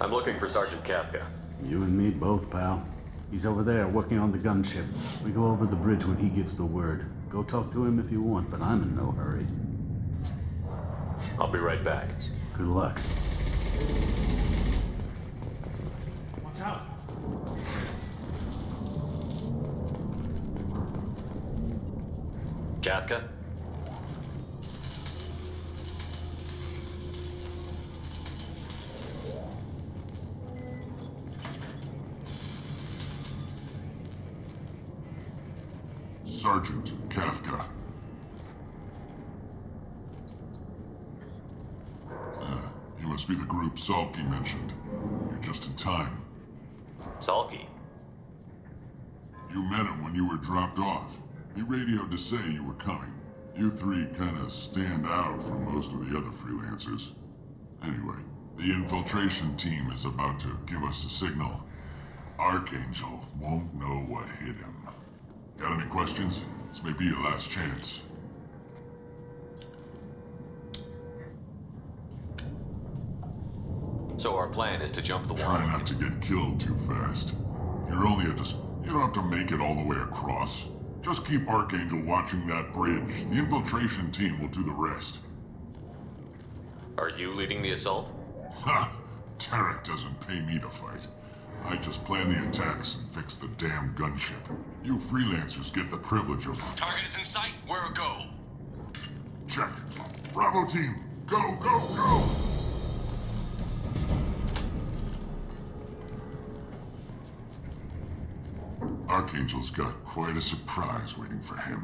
I'm looking for Sergeant Kafka. You and me both, pal. He's over there working on the gunship. We go over the bridge when he gives the word. Go talk to him if you want, but I'm in no hurry. I'll be right back. Good luck. Watch out. Kafka? Sergeant Kafka. You must be the group Salky mentioned. You're just in time. Salky? You met him when you were dropped off. He radioed to say you were coming. You three kinda stand out from most of the other freelancers. Anyway, the infiltration team is about to give us a signal. Archangel won't know what hit him. Got any questions? This may be your last chance. So our plan is to jump the wall. Try not to get killed too fast. You're only a You don't have to make it all the way across. Just keep Archangel watching that bridge. The infiltration team will do the rest. Are you leading the assault? Ha! Tarek doesn't pay me to fight. I just plan the attacks and fix the damn gunship. You freelancers get the privilege of... Target is in sight. Where a go? Check. Bravo team, go, go, go! Archangel's got quite a surprise waiting for him.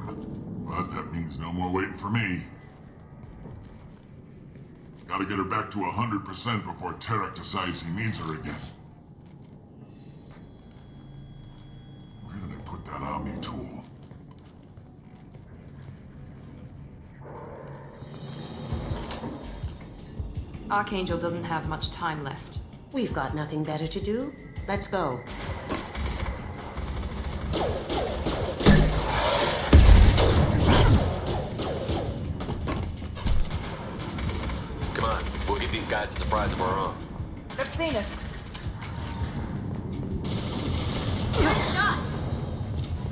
But that means no more waiting for me. Gotta get her back to 100% before Tarek decides he needs her again. Where did I put that Omni tool? Archangel doesn't have much time left. We've got nothing better to do. Let's go. Come on, we'll give these guys a surprise of our own. They've seen us. Good shot!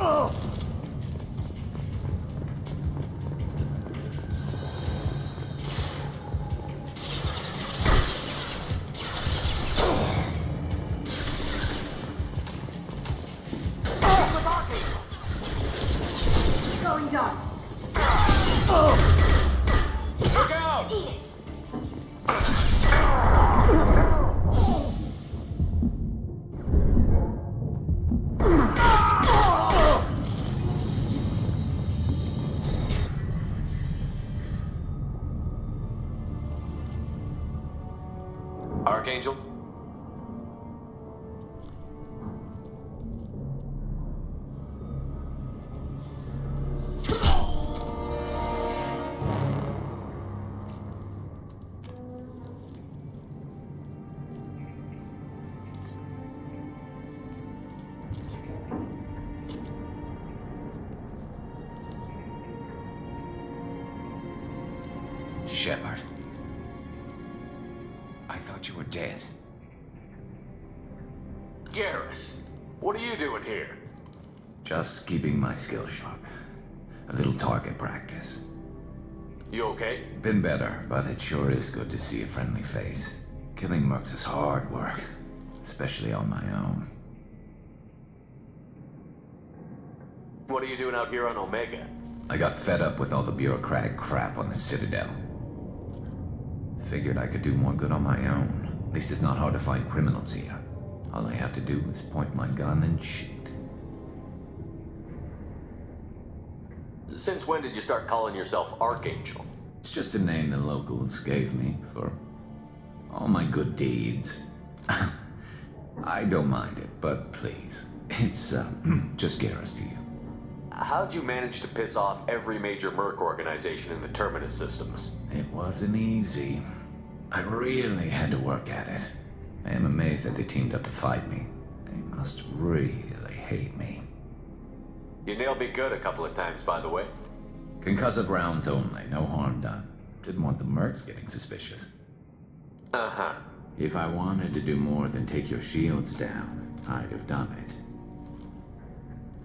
Oh! Going dark. Look out! Eat it! Archangel? Shepard. I thought you were dead. Garrus, what are you doing here? Just keeping my skills sharp. A little target practice. You okay? Been better, but it sure is good to see a friendly face. Killing mercs is hard work, especially on my own. What are you doing out here on Omega? I got fed up with all the bureaucratic crap on the Citadel. Figured I could do more good on my own. At least it's not hard to find criminals here. All I have to do is point my gun and shoot. Since when did you start calling yourself Archangel? It's just a name the locals gave me for all my good deeds. I don't mind it, but please, it's just Garrus to you. How'd you manage to piss off every major merc organization in the Terminus systems? It wasn't easy. I really had to work at it. I am amazed that they teamed up to fight me. They must really hate me. You nailed me good a couple of times, by the way. Concussive rounds only, no harm done. Didn't want the mercs getting suspicious. Uh-huh. If I wanted to do more than take your shields down, I'd have done it.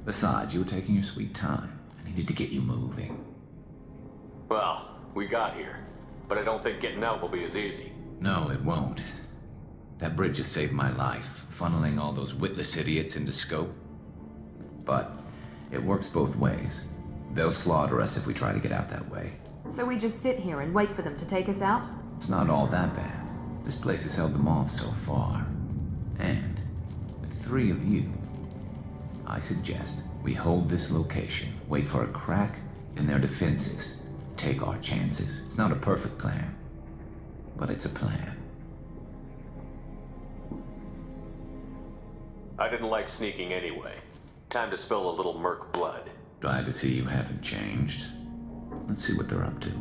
Besides, you were taking your sweet time. I needed to get you moving. Well, we got here, but I don't think getting out will be as easy. No, it won't. That bridge has saved my life, funneling all those witless idiots into scope. But it works both ways. They'll slaughter us if we try to get out that way. So we just sit here and wait for them to take us out? It's not all that bad. This place has held them off so far. And with 3 of you, I suggest we hold this location, wait for a crack in their defenses, take our chances. It's not a perfect plan, but it's a plan. I didn't like sneaking anyway. Time to spill a little merc blood. Glad to see you haven't changed. Let's see what they're up to.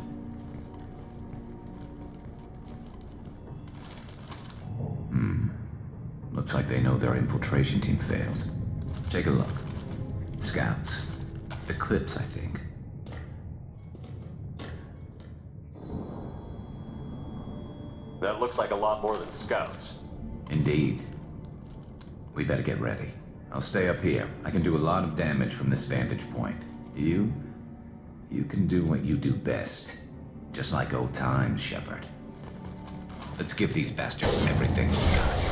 Looks like they know their infiltration team failed. Take a look. Scouts. Eclipse, I think. That looks like a lot more than scouts. Indeed. We better get ready. I'll stay up here. I can do a lot of damage from this vantage point. You can do what you do best. Just like old times, Shepard. Let's give these bastards everything we got.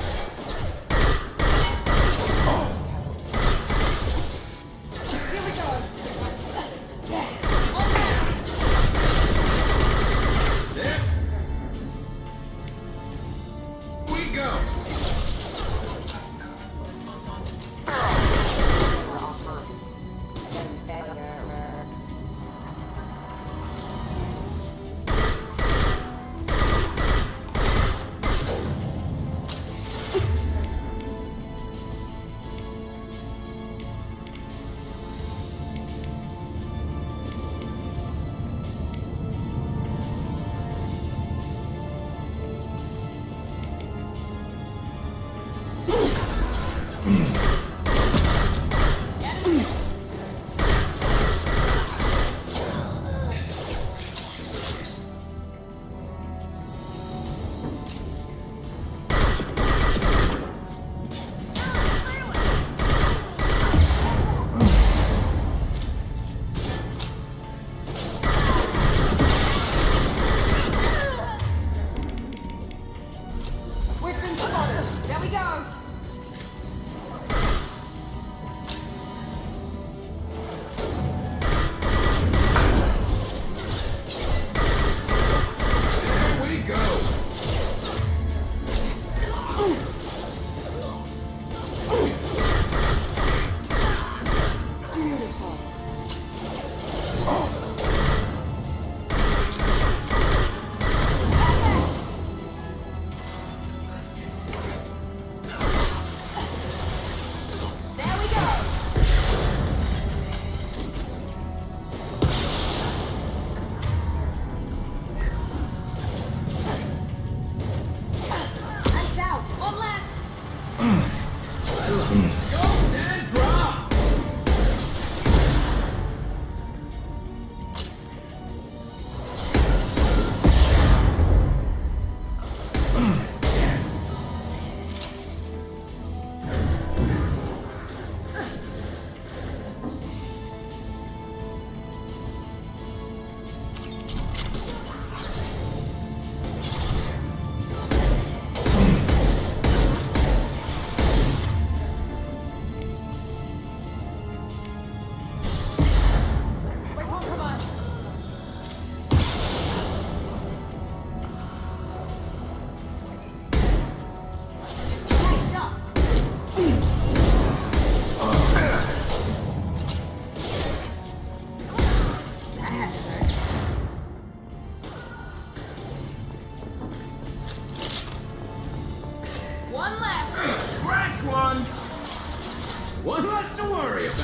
One less to worry about.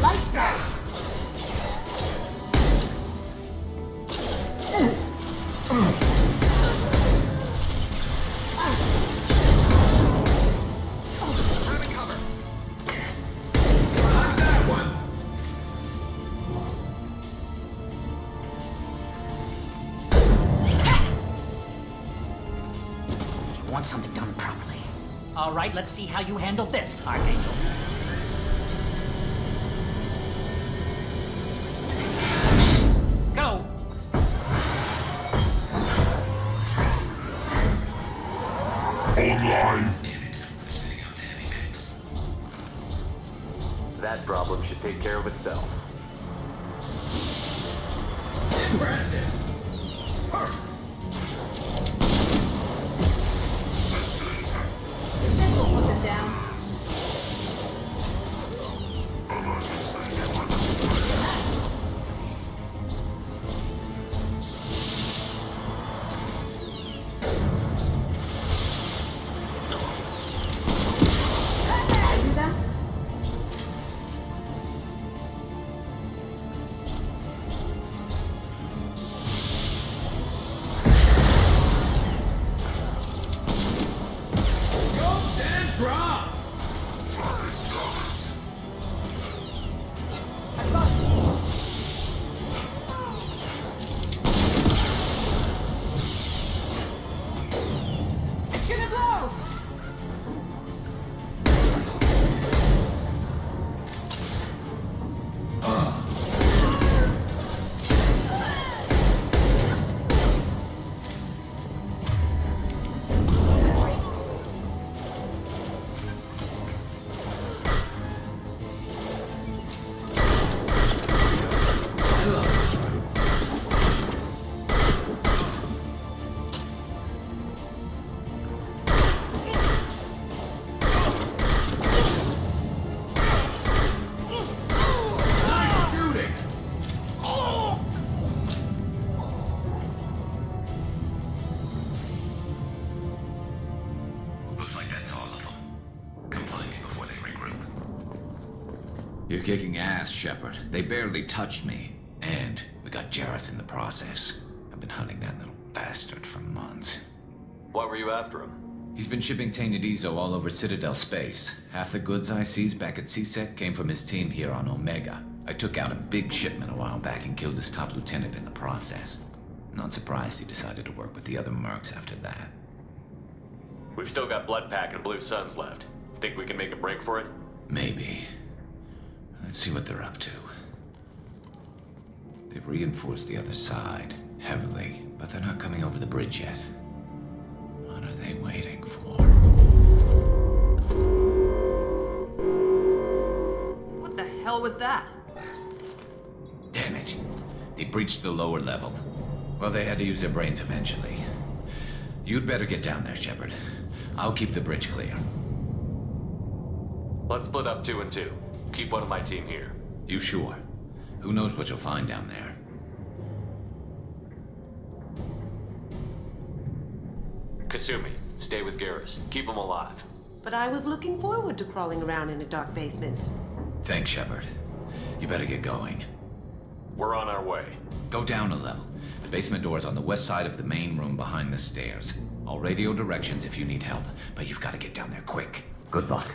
Lights out! Having cover. Got that one. You want something done properly. All right, let's see how you handle this, Archangel. Go! Online. That problem should take care of itself. Impressive. This will put them down. You're kicking ass, Shepard. They barely touched me. And we got Jareth in the process. I've been hunting that little bastard for months. Why were you after him? He's been shipping tainted Ezo all over Citadel space. Half the goods I seized back at CSEC came from his team here on Omega. I took out a big shipment a while back and killed his top lieutenant in the process. Not surprised he decided to work with the other mercs after that. We've still got Bloodpack and Blue Suns left. Think we can make a break for it? Maybe. Let's see what they're up to. They've reinforced the other side, heavily, but they're not coming over the bridge yet. What are they waiting for? What the hell was that? Damn it. They breached the lower level. Well, they had to use their brains eventually. You'd better get down there, Shepard. I'll keep the bridge clear. Let's split up 2 and 2. Keep one of my team here. You sure? Who knows what you'll find down there? Kasumi, stay with Garrus. Keep him alive. But I was looking forward to crawling around in a dark basement. Thanks, Shepard. You better get going. We're on our way. Go down a level. The basement door's on the west side of the main room behind the stairs. I'll radio directions if you need help, but you've got to get down there quick. Good luck.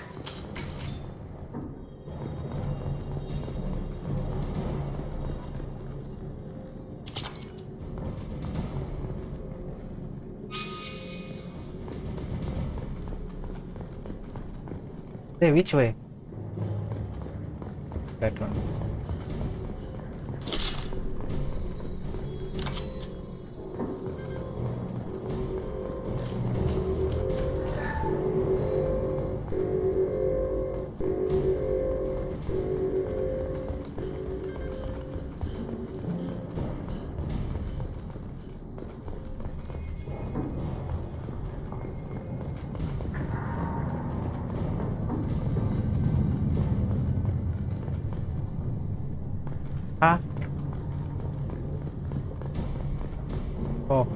Hey, which way? That one. Huh? Oh.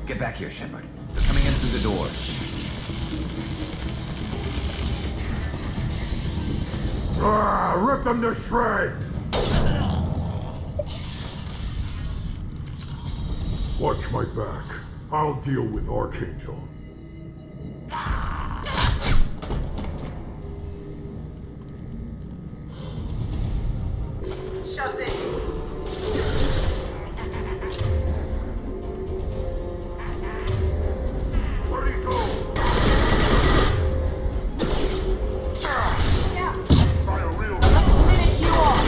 Get back here, Shepard. They're coming in through the doors. Rip them to shreds! Watch my back. I'll deal with Archangel. Shut in. Where'd he go? Try a real... Finish you off.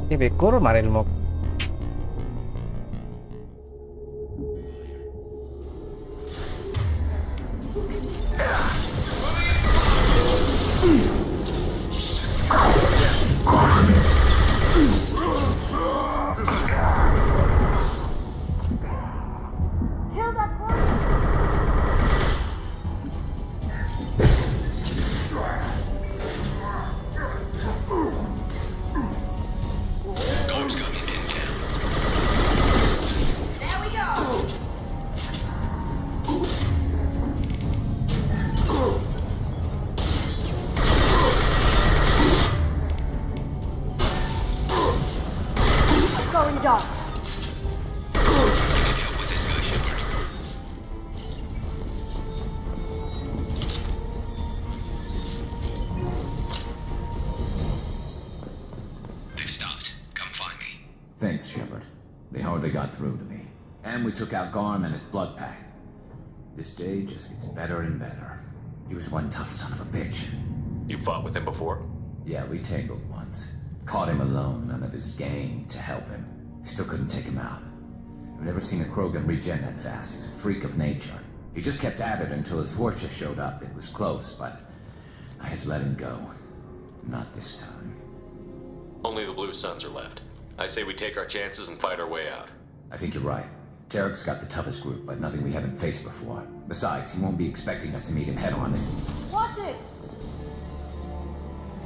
Deve colmare il mob. Guards got me pinned down. There we go. Going dark. Help with this guy, Shepard. They've stopped. Come find me. Thanks, Shepard. They hardly got through to me. And we took out Garm and his blood pack. This day just gets better and better. He was one tough son of a bitch. You fought with him before? Yeah, we tangled once. Caught him alone, none of his gang to help him. Still couldn't take him out. I've never seen a Krogan regen that fast. He's a freak of nature. He just kept at it until his Vorcha showed up. It was close, but I had to let him go. Not this time. Only the Blue Suns are left. I say we take our chances and fight our way out. I think you're right. Tarek's got the toughest group, but nothing we haven't faced before. Besides, he won't be expecting us to meet him head-on. Watch it!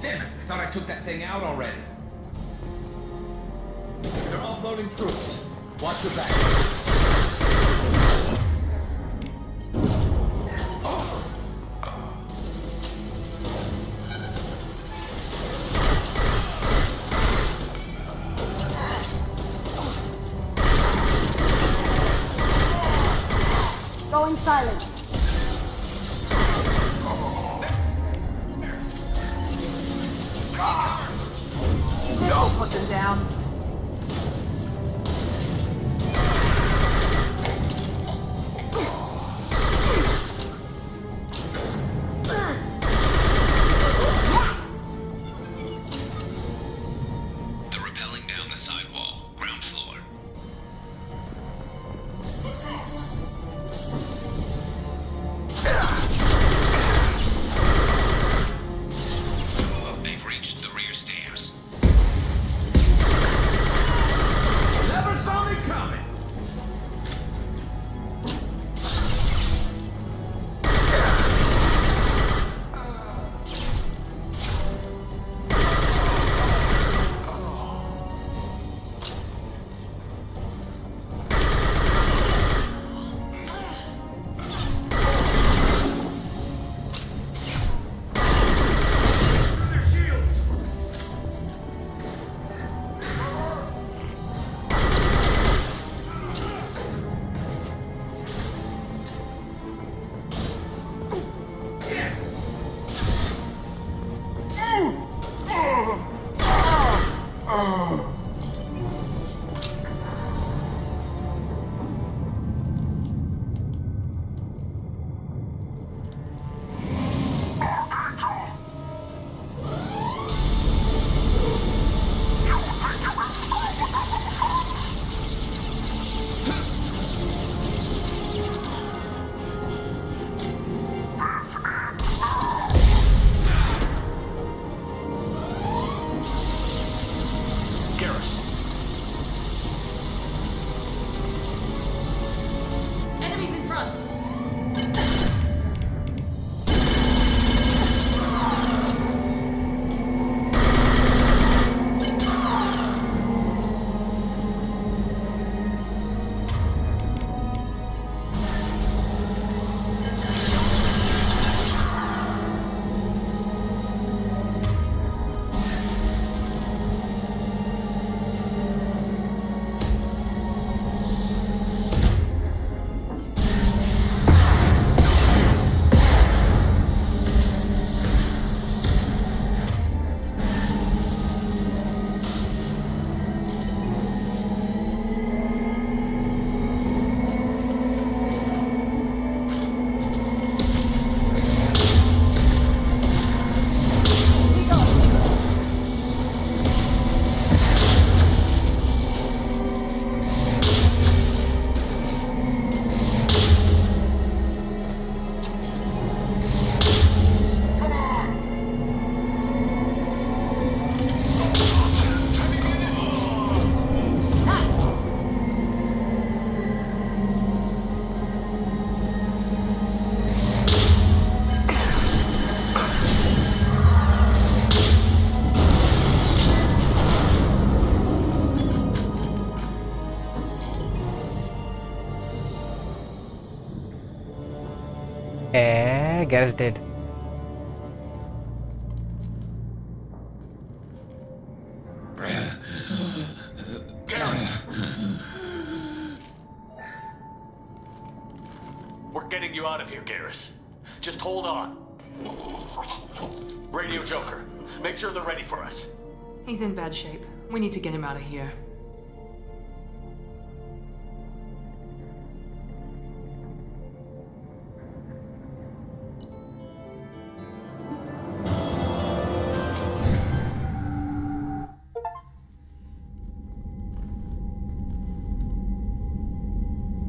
Damn it! I thought I took that thing out already. They're offloading troops. Watch your back. Going silent. Don't put them down. They're rappelling down the side wall. Ground floor. They've reached the rear stairs. Garrett's dead. We're getting you out of here, Garrus. Just hold on. Radio Joker, make sure they're ready for us. He's in bad shape. We need to get him out of here.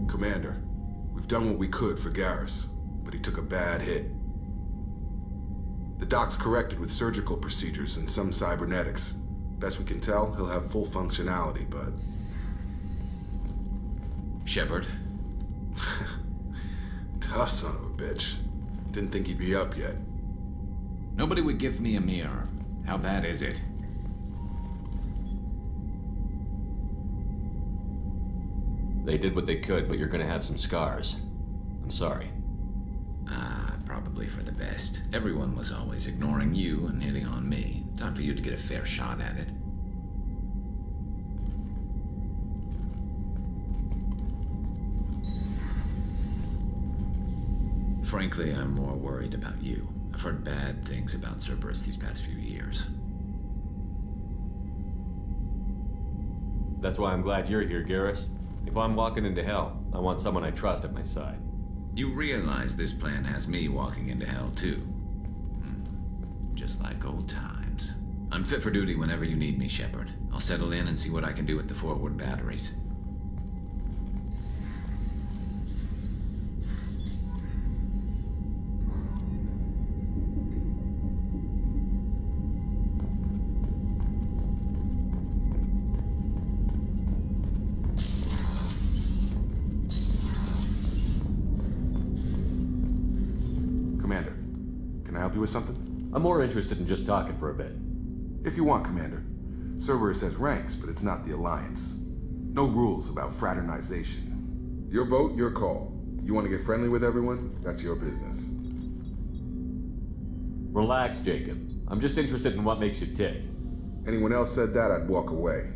Commander, we've done what we could for Garrus, but he took a bad hit. The doc's corrected with surgical procedures and some cybernetics. Best we can tell, he'll have full functionality, but... Shepard? Tough son of a bitch. Didn't think he'd be up yet. Nobody would give me a mirror. How bad is it? They did what they could, but you're gonna have some scars. I'm sorry. Probably for the best. Everyone was always ignoring you and hitting on me. Time for you to get a fair shot at it. Frankly, I'm more worried about you. I've heard bad things about Cerberus these past few years. That's why I'm glad you're here, Garrus. If I'm walking into hell, I want someone I trust at my side. You realize this plan has me walking into hell, too. Just like old times. I'm fit for duty whenever you need me, Shepard. I'll settle in and see what I can do with the forward batteries. Commander, can I help you with something? I'm more interested in just talking for a bit. If you want, Commander. Cerberus has ranks, but it's not the Alliance. No rules about fraternization. Your boat, your call. You want to get friendly with everyone? That's your business. Relax, Jacob. I'm just interested in what makes you tick. Anyone else said that, I'd walk away.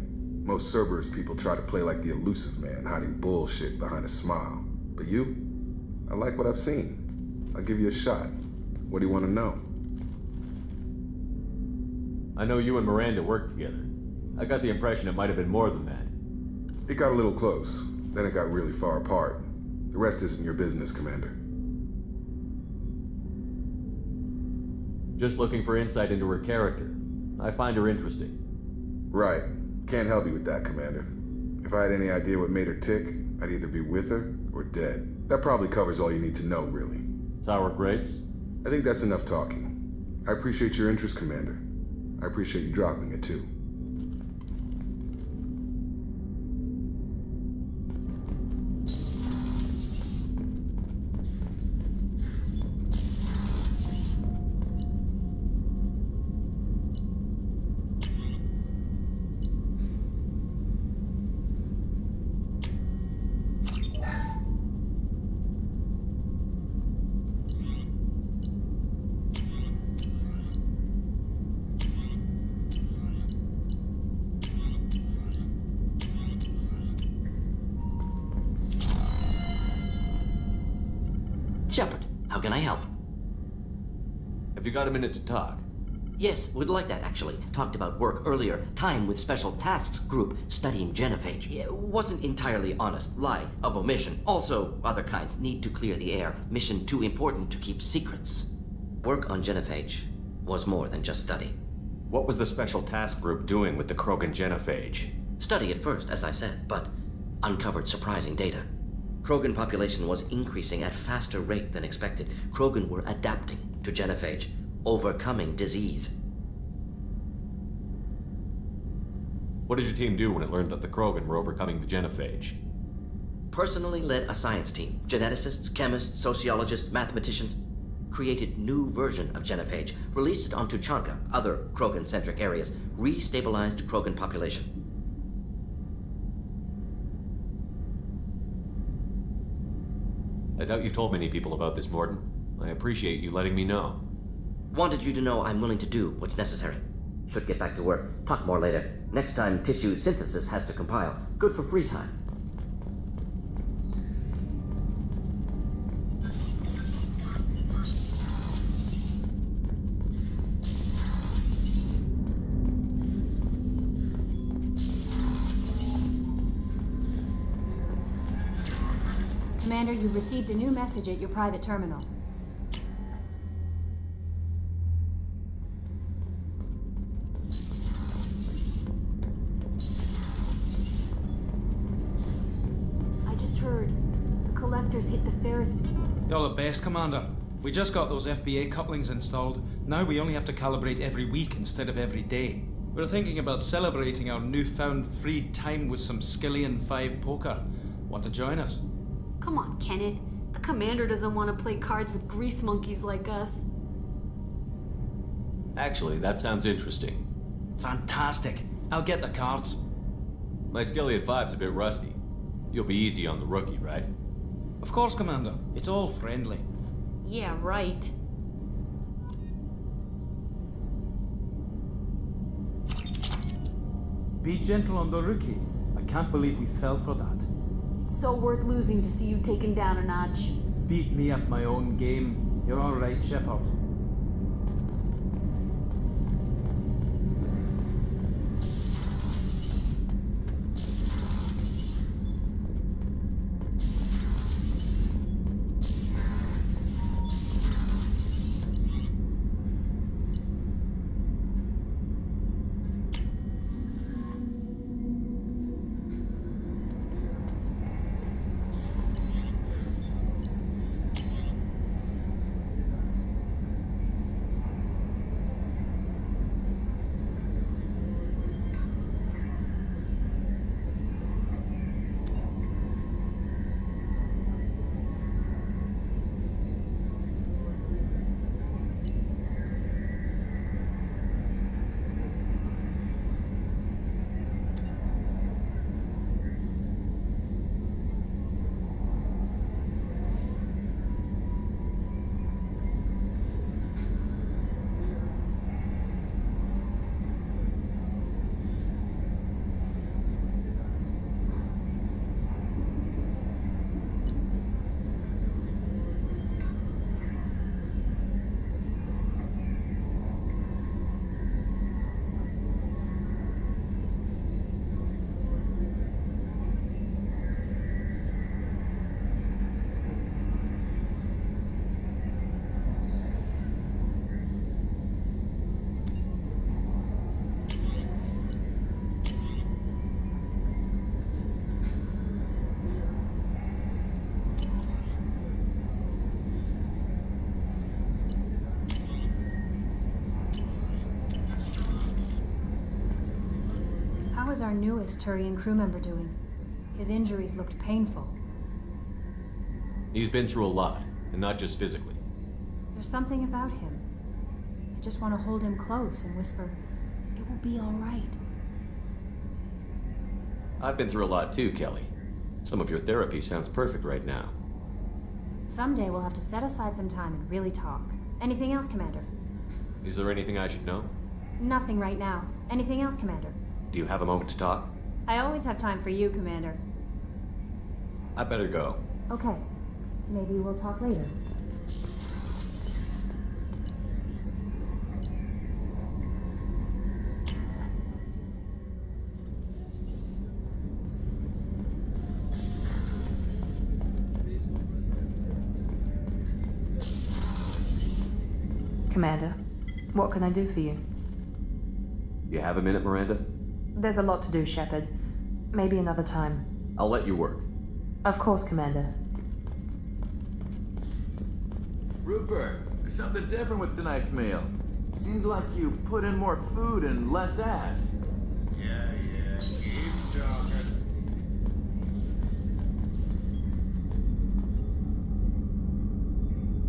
Most Cerberus people try to play like the elusive man, hiding bullshit behind a smile. But you? I like what I've seen. I'll give you a shot. What do you want to know? I know you and Miranda worked together. I got the impression it might have been more than that. It got a little close. Then it got really far apart. The rest isn't your business, Commander. Just looking for insight into her character. I find her interesting. Right. Can't help you with that, Commander. If I had any idea what made her tick, I'd either be with her or dead. That probably covers all you need to know, really. Sour grapes? I think that's enough talking. I appreciate your interest, Commander. I appreciate you dropping it, too. Shepard, how can I help? Have you got a minute to talk? Yes, would like that, actually. Talked about work earlier. Time with Special Tasks Group studying genophage. Yeah, wasn't entirely honest. Lie of omission. Also, other kinds. Need to clear the air. Mission too important to keep secrets. Work on genophage was more than just study. What was the Special Task Group doing with the Krogan genophage? Study at first, as I said, but uncovered surprising data. Krogan population was increasing at faster rate than expected. Krogan were adapting to genophage, overcoming disease. What did your team do when it learned that the Krogan were overcoming the genophage? Personally led a science team. Geneticists, chemists, sociologists, mathematicians. Created new version of genophage. Released it onto Charka, other Krogan-centric areas. Restabilized Krogan population. I doubt you've told many people about this, Morden. I appreciate you letting me know. Wanted you to know I'm willing to do what's necessary. Should get back to work. Talk more later. Next time tissue synthesis has to compile. Good for free time. Commander, you've received a new message at your private terminal. I just heard the collectors hit the Ferris. You're the best, Commander. We just got those FBA couplings installed. Now we only have to calibrate every week instead of every day. We're thinking about celebrating our newfound free time with some Skillian 5 poker. Want to join us? Come on, Kenneth. The commander doesn't want to play cards with grease monkeys like us. Actually, that sounds interesting. Fantastic. I'll get the cards. My Skillian 5's a bit rusty. You'll be easy on the rookie, right? Of course, Commander. It's all friendly. Yeah, right. Be gentle on the rookie. I can't believe we fell for that. It's so worth losing to see you taken down a notch. Beat me at my own game. You're all right, Shepard. How is our newest Turian crew member doing? His injuries looked painful. He's been through a lot, and not just physically. There's something about him. I just want to hold him close and whisper, "It will be all right." I've been through a lot too, Kelly. Some of your therapy sounds perfect right now. Someday we'll have to set aside some time and really talk. Anything else, Commander? Is there anything I should know? Nothing right now. Anything else, Commander? Do you have a moment to talk? I always have time for you, Commander. I better go. Okay. Maybe we'll talk later. Commander, what can I do for you? You have a minute, Miranda? There's a lot to do, Shepard. Maybe another time. I'll let you work. Of course, Commander. Rupert, there's something different with tonight's meal. Seems like you put in more food and less ass. Yeah, keep talking.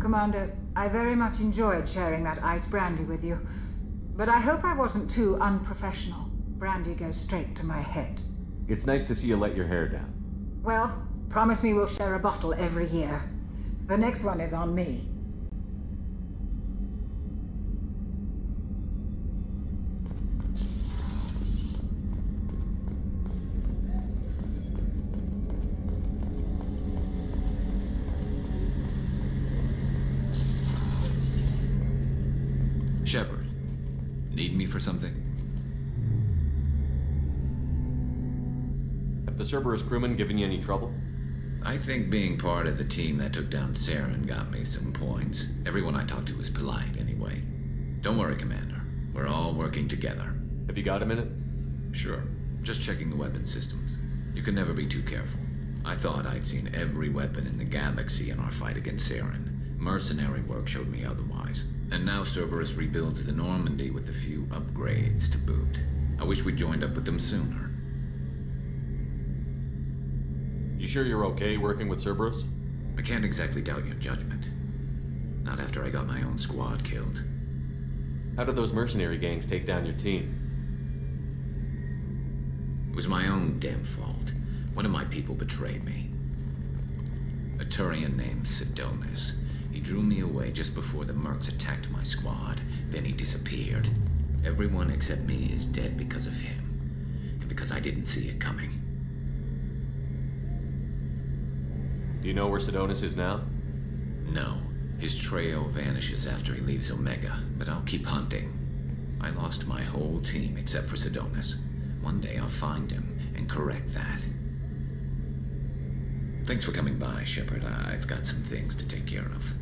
Commander, I very much enjoyed sharing that ice brandy with you. But I hope I wasn't too unprofessional. Brandy goes straight to my head. It's nice to see you let your hair down. Well, promise me we'll share a bottle every year. The next one is on me. Shepard, need me for something? Have the Cerberus crewmen given you any trouble? I think being part of the team that took down Saren got me some points. Everyone I talked to was polite anyway. Don't worry, Commander. We're all working together. Have you got a minute? Sure. Just checking the weapon systems. You can never be too careful. I thought I'd seen every weapon in the galaxy in our fight against Saren. Mercenary work showed me otherwise. And now Cerberus rebuilds the Normandy with a few upgrades to boot. I wish we'd joined up with them sooner. You sure you're okay working with Cerberus? I can't exactly doubt your judgment. Not after I got my own squad killed. How did those mercenary gangs take down your team? It was my own damn fault. One of my people betrayed me. A Turian named Sidonis. He drew me away just before the mercs attacked my squad. Then he disappeared. Everyone except me is dead because of him. And because I didn't see it coming. Do you know where Sidonis is now? No. His trail vanishes after he leaves Omega, but I'll keep hunting. I lost my whole team except for Sidonis. One day I'll find him and correct that. Thanks for coming by, Shepard. I've got some things to take care of.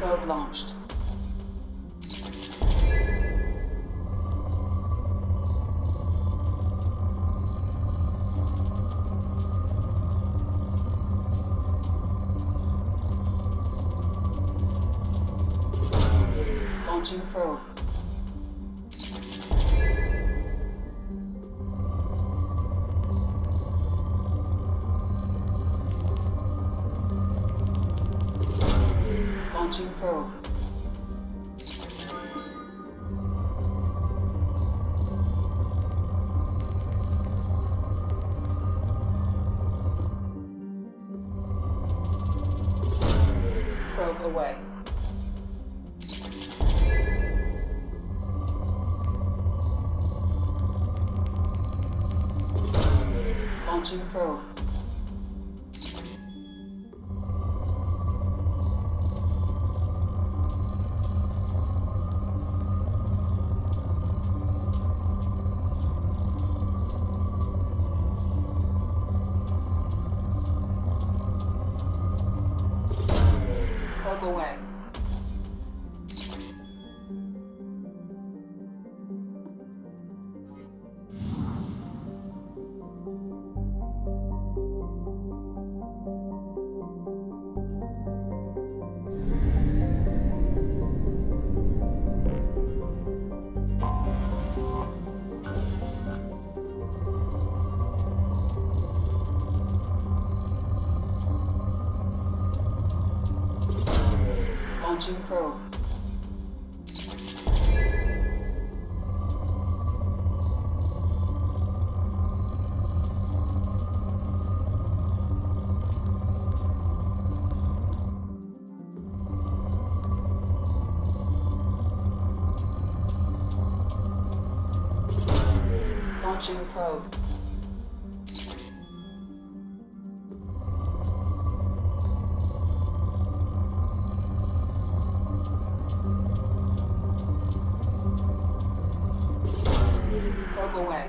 Probe launched. Launching probe. Launching probe. Probe away. Launching probe. Probe away. Launching probe. Launching probe. Probe away.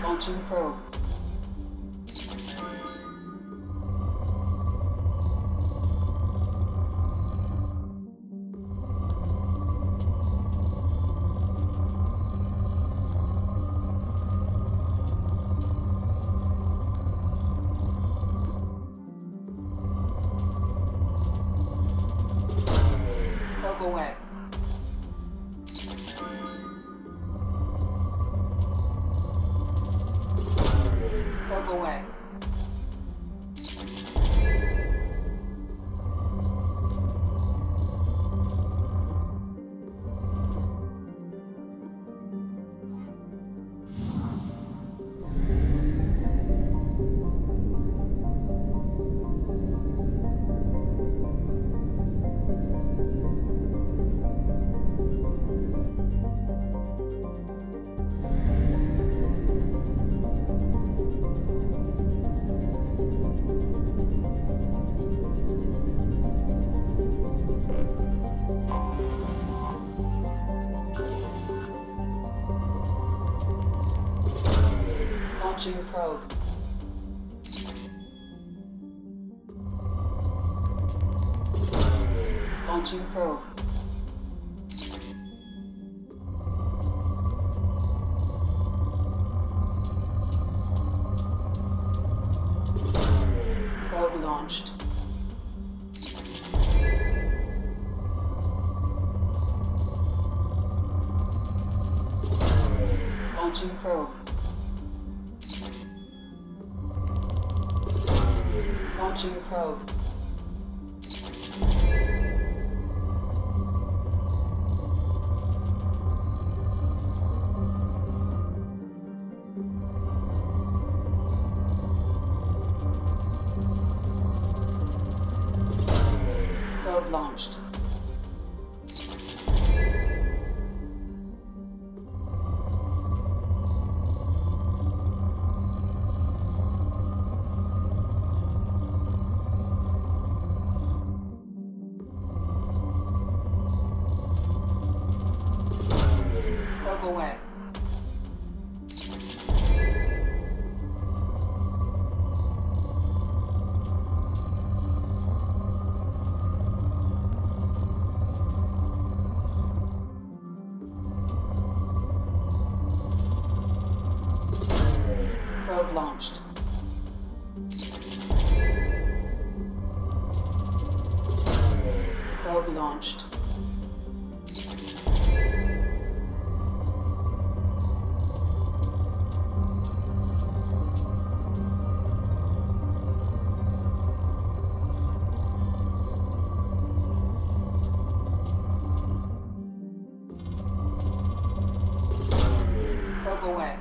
Launching probe. Probe away. Probe away. Launching probe. Launching probe. Probe launched. Launching probe. Launching probe. Probe launched. Probe away. Probe launched. Probe launched. Probe away.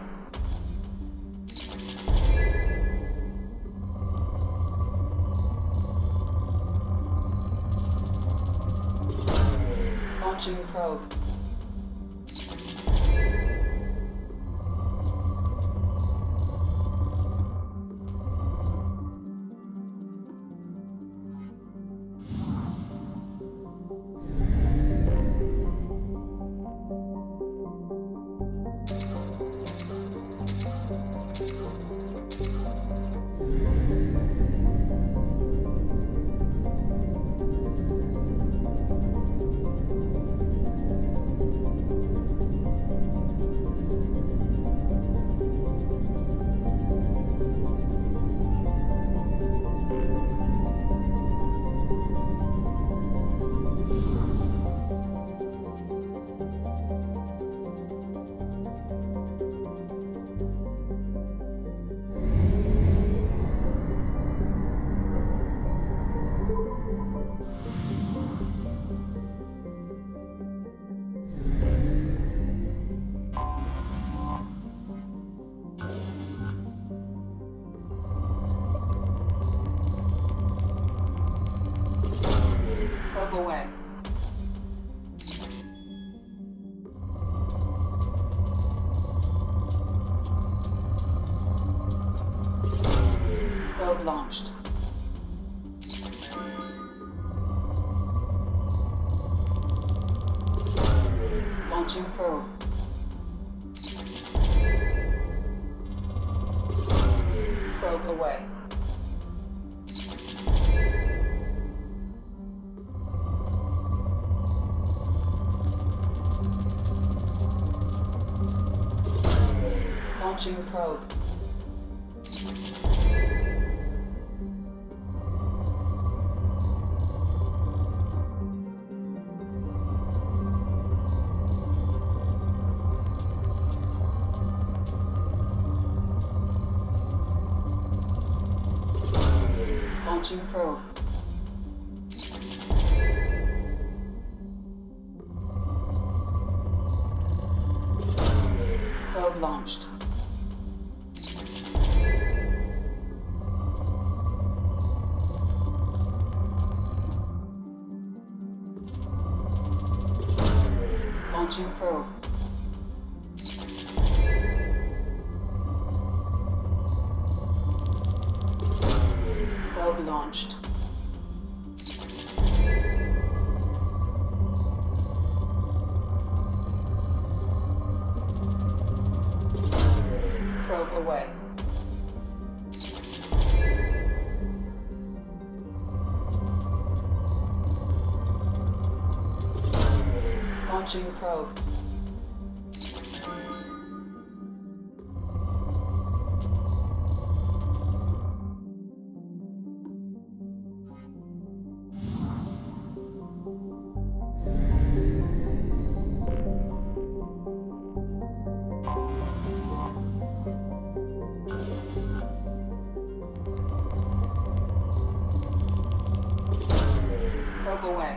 Launching probe. Probe away. Probe launched. Launching probe. Probe away. Launching probe. Launching probe. Probe launched. Launching probe. Probe launched. Probe away. Launching probe. Probe away.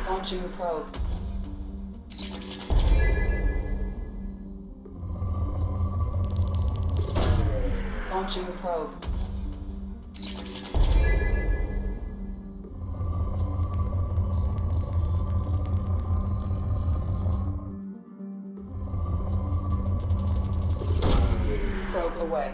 Launching probe. Launching probe. Probe away.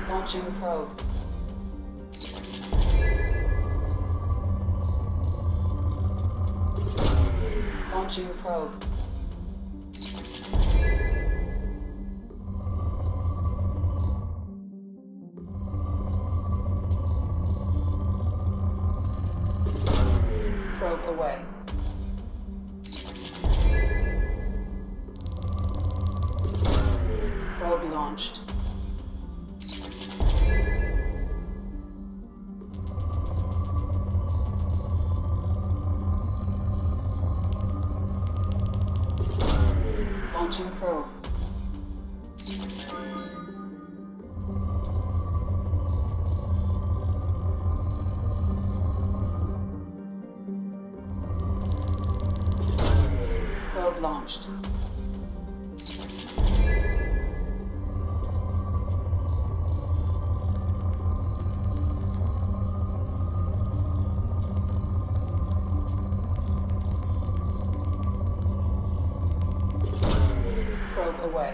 Launching probe. Launching probe. Probe away. Probe launched. Launching probe. Probe launched. Probe away.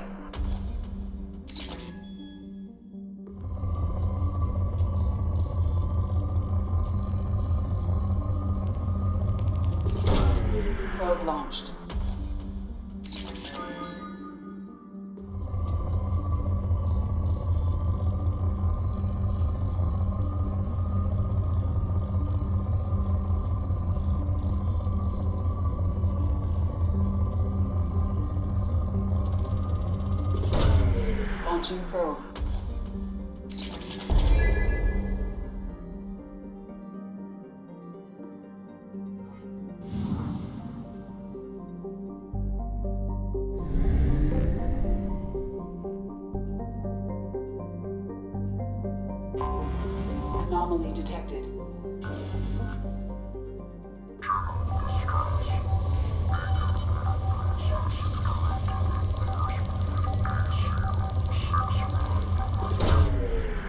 Probe launched. Launching probe. Anomaly detected.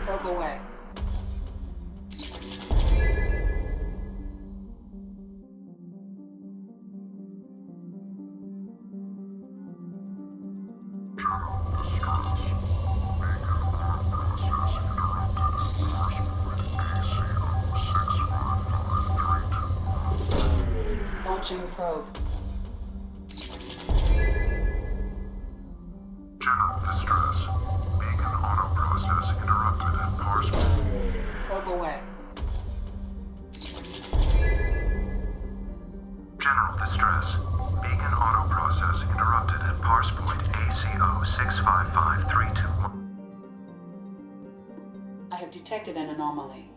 Probe away. Launching probe. General distress. Beacon auto process interrupted and parse. Probe away. General distress. Beacon auto process interrupted at parse point ACO 655321. I have detected an anomaly.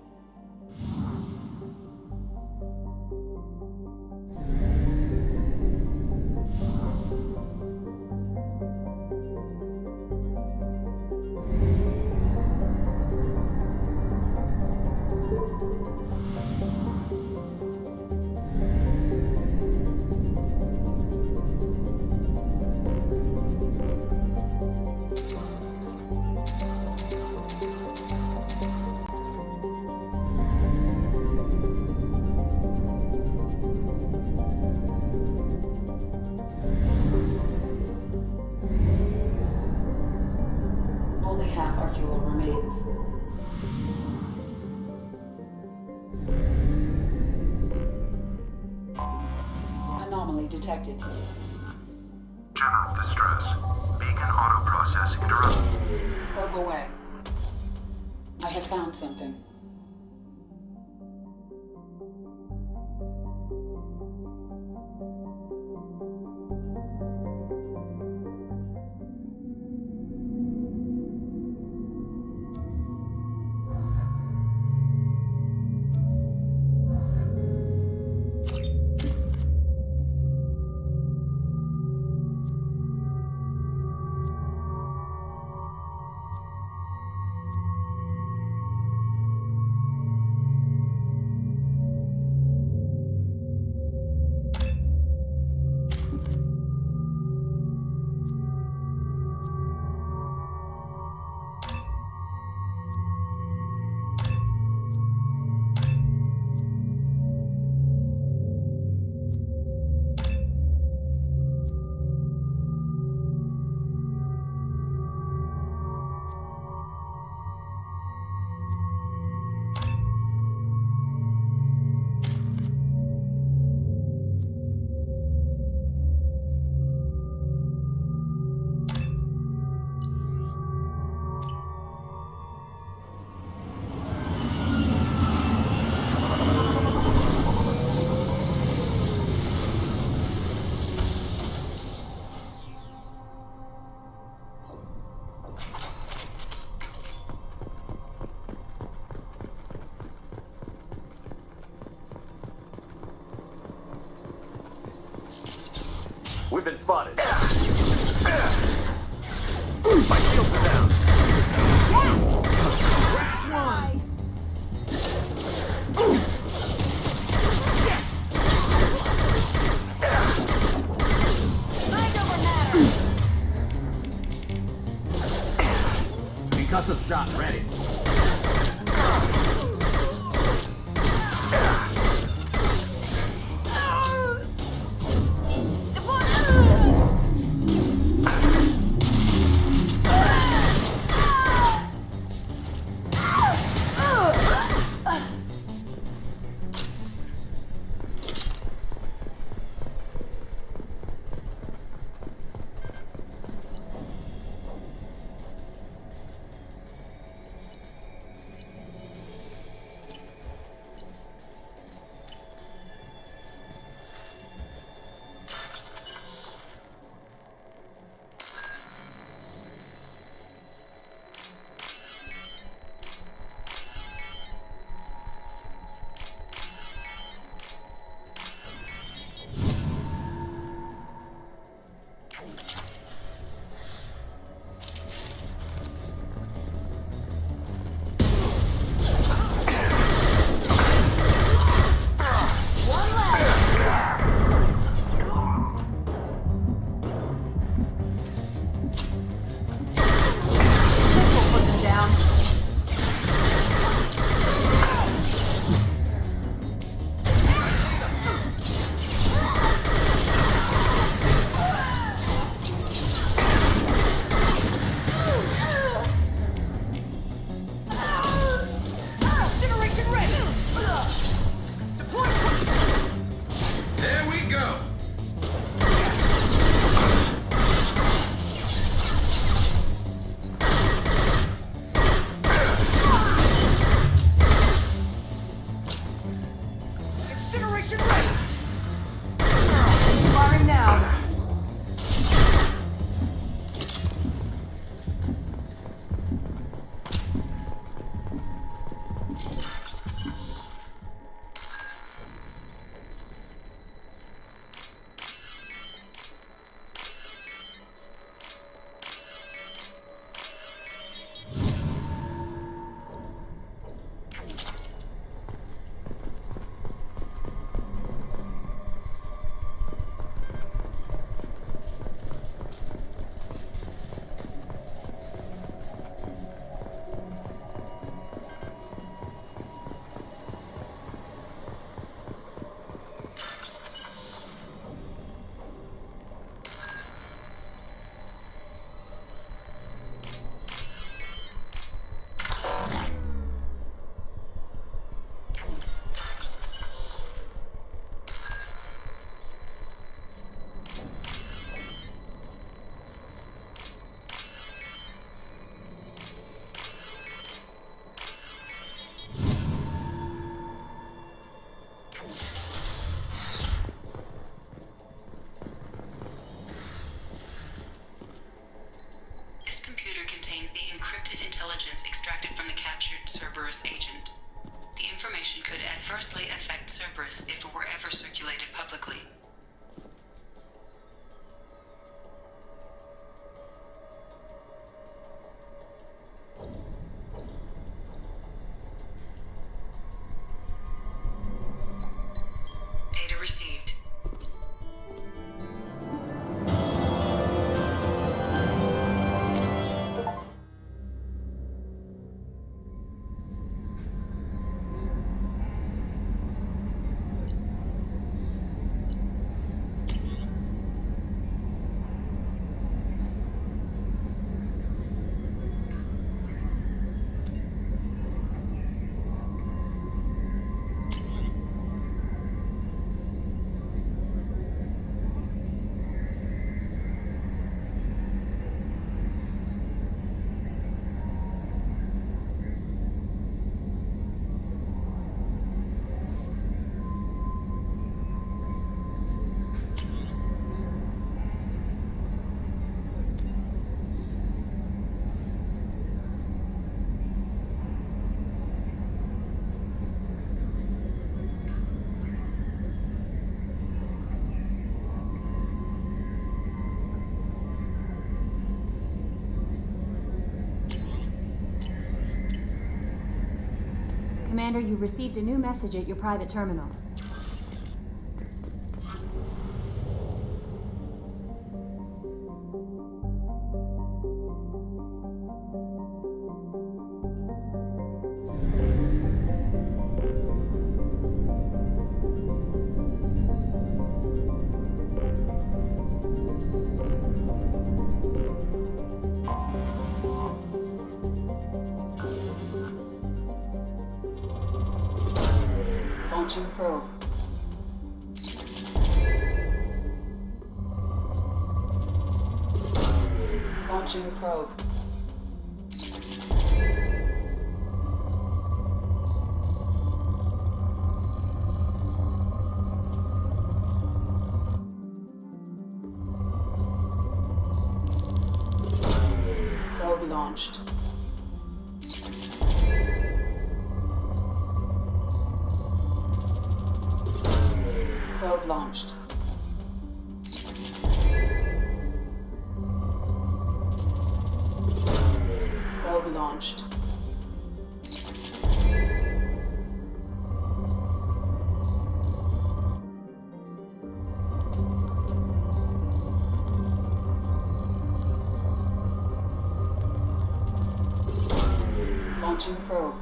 Only half our fuel remains. Anomaly detected. General distress. Beacon auto process interrupted. Probe away. I have found something. We've been spotted. My shields are down. That's one. shot ready. Could adversely affect Cerberus if it were ever circulated publicly. Data received. Commander, you've received a new message at your private terminal. Launching probe. Launching probe. Probe launched. Probe launched. Probe launched. Launching probe.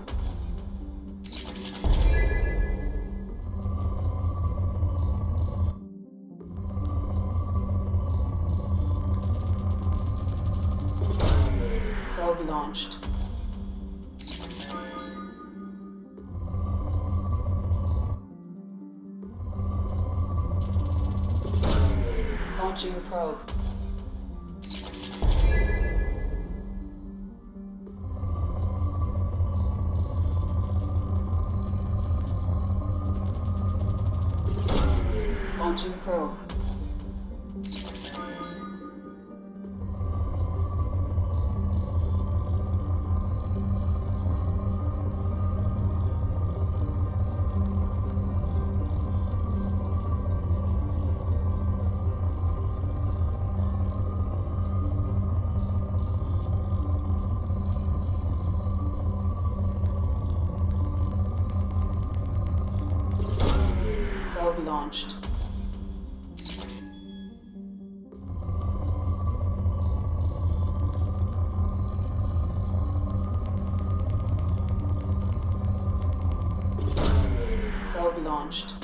Probe launched. Launching probe. Launching probe. Probe launched. Probe launched.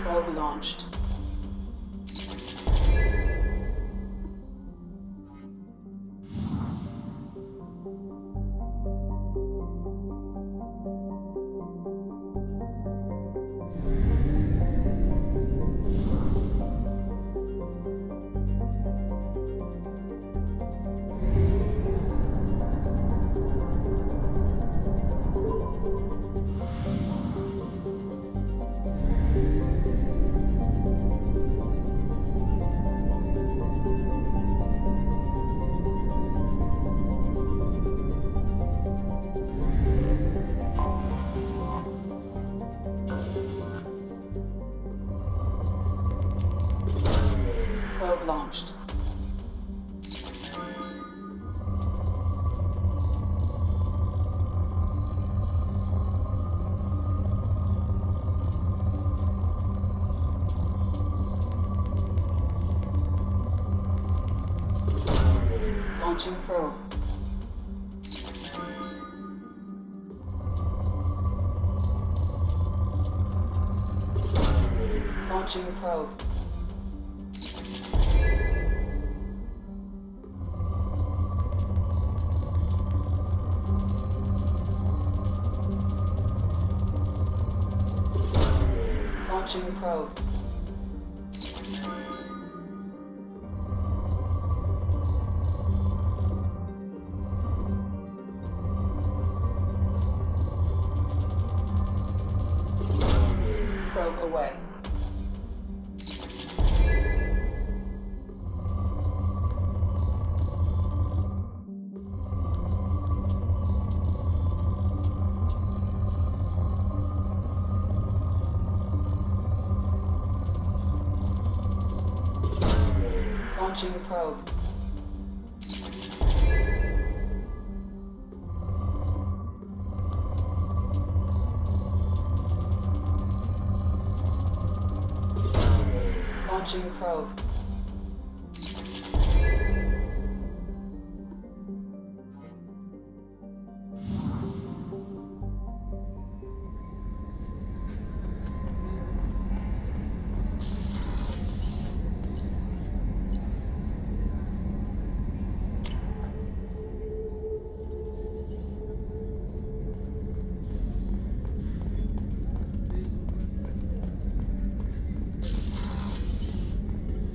Probe launched. Probe launched. Launching probe. Launching probe. Launching probe. Probe away. Launching probe. Launching probe.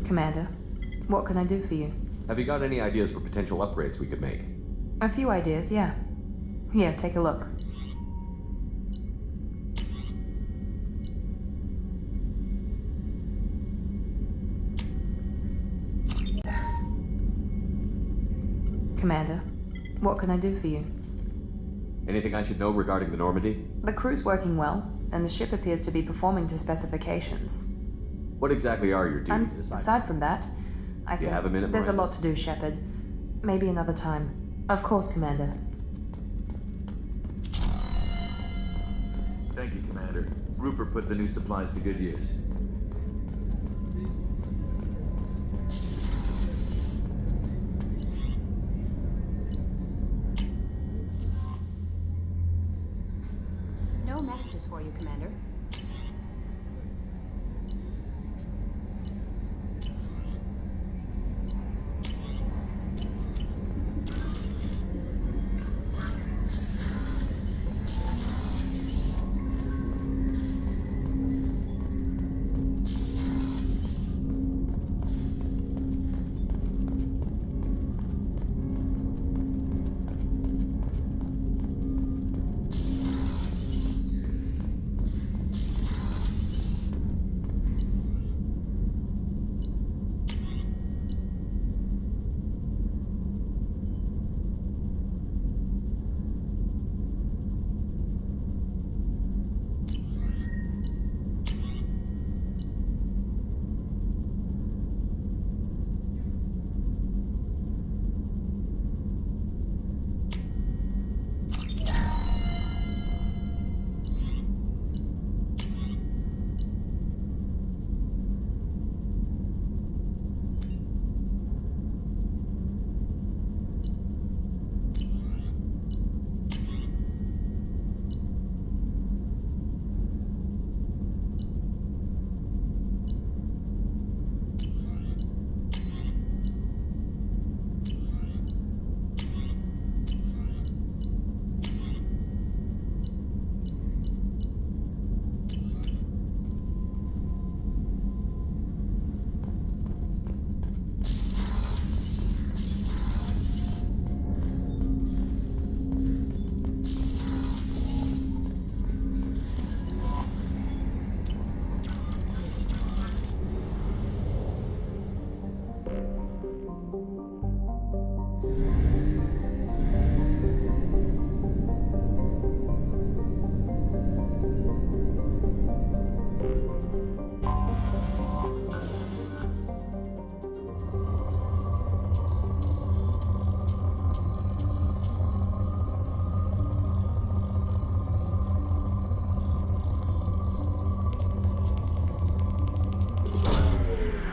Commander, what can I do for you? Have you got any ideas for potential upgrades we could make? A few ideas, yeah. Here, take a look. Commander, what can I do for you? Anything I should know regarding the Normandy? The crew's working well, and the ship appears to be performing to specifications. What exactly are your duties Aside from that, I You said have a minute, there's a Miranda? lot to do, Shepard. Maybe another time. Of course, Commander. Thank you, Commander. Rupert put the new supplies to good use. No messages for you, Commander.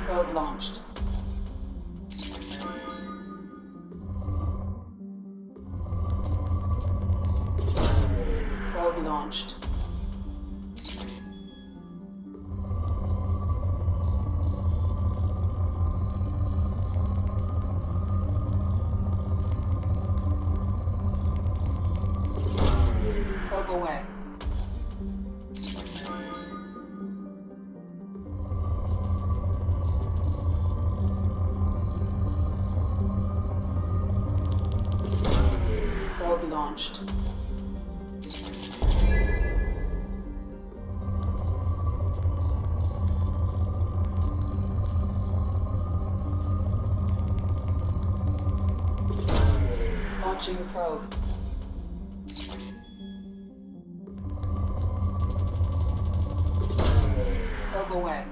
Probe launched. Probe launched. Probe away. Probe launched. Launching probe. Probe away.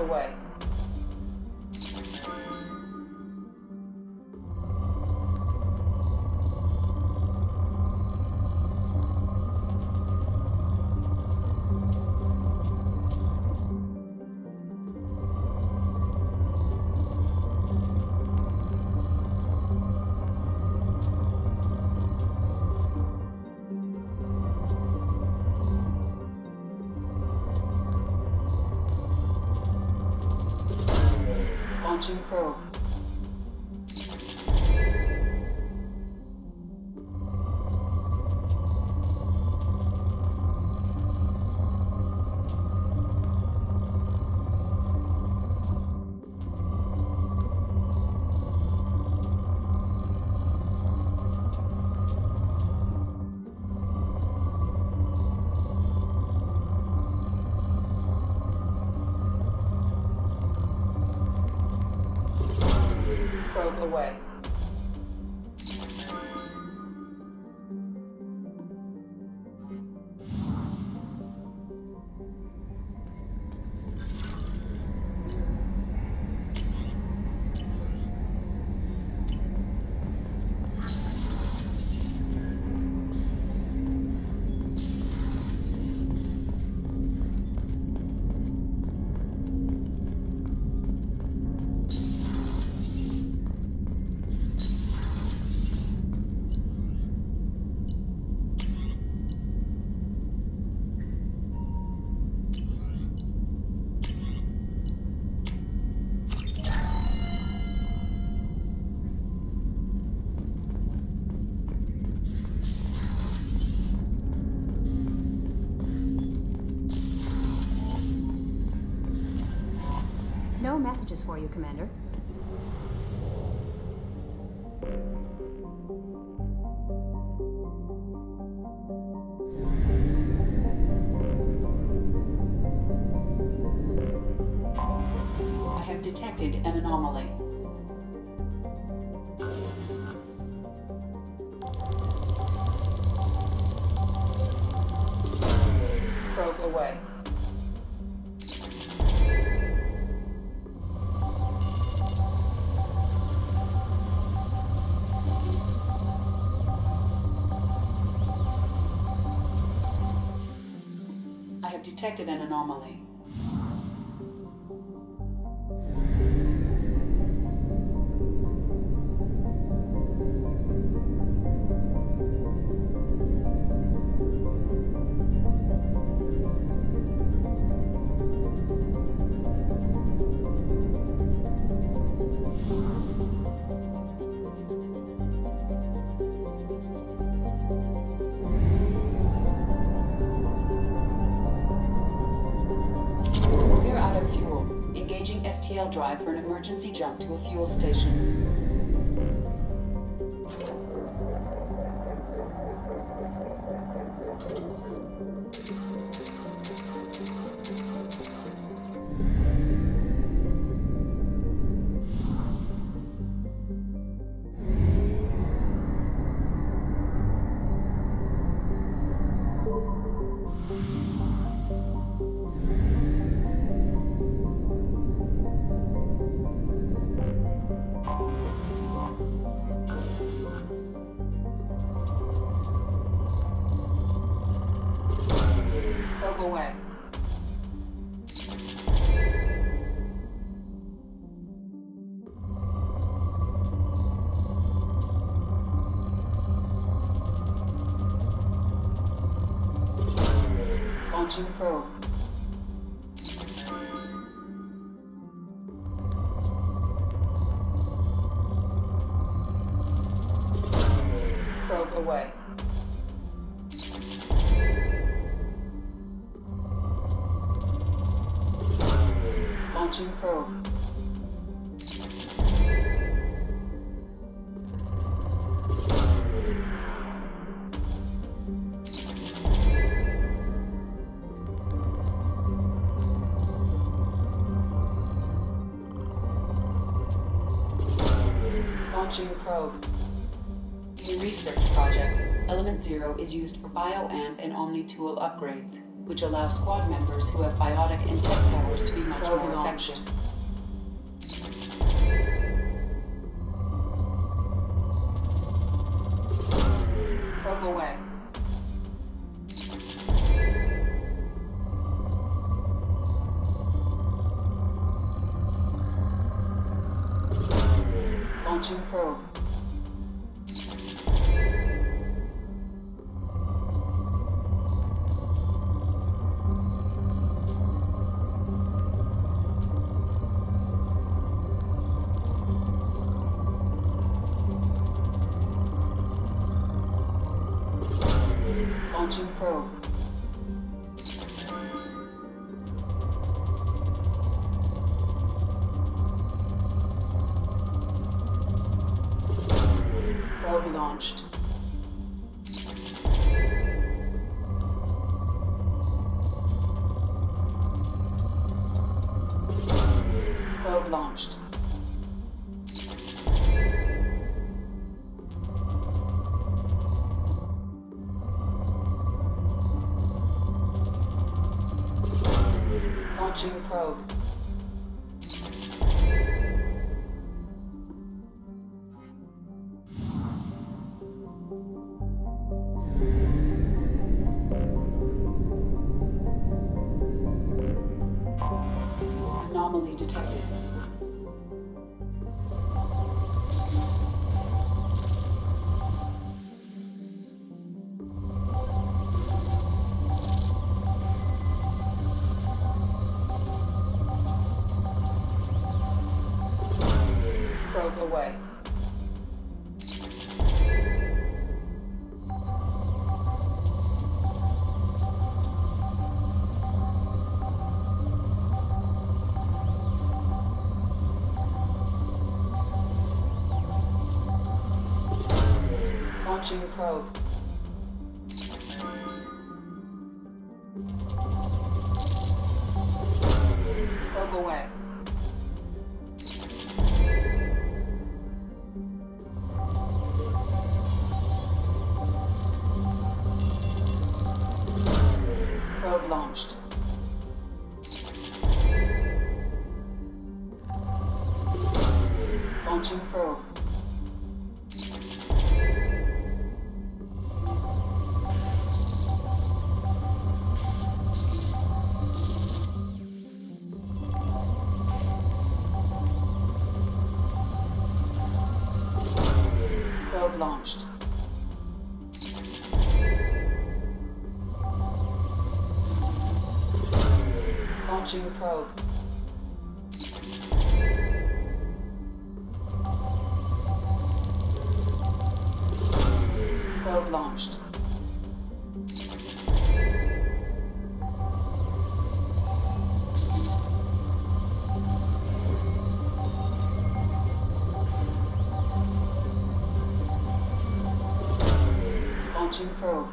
away. Launching probe. Probe away. No messages for you, Commander. I have detected an anomaly. Probe away. I have detected an anomaly. We're out of fuel. Engaging FTL drive for an emergency jump to a fuel station. Probe away. Launching probe. Probe away. Launching probe. Launching probe. In research projects, Element 0 is used for bioamp and Omni tool upgrades. which allows squad members who have biotic and tech powers to be much more effective. Probe away. Launching probe. Launching probe. Probe launched. Probe launched. Launching probe. Anomaly detected. Probe away. Launching probe. Probe away. Probe launched. Launching probe. Probe launched. Launching probe. Probe launched. Launching probe.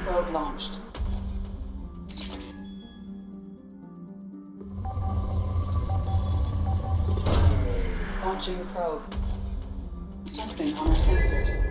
Probe launched. Launching probe. Something on our sensors.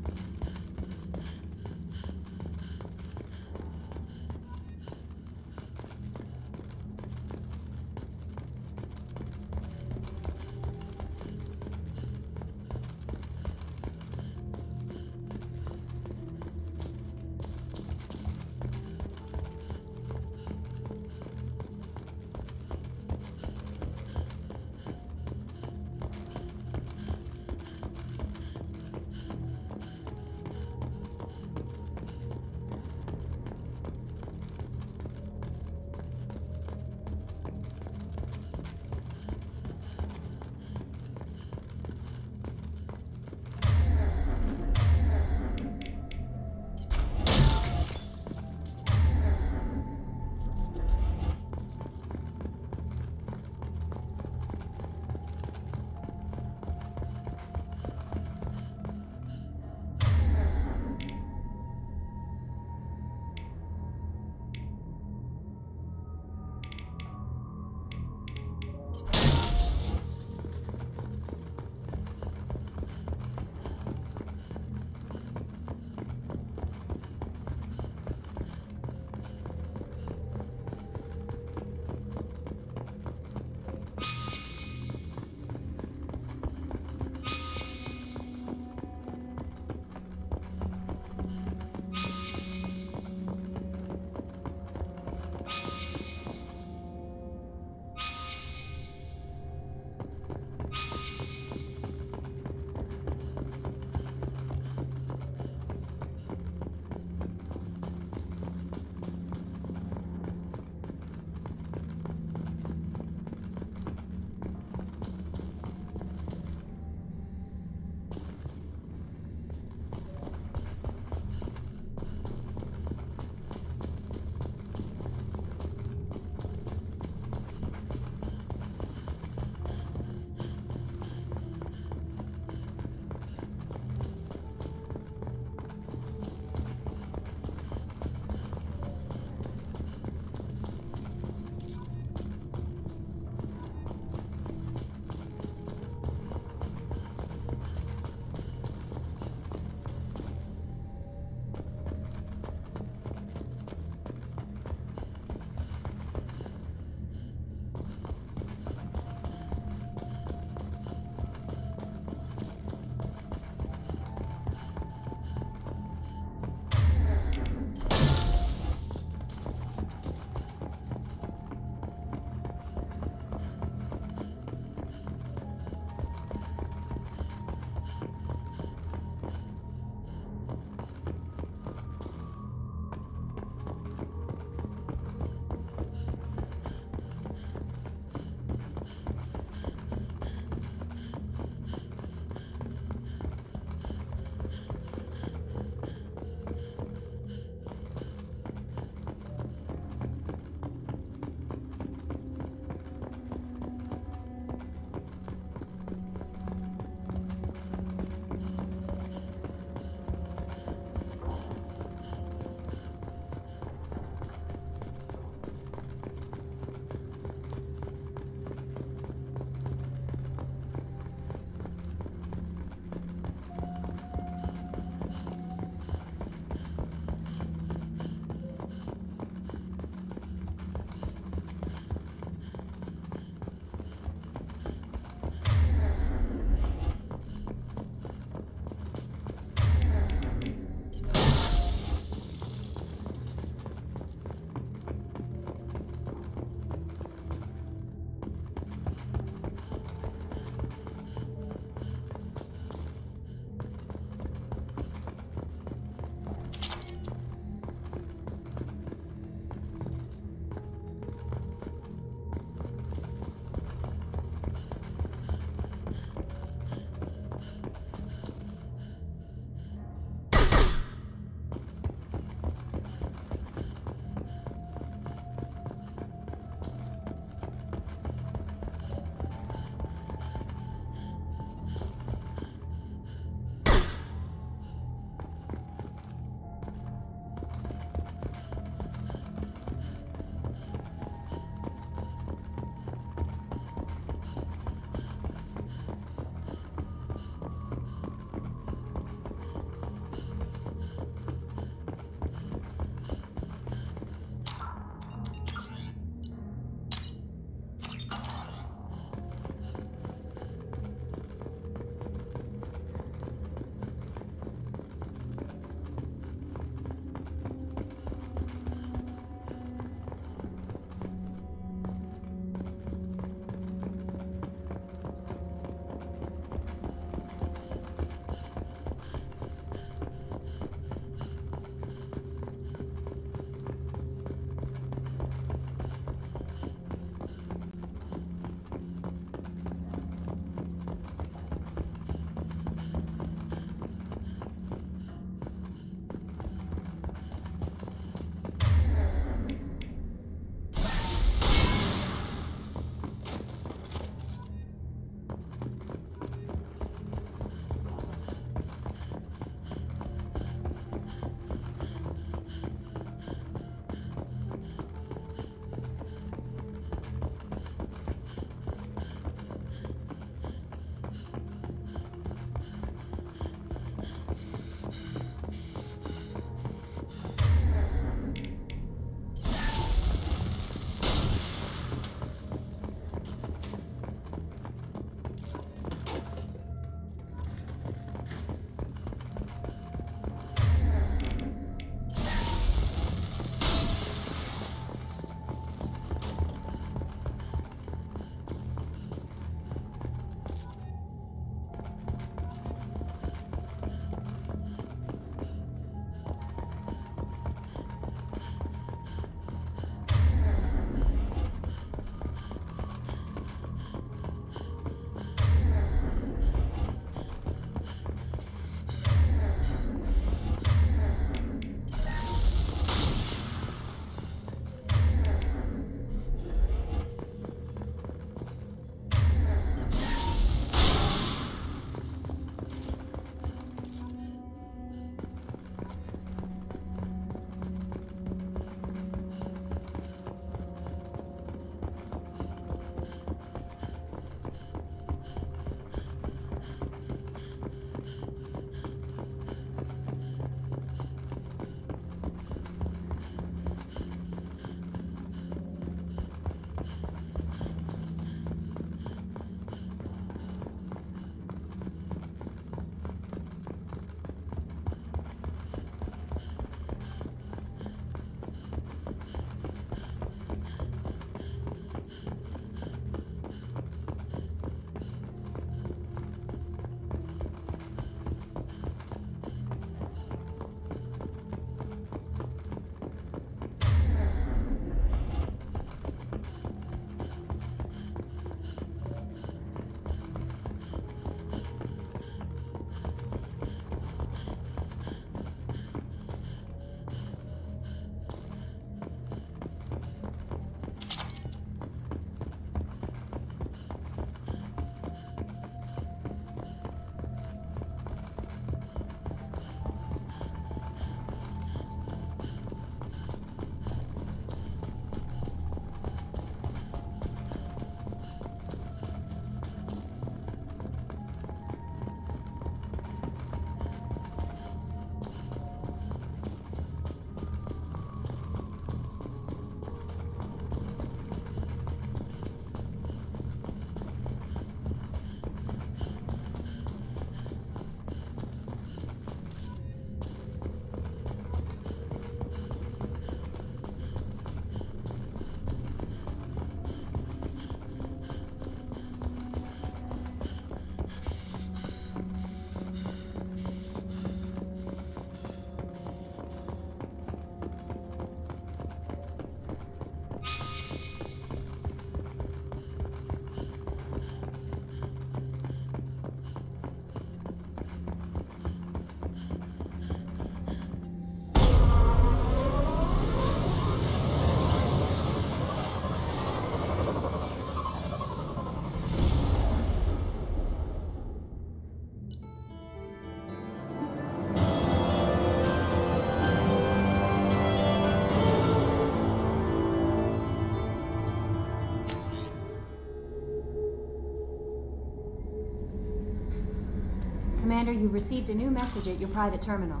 Commander, you've received a new message at your private terminal.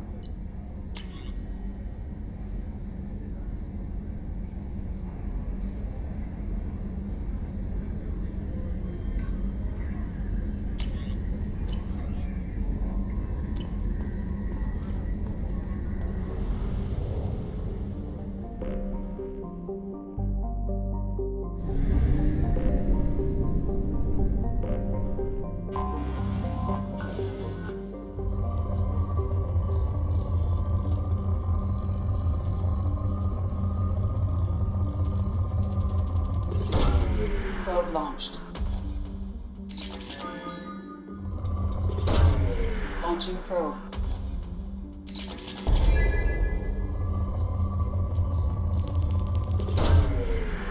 Probe launched. Launching probe.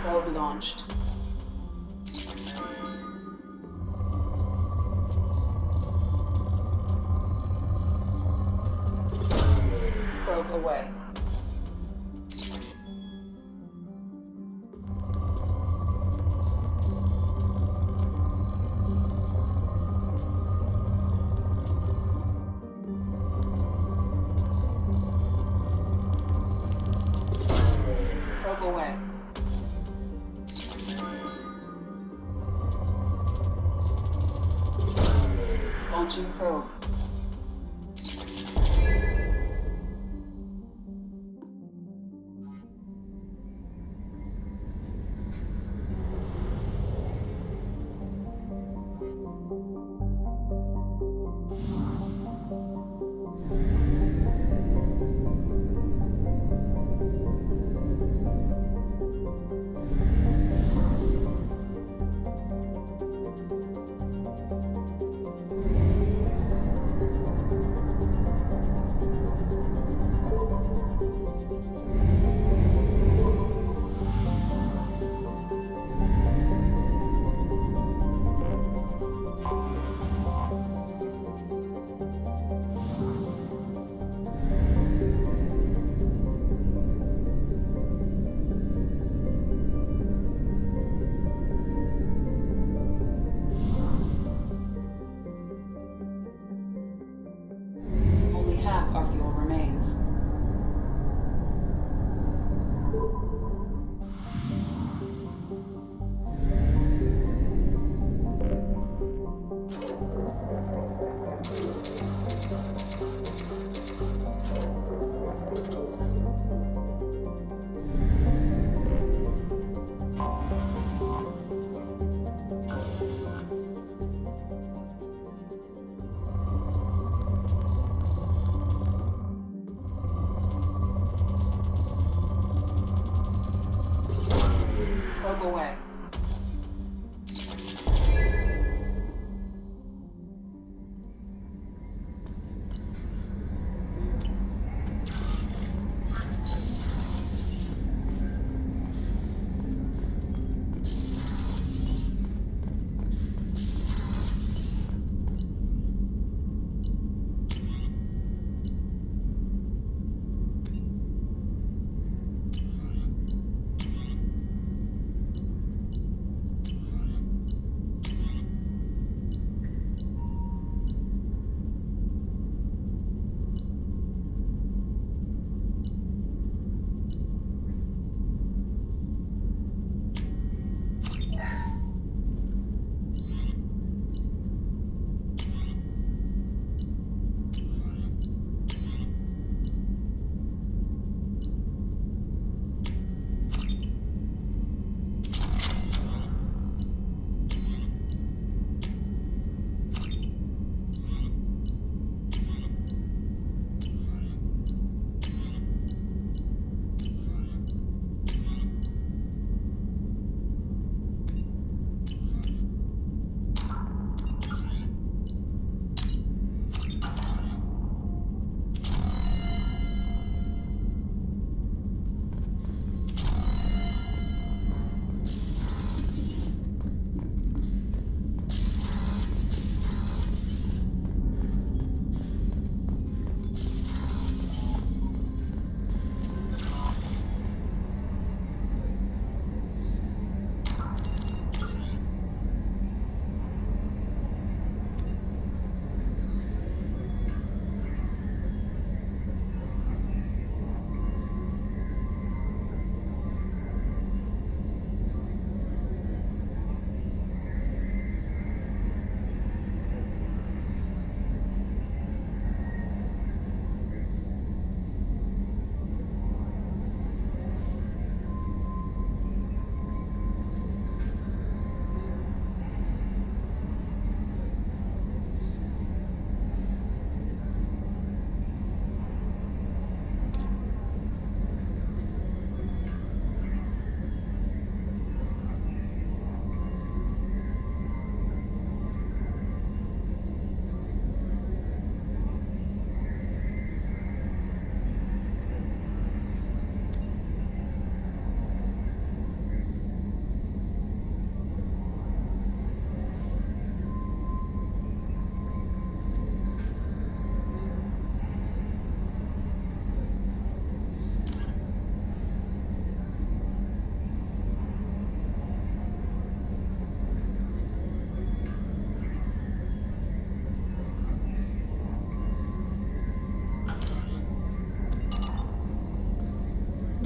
Probe launched. Probe away. Probe away. Launching probe. Only half our fuel remains. Probe away.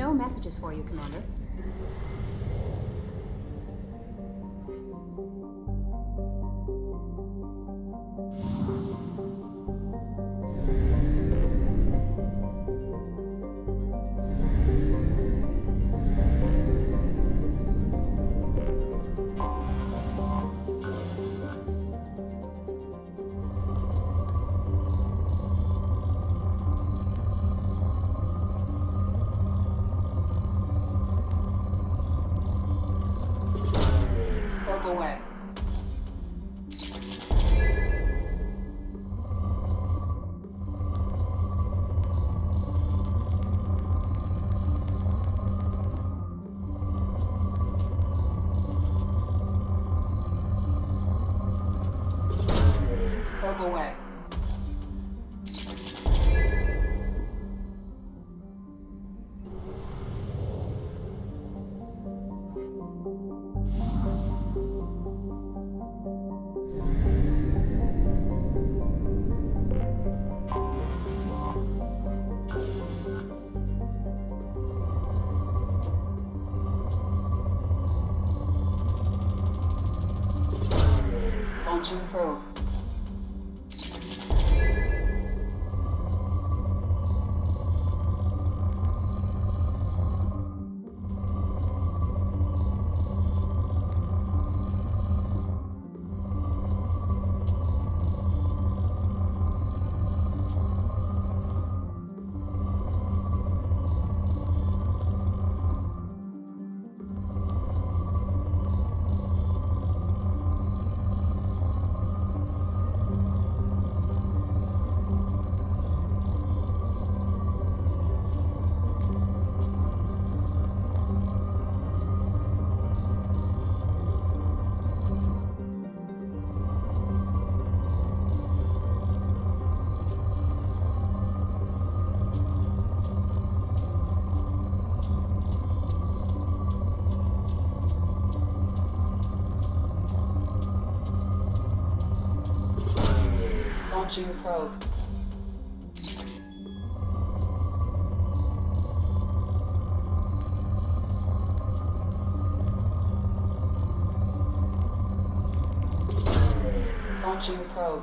no messages for you, Commander. Probe away. Probe away. Launching probe. Launching probe. Launching probe.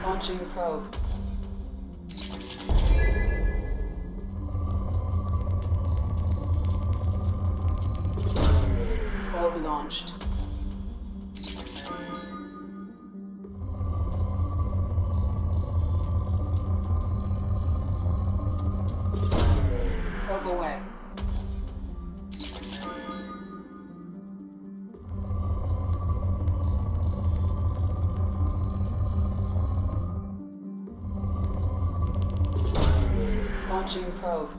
Launching probe. Probe launched. Probe away. Launching probe.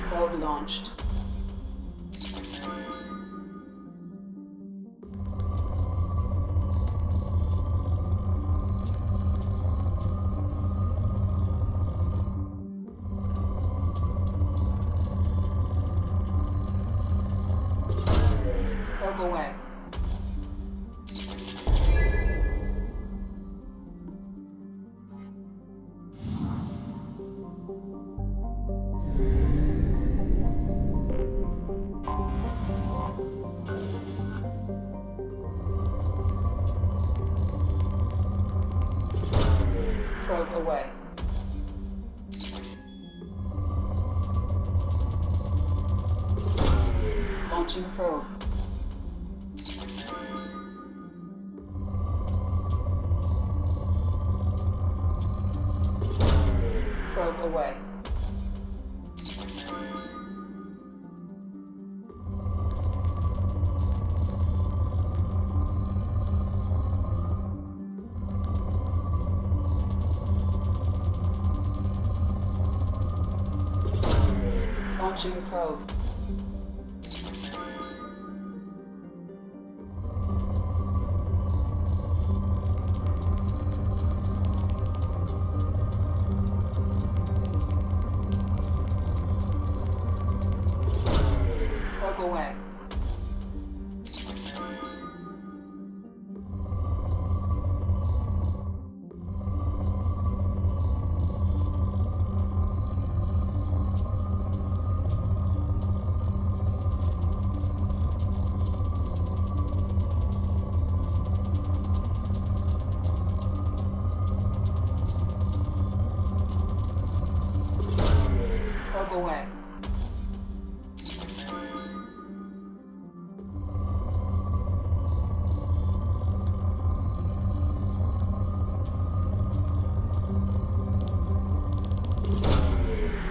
Probe launched. Probe away. away. Launching probe. Probe away. Launching probe. Probe away. Probe away.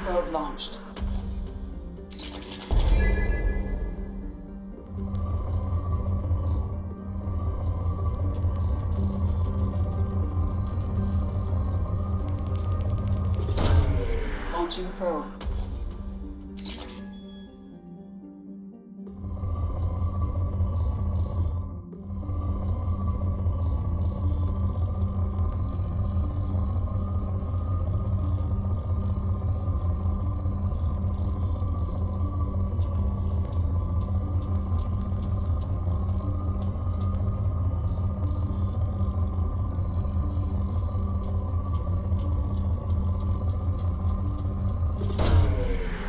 Probe launched. Launching probe.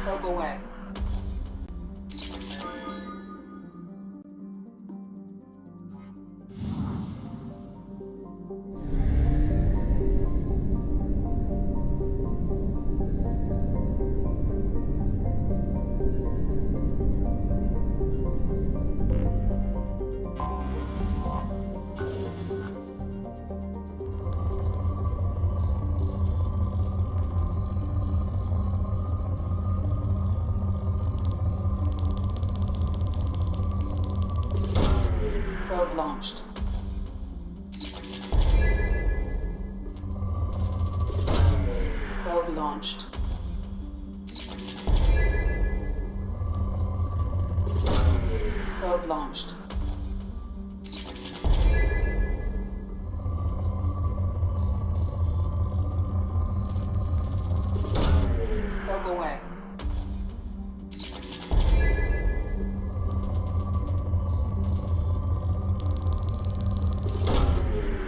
Probe away. Probe launched. Probe launched. Probe launched. Probe away.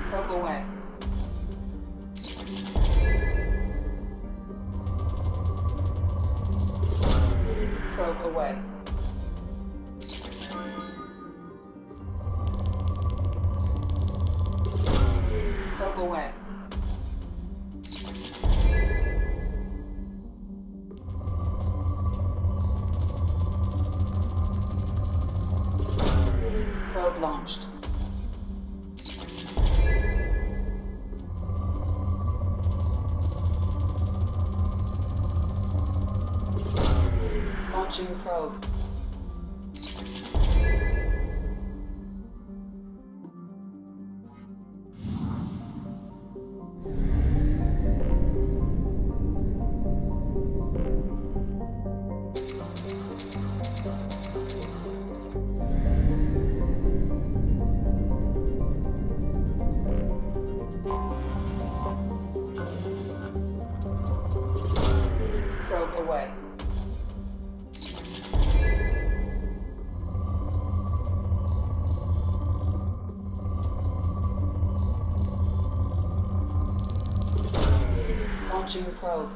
Probe away. Probe away. Probe away. Probe launched. Launching probe. Probe away. Launching probe.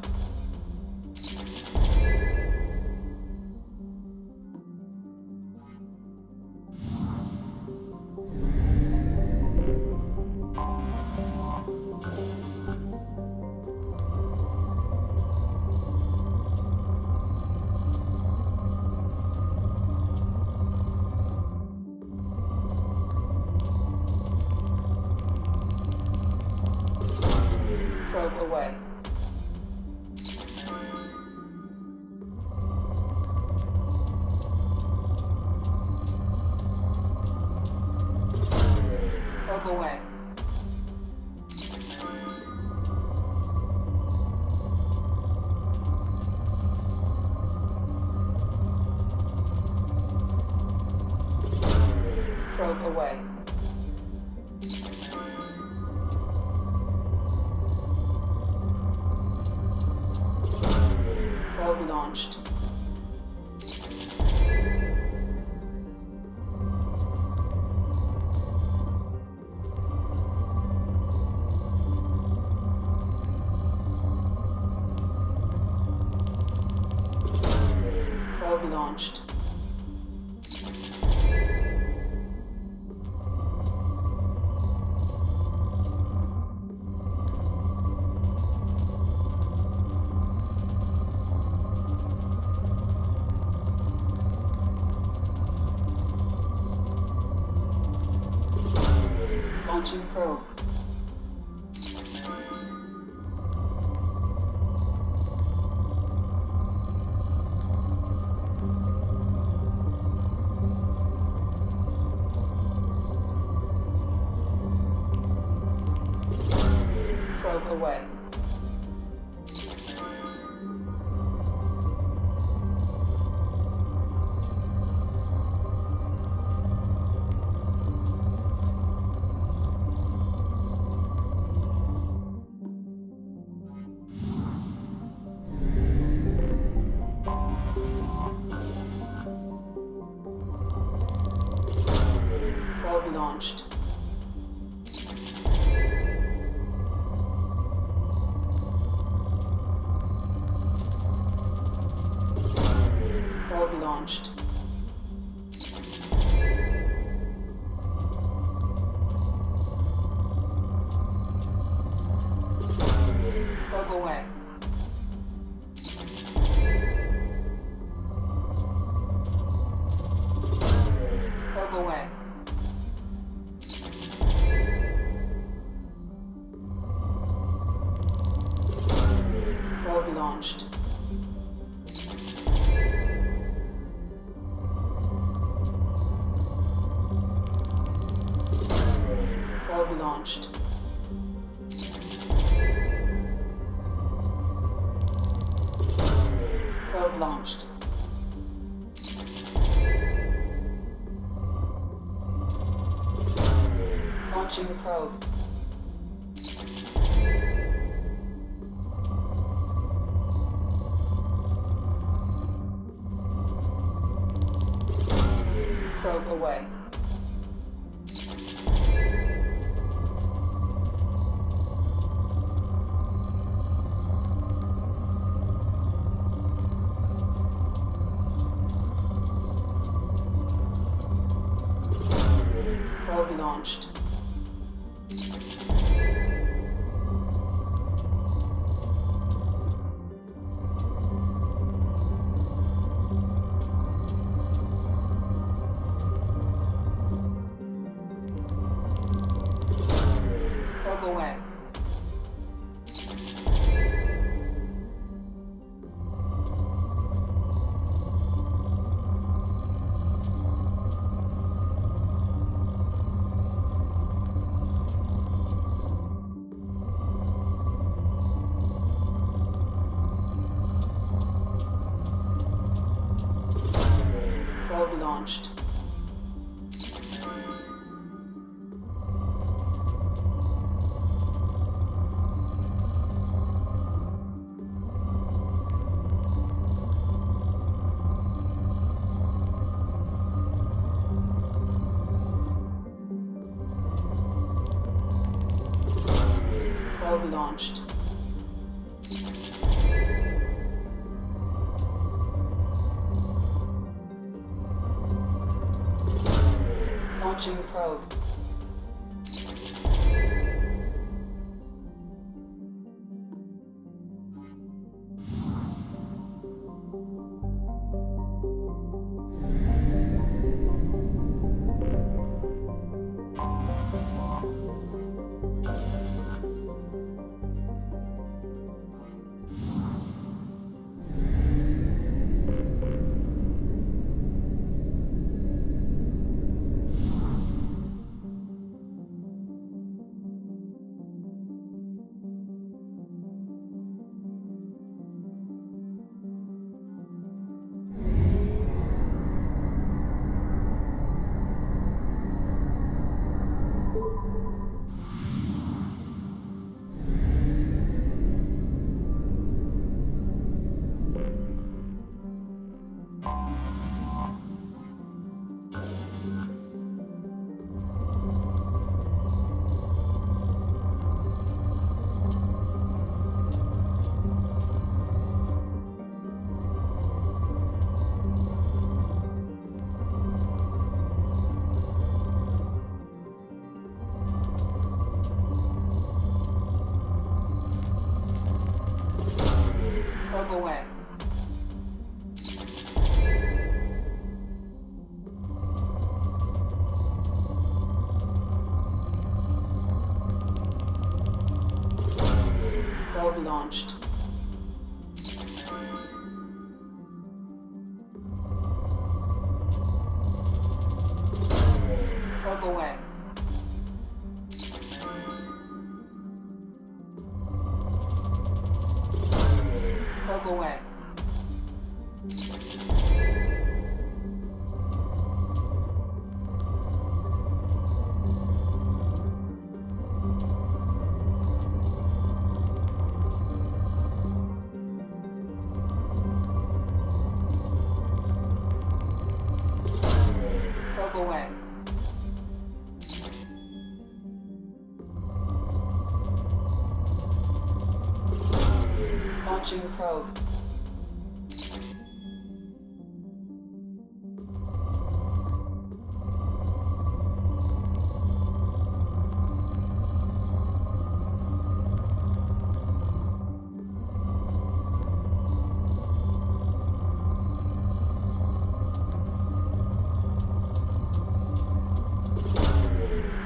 away. Probe away. Probe away. Probe launched. Probe launched. Launching probe. Probe away. Probe launched. Probe launched. Probe away. Probe away. Probe launched. Probe launched. Probe launched. Launching probe. Probe away. Probe launched. Probe away. Probe launched. Probe launched. Launching probe. Probe away. Probe launched. Probe away. Probe away. Probe away. Launching probe.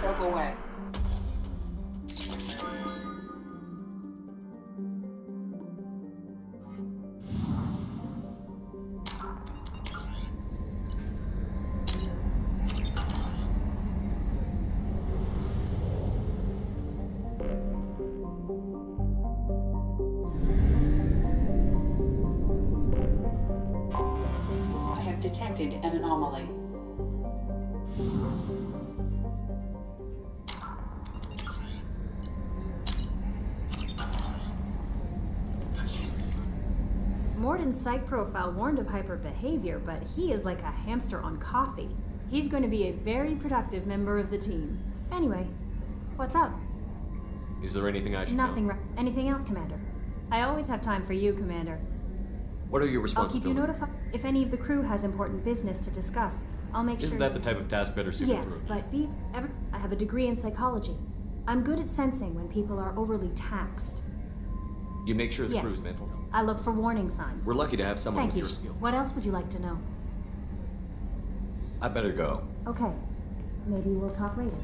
Probe away. I have detected an anomaly. Morden's psych profile warned of hyper behavior, but he is like a hamster on coffee. He's going to be a very productive member of the team. Anyway, what's up? Is there anything I should Nothing. know? Anything else, Commander? I always have time for you, Commander. What are your I'll keep you responsibilities? notified. If any of the crew has important business to discuss, I'll make sure. Isn't that the type of task better suited Yes, for... but I have a degree in psychology. I'm good at sensing when people are overly taxed. You make sure the Yes. crew's mental. I look for warning signs. We're lucky to have someone Thank with you. your skill. What else would you like to know? I better go. Okay. Maybe we'll talk later.